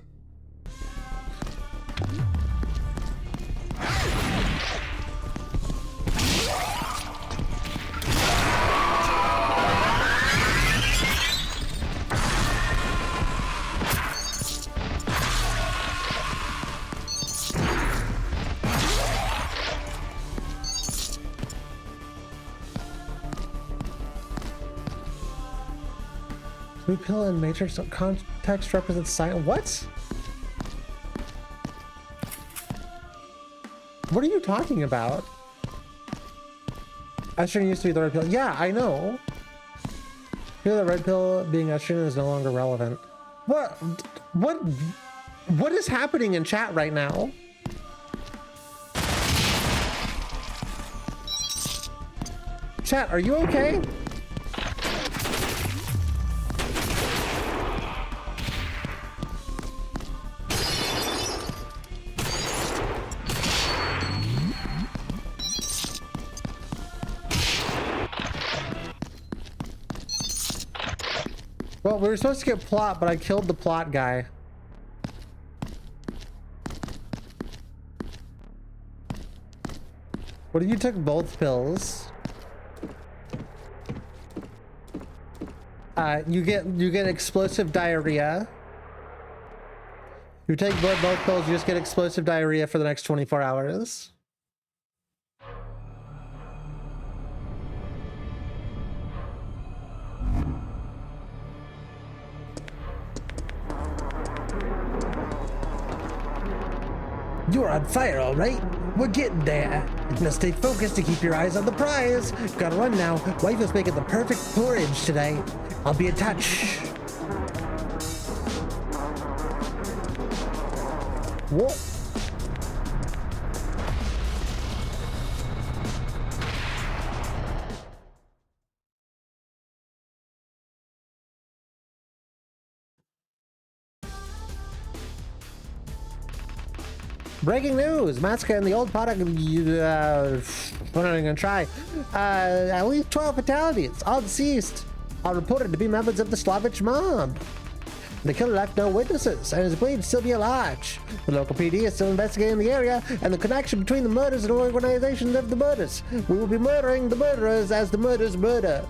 Blue pill and Matrix context represents science. What? What are you talking about? Estrogen used to be the red pill. Yeah, I know. Here, the red pill being estrogen is no longer relevant. What is happening in chat right now? Chat, are you okay? Well, we were supposed to get plot, but I killed the plot guy. What if you took both pills? You get explosive diarrhea. You take both pills, you just get explosive diarrhea for the next 24 hours.
You're on fire, all right? We're getting there. Now stay focused to keep your eyes on the prize. Gotta run now. Wife is making the perfect porridge today. I'll be in touch.
What? Breaking news! Massacre in the old product. What are you gonna try? At least 12 fatalities. All deceased are reported to be members of the Slavich mob. The killer left no witnesses and is believed to still be alive. The local PD is still investigating the area and the connection between the murders and organizations of the murders. We will be murdering the murderers as the murders murder.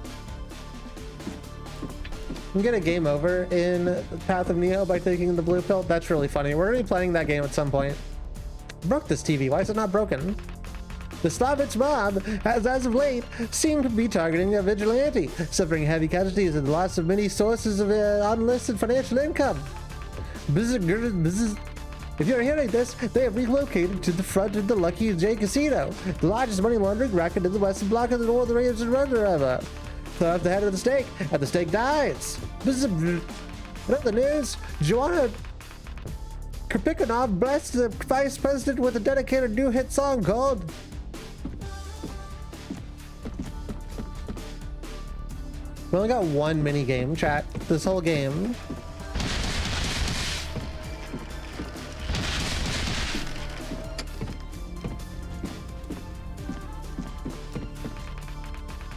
You can get a game over in Path of Neo by taking the blue pill. That's really funny. We're gonna be playing that game at some point. Broke this TV. Why is it not broken? The Slavich mob has, as of late, seemed to be targeting a vigilante, suffering heavy casualties and the loss of many sources of unlisted financial income. If you're hearing this, they have relocated to the front of the Lucky J Casino, the largest money laundering racket in the western block of the northern region of ever. Cut off the head of the stake, and the stake dies. In other news, Joanna Kripikhanov blessed the vice president with a dedicated new hit song called We only got one mini game, chat. This whole game.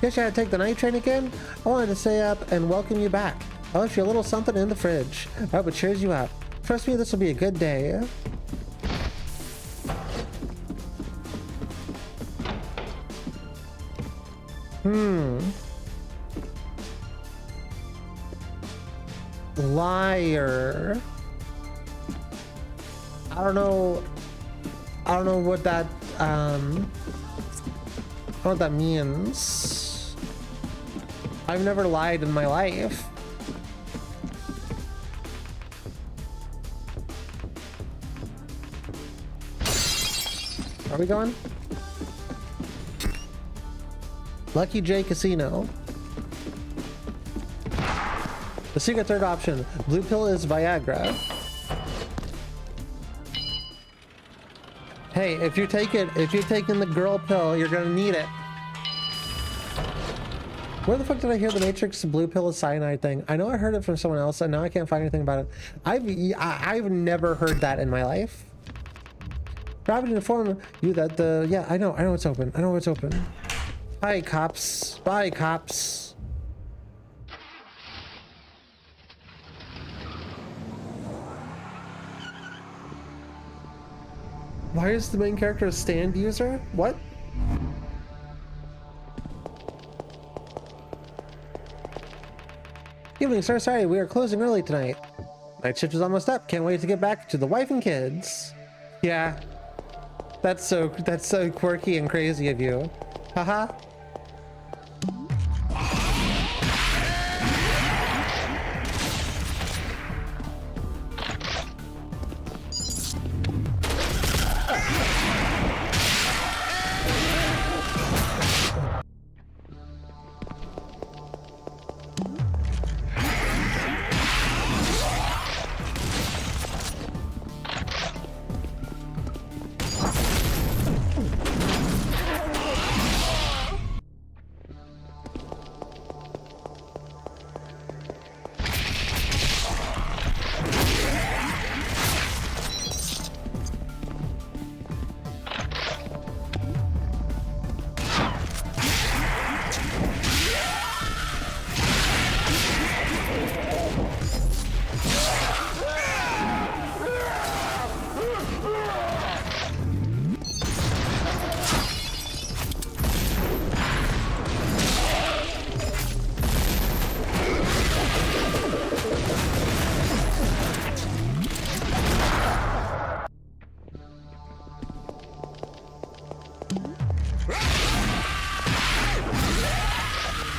Guess I had to take the night train again? I wanted to stay up and welcome you back. I left you a little something in the fridge. I hope it cheers you up. Trust me, this will be a good day. Liar. I don't know what that what that means. I've never lied in my life. Are we going? Lucky J Casino. The secret third option. Blue pill is Viagra. Hey, if you're taking the girl pill, you're gonna need it. Where the fuck did I hear the Matrix blue pill is cyanide thing? I know I heard it from someone else, and now I can't find anything about it. I've never heard that in my life. Gravity inform you that the I know it's open. I know it's open. Hi cops. Bye cops. Why is the main character a stand user? What? Evening, sir. Sorry, we are closing early tonight. Night shift is almost up. Can't wait to get back to the wife and kids. Yeah. That's so quirky and crazy of you. Haha.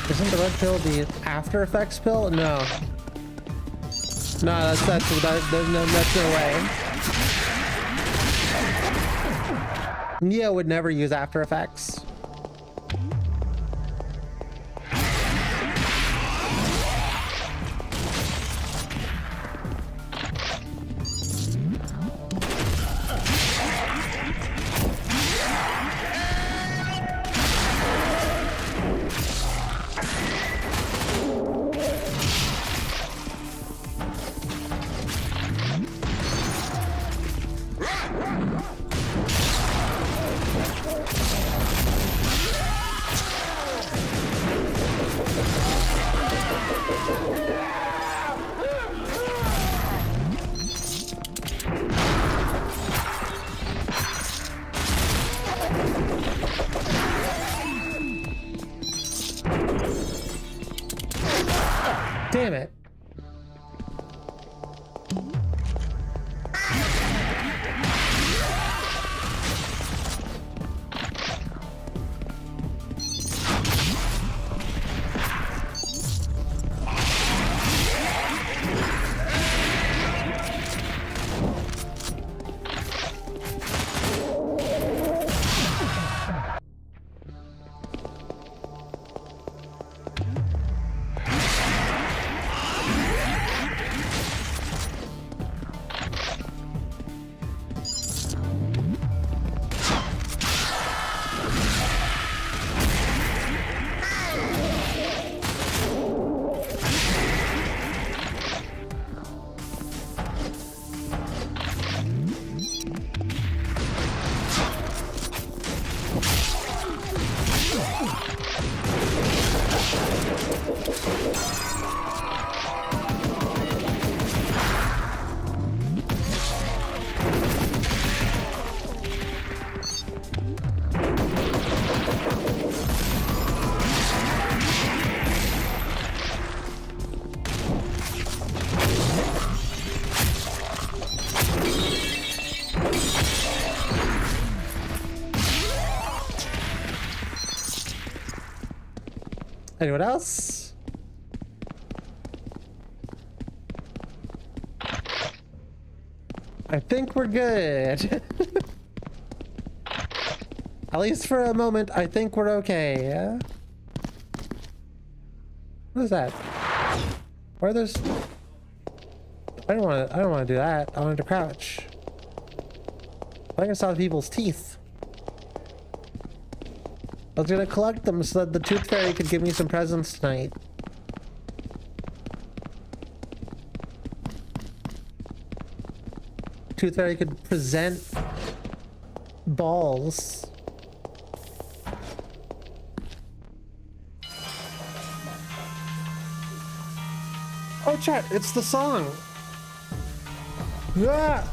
Isn't the red pill the After Effects pill? No. No, that's no way. Neo would never use After Effects. Damn it. Anyone else? I think we're good. At least for a moment, I think we're okay. Yeah? What is that? Where are those? I don't want to do that. I wanted to crouch. I can saw people's teeth. I was gonna collect them so that the Tooth Fairy could give me some presents tonight. Tooth Fairy could present balls. Oh, chat, it's the song. Ah!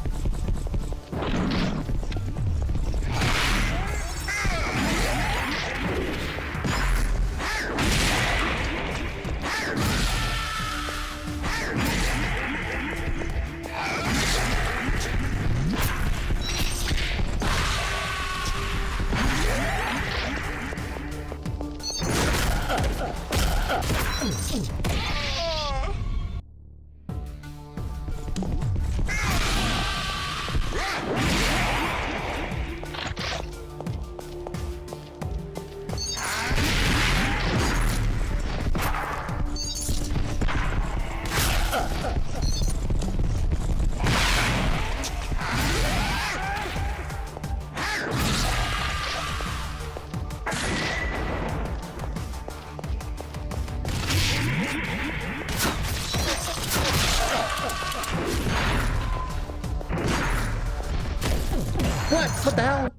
What the hell?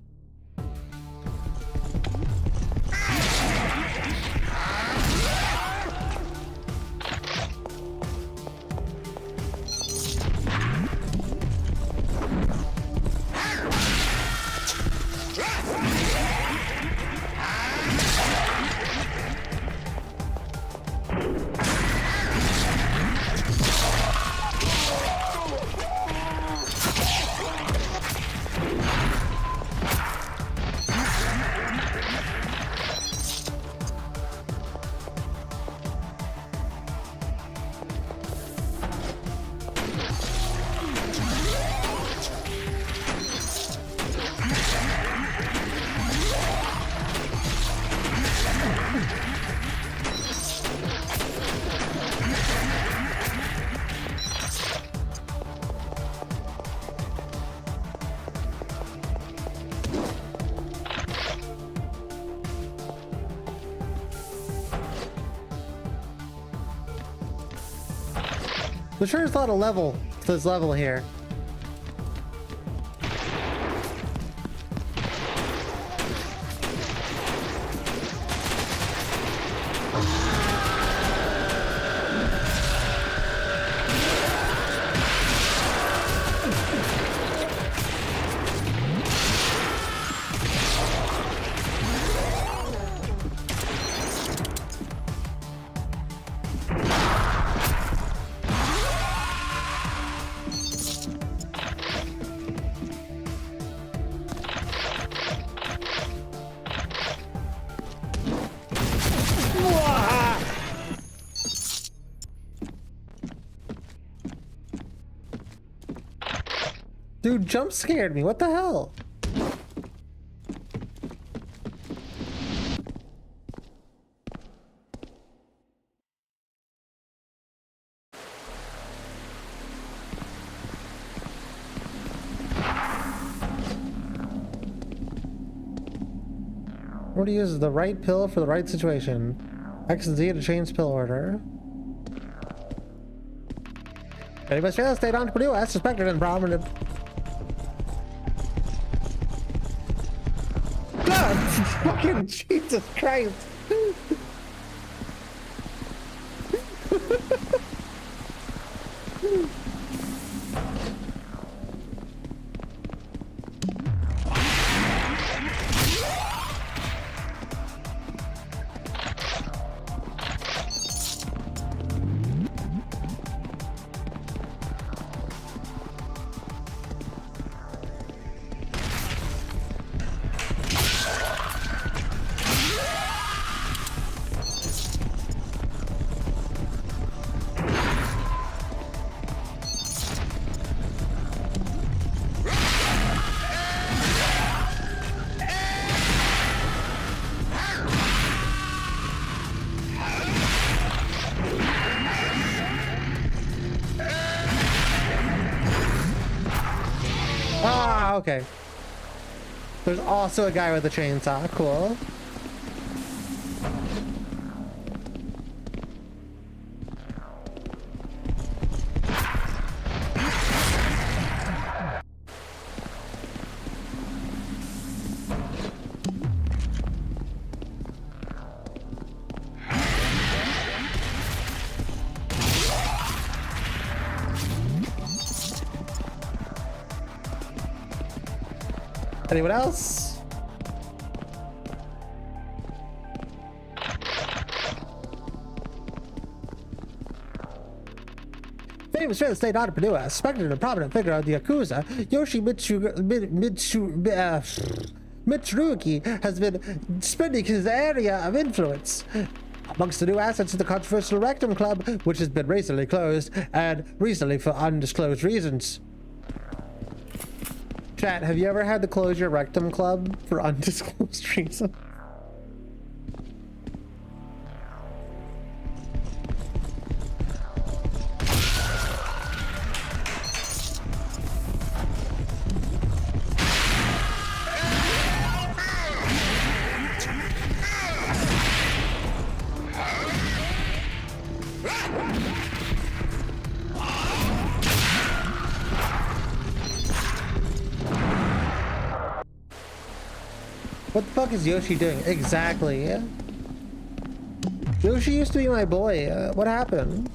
There sure is a lot of level to this level here. Dude, jump scared me. What the hell? What do you use the right pill for the right situation? X and Z to change pill order. Ready, Australia, stayed on to Purdue as suspected and prominent. God, fucking Jesus Christ. Okay. There's also a guy with a chainsaw. Cool. Anyone else? Famous real estate entrepreneur, suspected and prominent figure of the Yakuza, Yoshi Mitsurugi has been spending his area of influence. Amongst the new assets of the controversial Rectum Club, which has been recently closed, and recently for undisclosed reasons. Chat, have you ever had to close your Rectum Club for undisclosed reasons? What the fuck is Yoshi doing? Exactly. Yoshi used to be my boy. What happened?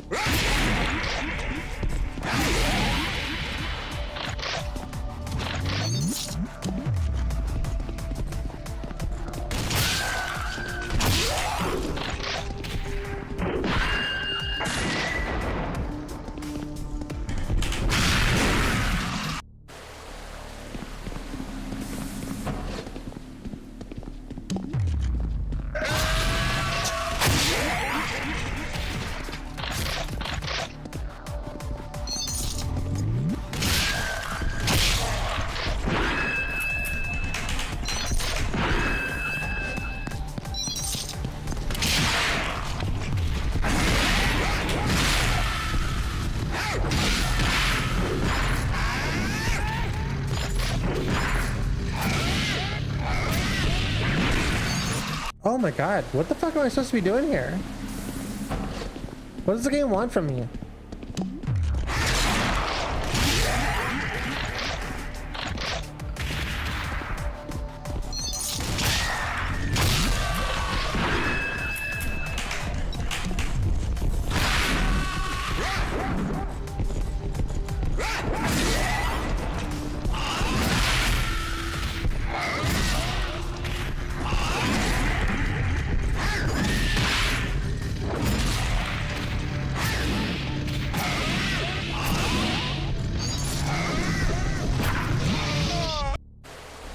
Oh my god, what the fuck am I supposed to be doing here? What does the game want from me?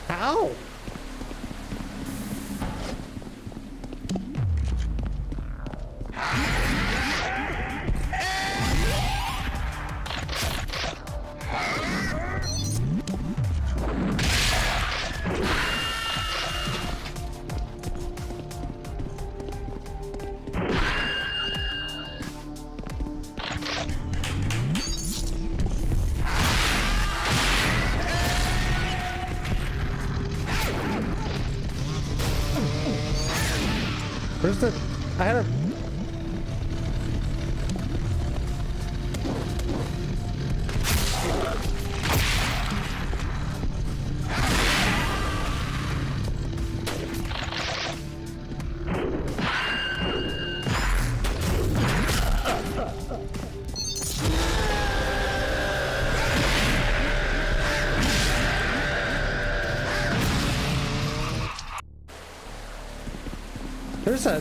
How? Where's the... I had a...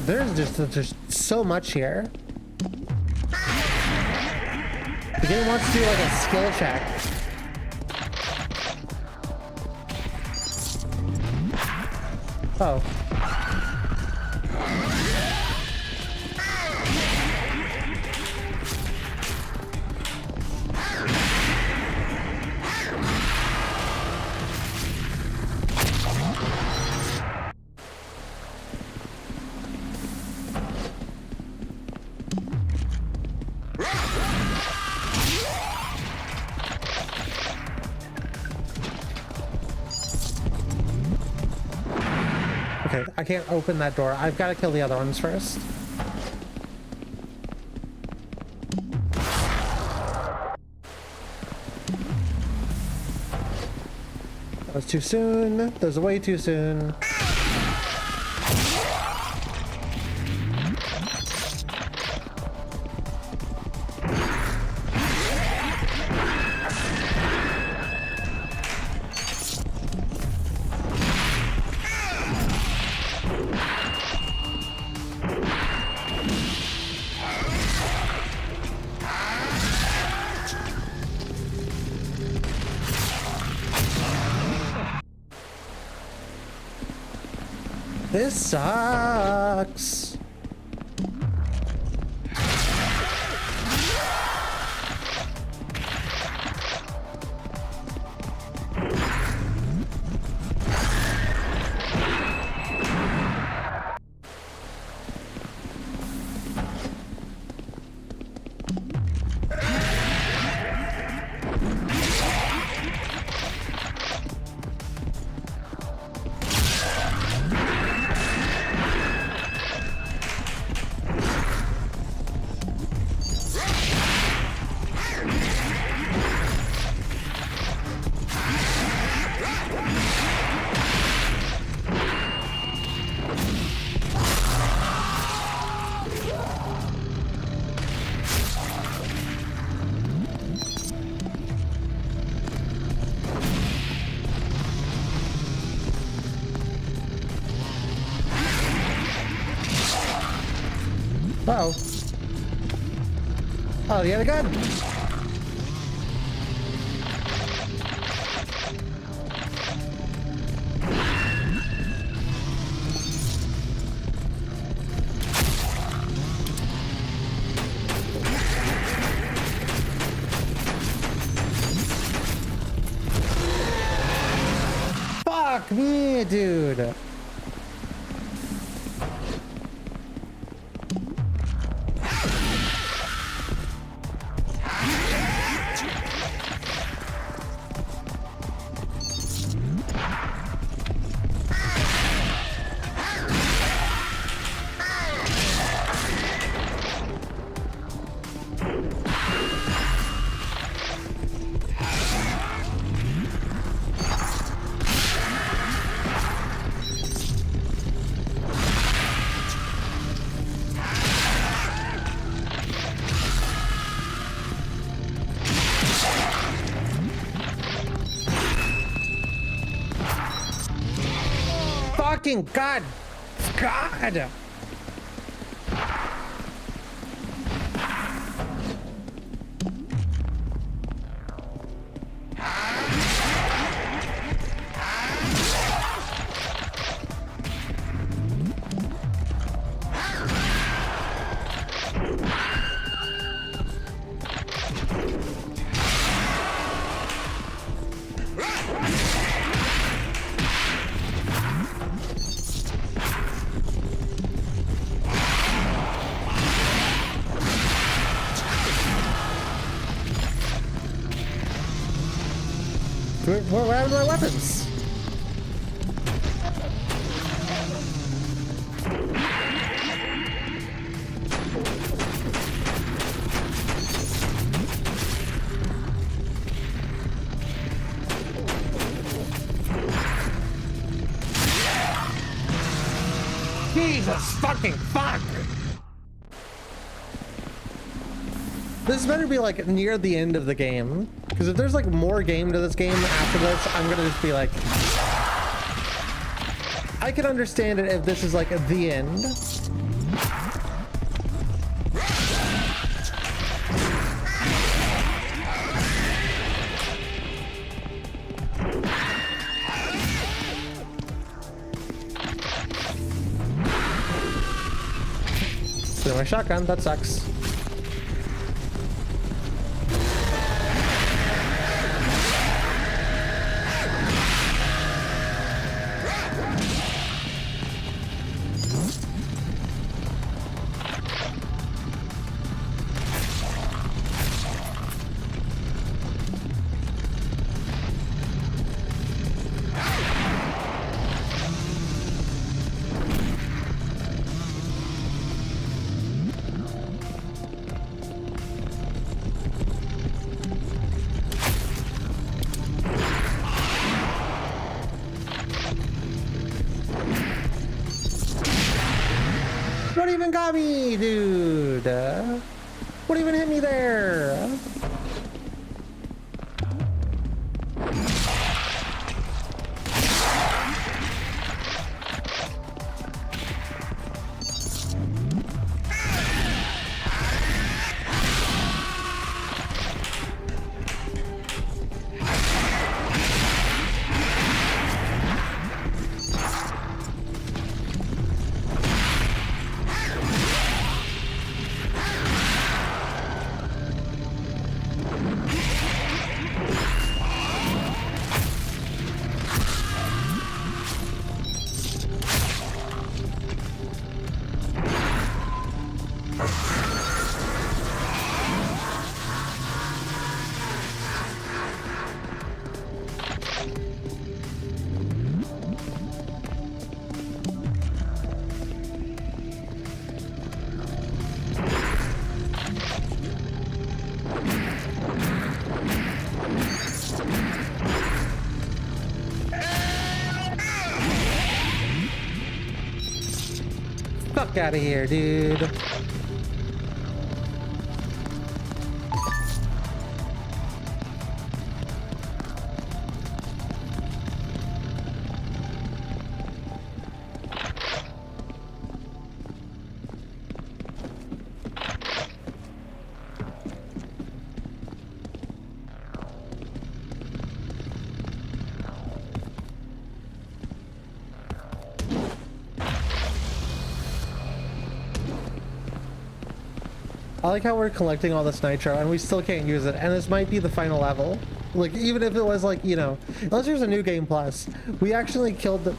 There's just so much here. The game wants to do like a skill check. Oh. Alright, I can't open that door. I've got to kill the other ones first. That was too soon. That was way too soon. This sucks. Uh-oh. Oh, the other gun. Fuck me, dude. Fucking God. God. Where are my weapons? Jesus fucking fuck! This better be like near the end of the game. Because if there's like more game to this game after this, I'm gonna just be like... I can understand it if this is like the end. So my shotgun, that sucks. got me, dude. What even hit me there? Fuck out of here, dude. I like how we're collecting all this nitro and we still can't use it, and this might be the final level. Like, even if it was like, you know, unless there's a new game plus, we actually killed the...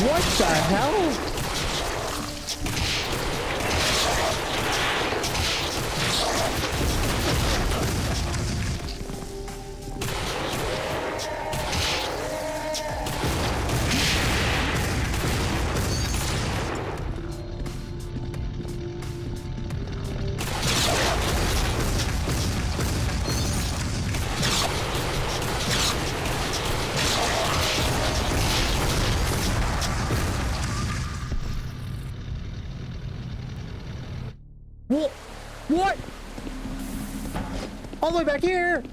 What the hell? What? All the way back here?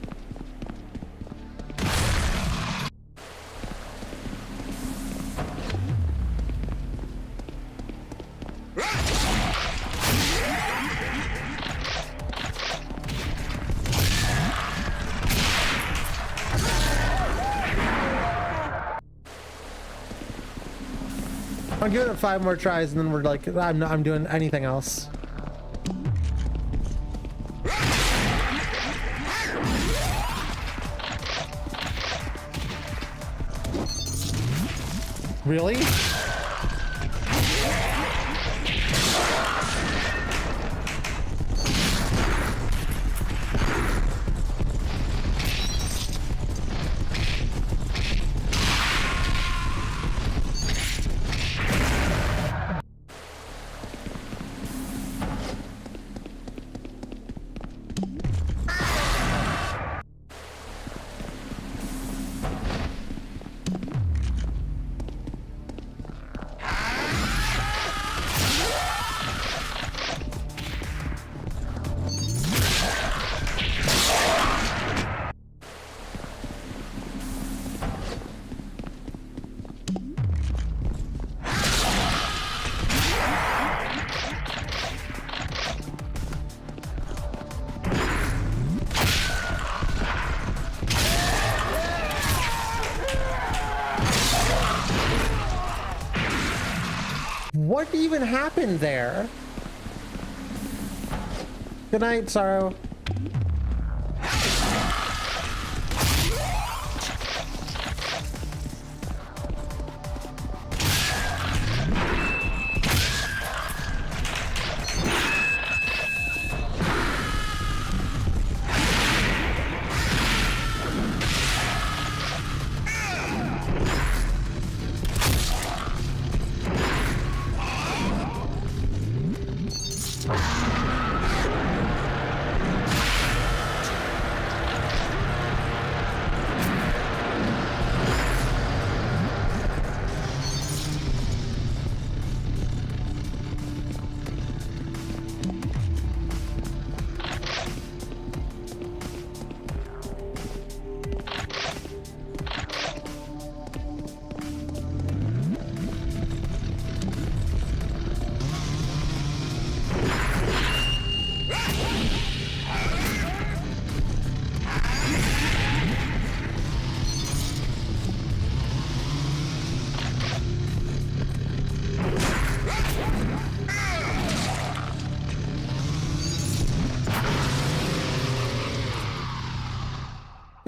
I'm giving it 5 more tries and then we're like, I'm doing anything else. Really? What even happened there? Good night, Sorrow.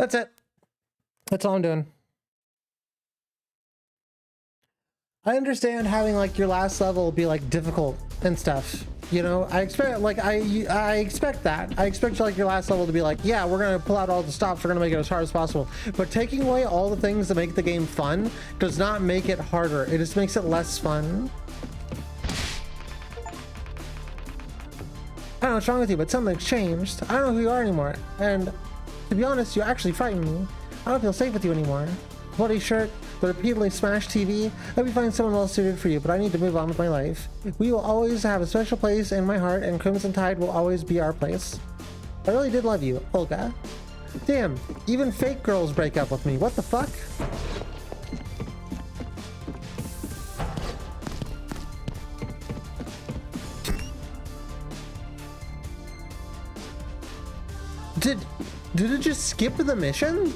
That's it. That's all I'm doing. I understand having like your last level be like difficult and stuff. You know, I expect like I expect that. I expect like your last level to be like, yeah, we're gonna pull out all the stops, we're gonna make it as hard as possible. But taking away all the things that make the game fun does not make it harder. It just makes it less fun. I don't know what's wrong with you, but something's changed. I don't know who you are anymore. And to be honest, you actually frighten me. I don't feel safe with you anymore. Bloody shirt, the repeatedly smashed TV. I hope you find someone well suited for you, but I need to move on with my life. We will always have a special place in my heart, and Crimson Tide will always be our place. I really did love you, Olga. Damn, even fake girls break up with me. What the fuck? Did it just skip the mission?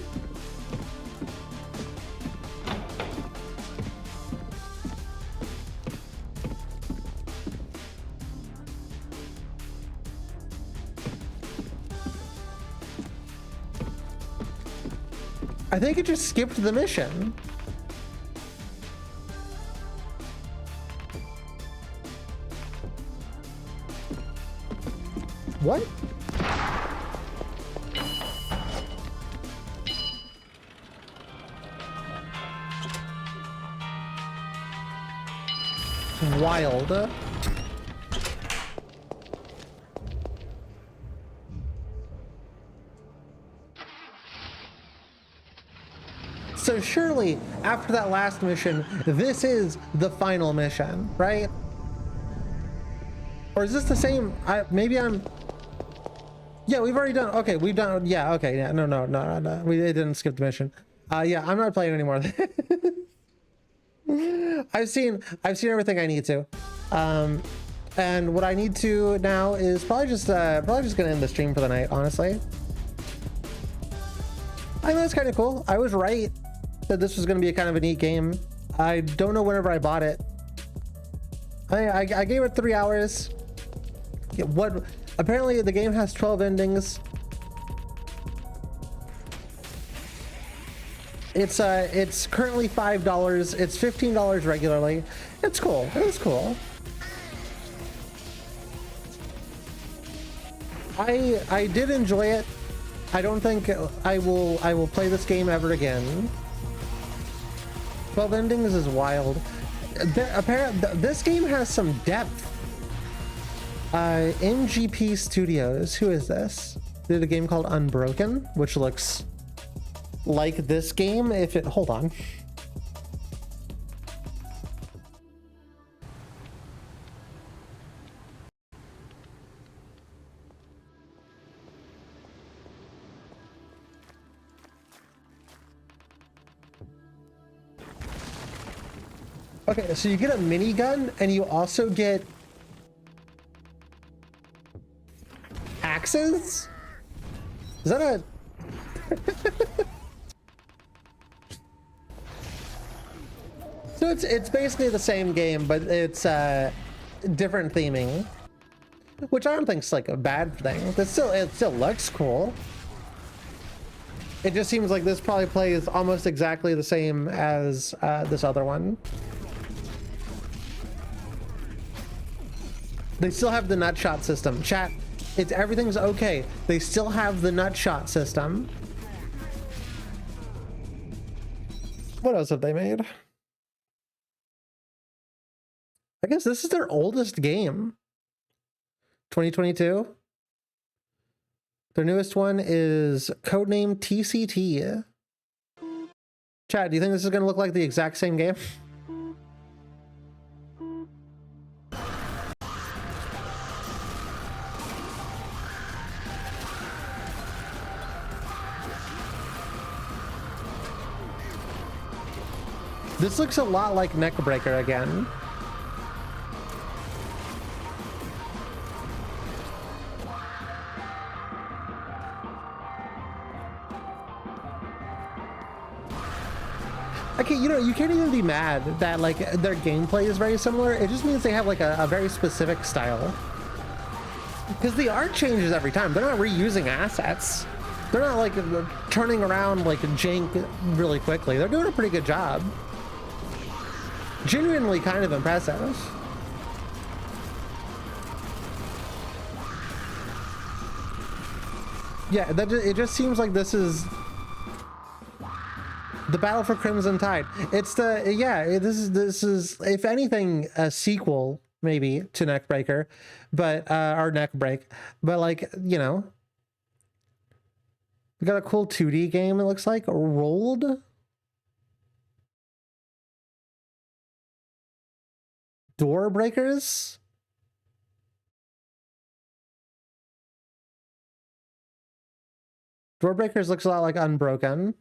I think it just skipped the mission. What? Wild. So surely, after that last mission, this is the final mission, right? Or is this the same? Maybe I'm... Yeah, we've already done... Okay, we've done... Yeah, okay, yeah, no. We didn't skip the mission. Yeah, I'm not playing anymore. I've seen everything I need to. And what I need to now is probably just gonna end the stream for the night, honestly. I think that's kind of cool. I was right that this was going to be a kind of a neat game. I don't know whenever I bought it. I gave it 3 hours. What? Apparently the game has 12 endings. It's currently $5. It's $15 regularly. It's cool. It was cool. I did enjoy it. I don't think I will play this game ever again. 12 endings is wild. Apparently, this game has some depth. MGP Studios, who is this? Did a game called Unbroken, which looks like this game. If it, hold on. Okay, so you get a minigun and you also get axes? Is that a... So it's basically the same game, but it's different theming, which I don't think is like a bad thing. It still looks cool. It just seems like this probably plays almost exactly the same as this other one. They still have the nutshot system. Chat, everything's okay. They still have the nutshot system. What else have they made? I guess this is their oldest game. 2022. Their newest one is Codename TCT. Chat, do you think this is going to look like the exact same game? This looks a lot like Neckbreaker again. Okay, you know, you can't even be mad that like their gameplay is very similar. It just means they have like a very specific style. Because the art changes every time. They're not reusing assets. They're not like turning around like jank really quickly. They're doing a pretty good job. Genuinely kind of impressive. Yeah, it just seems like this is the battle for Crimson Tide. It's this is if anything a sequel maybe to Neckbreaker, but or Neckbreak, but like, you know, we got a cool 2D game. It looks like Rolled. Door Breakers. Door Breakers looks a lot like Unbroken.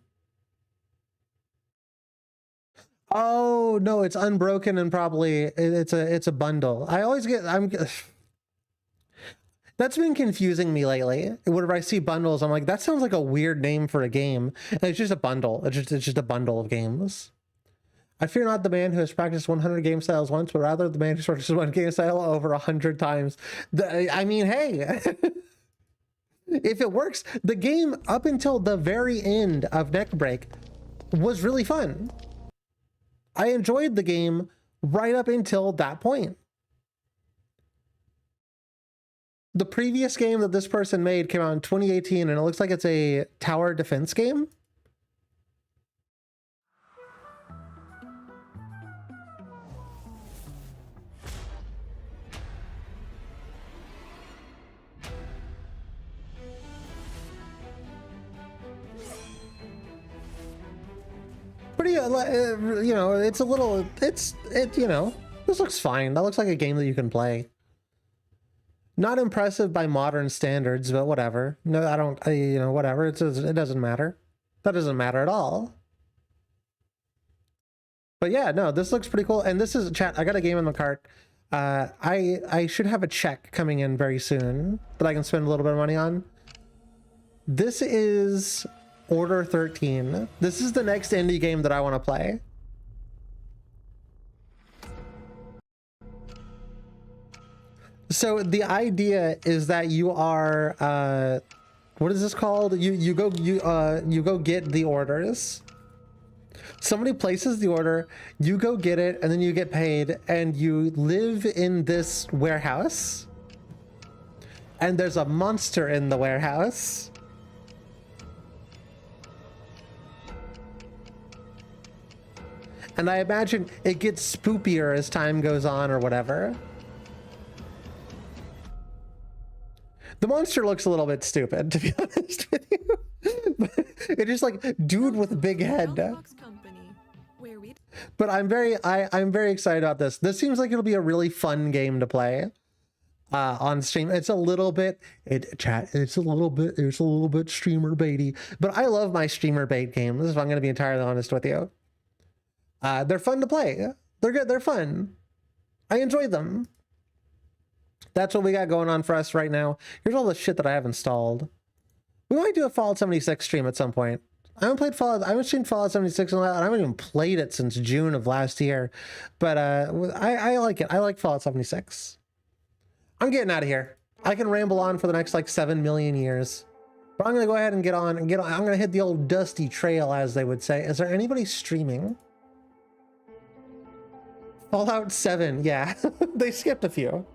Oh no, it's Unbroken and probably it's a bundle. I always get that's been confusing me lately. Whenever I see bundles, I'm like, that sounds like a weird name for a game. And it's just a bundle. It's just a bundle of games. I fear not the man who has practiced 100 game styles once, but rather the man who's practiced one game style over 100 times. I mean, hey, if it works, the game up until the very end of Neckbreak was really fun. I enjoyed the game right up until that point. The previous game that this person made came out in 2018, and it looks like it's a tower defense game. Pretty, you know, it's a little, you know, this looks fine. That looks like a game that you can play. Not impressive by modern standards, but whatever. No, I don't, you know, whatever. It doesn't matter. That doesn't matter at all. But yeah, no, this looks pretty cool. And this is, chat, I got a game in the cart. I should have a check coming in very soon that I can spend a little bit of money on. This is Order 13. This is the next indie game that I want to play. So the idea is that you are what is this called? You go get the orders. Somebody places the order, you go get it, and then you get paid, and you live in this warehouse. And there's a monster in the warehouse. And I imagine it gets spookier as time goes on or whatever. The monster looks a little bit stupid, to be honest with you. It's just like dude with a big head. But I'm very excited about this. This seems like it'll be a really fun game to play on stream. It's a little bit it's a little bit streamer baity, but I love my streamer bait games, if I'm going to be entirely honest with you. They're fun to play. They're good. They're fun. I enjoy them. That's what we got going on for us right now. Here's all the shit that I have installed. We might do a Fallout 76 stream at some point. I haven't streamed Fallout 76 in a while. I haven't even played it since June of last year. But I like it. I like Fallout 76. I'm getting out of here. I can ramble on for the next like 7 million years. But I'm going to go ahead and get on. I'm going to hit the old dusty trail, as they would say. Is there anybody streaming? Fallout 7, yeah. They skipped a few.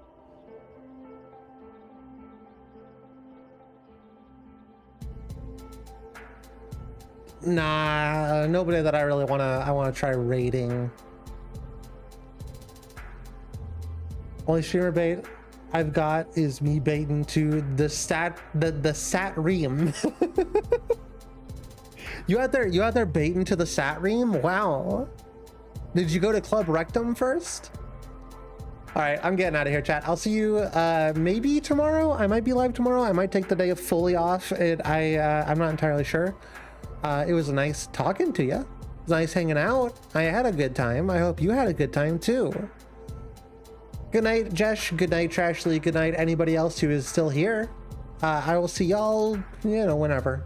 Nah, nobody that I really want to try raiding. Only streamer bait I've got is me baiting to the sat ream. You out there baiting to the sat ream? Wow. Did you go to Club Rectum first? All right, I'm getting out of here, chat. I'll see you maybe tomorrow. I might be live tomorrow. I might take the day fully off. I'm not entirely sure. It was nice talking to you. It was nice hanging out. I had a good time. I hope you had a good time too. Good night, Jesh. Good night, Trashly. Good night, anybody else who is still here. I will see y'all, you know, whenever.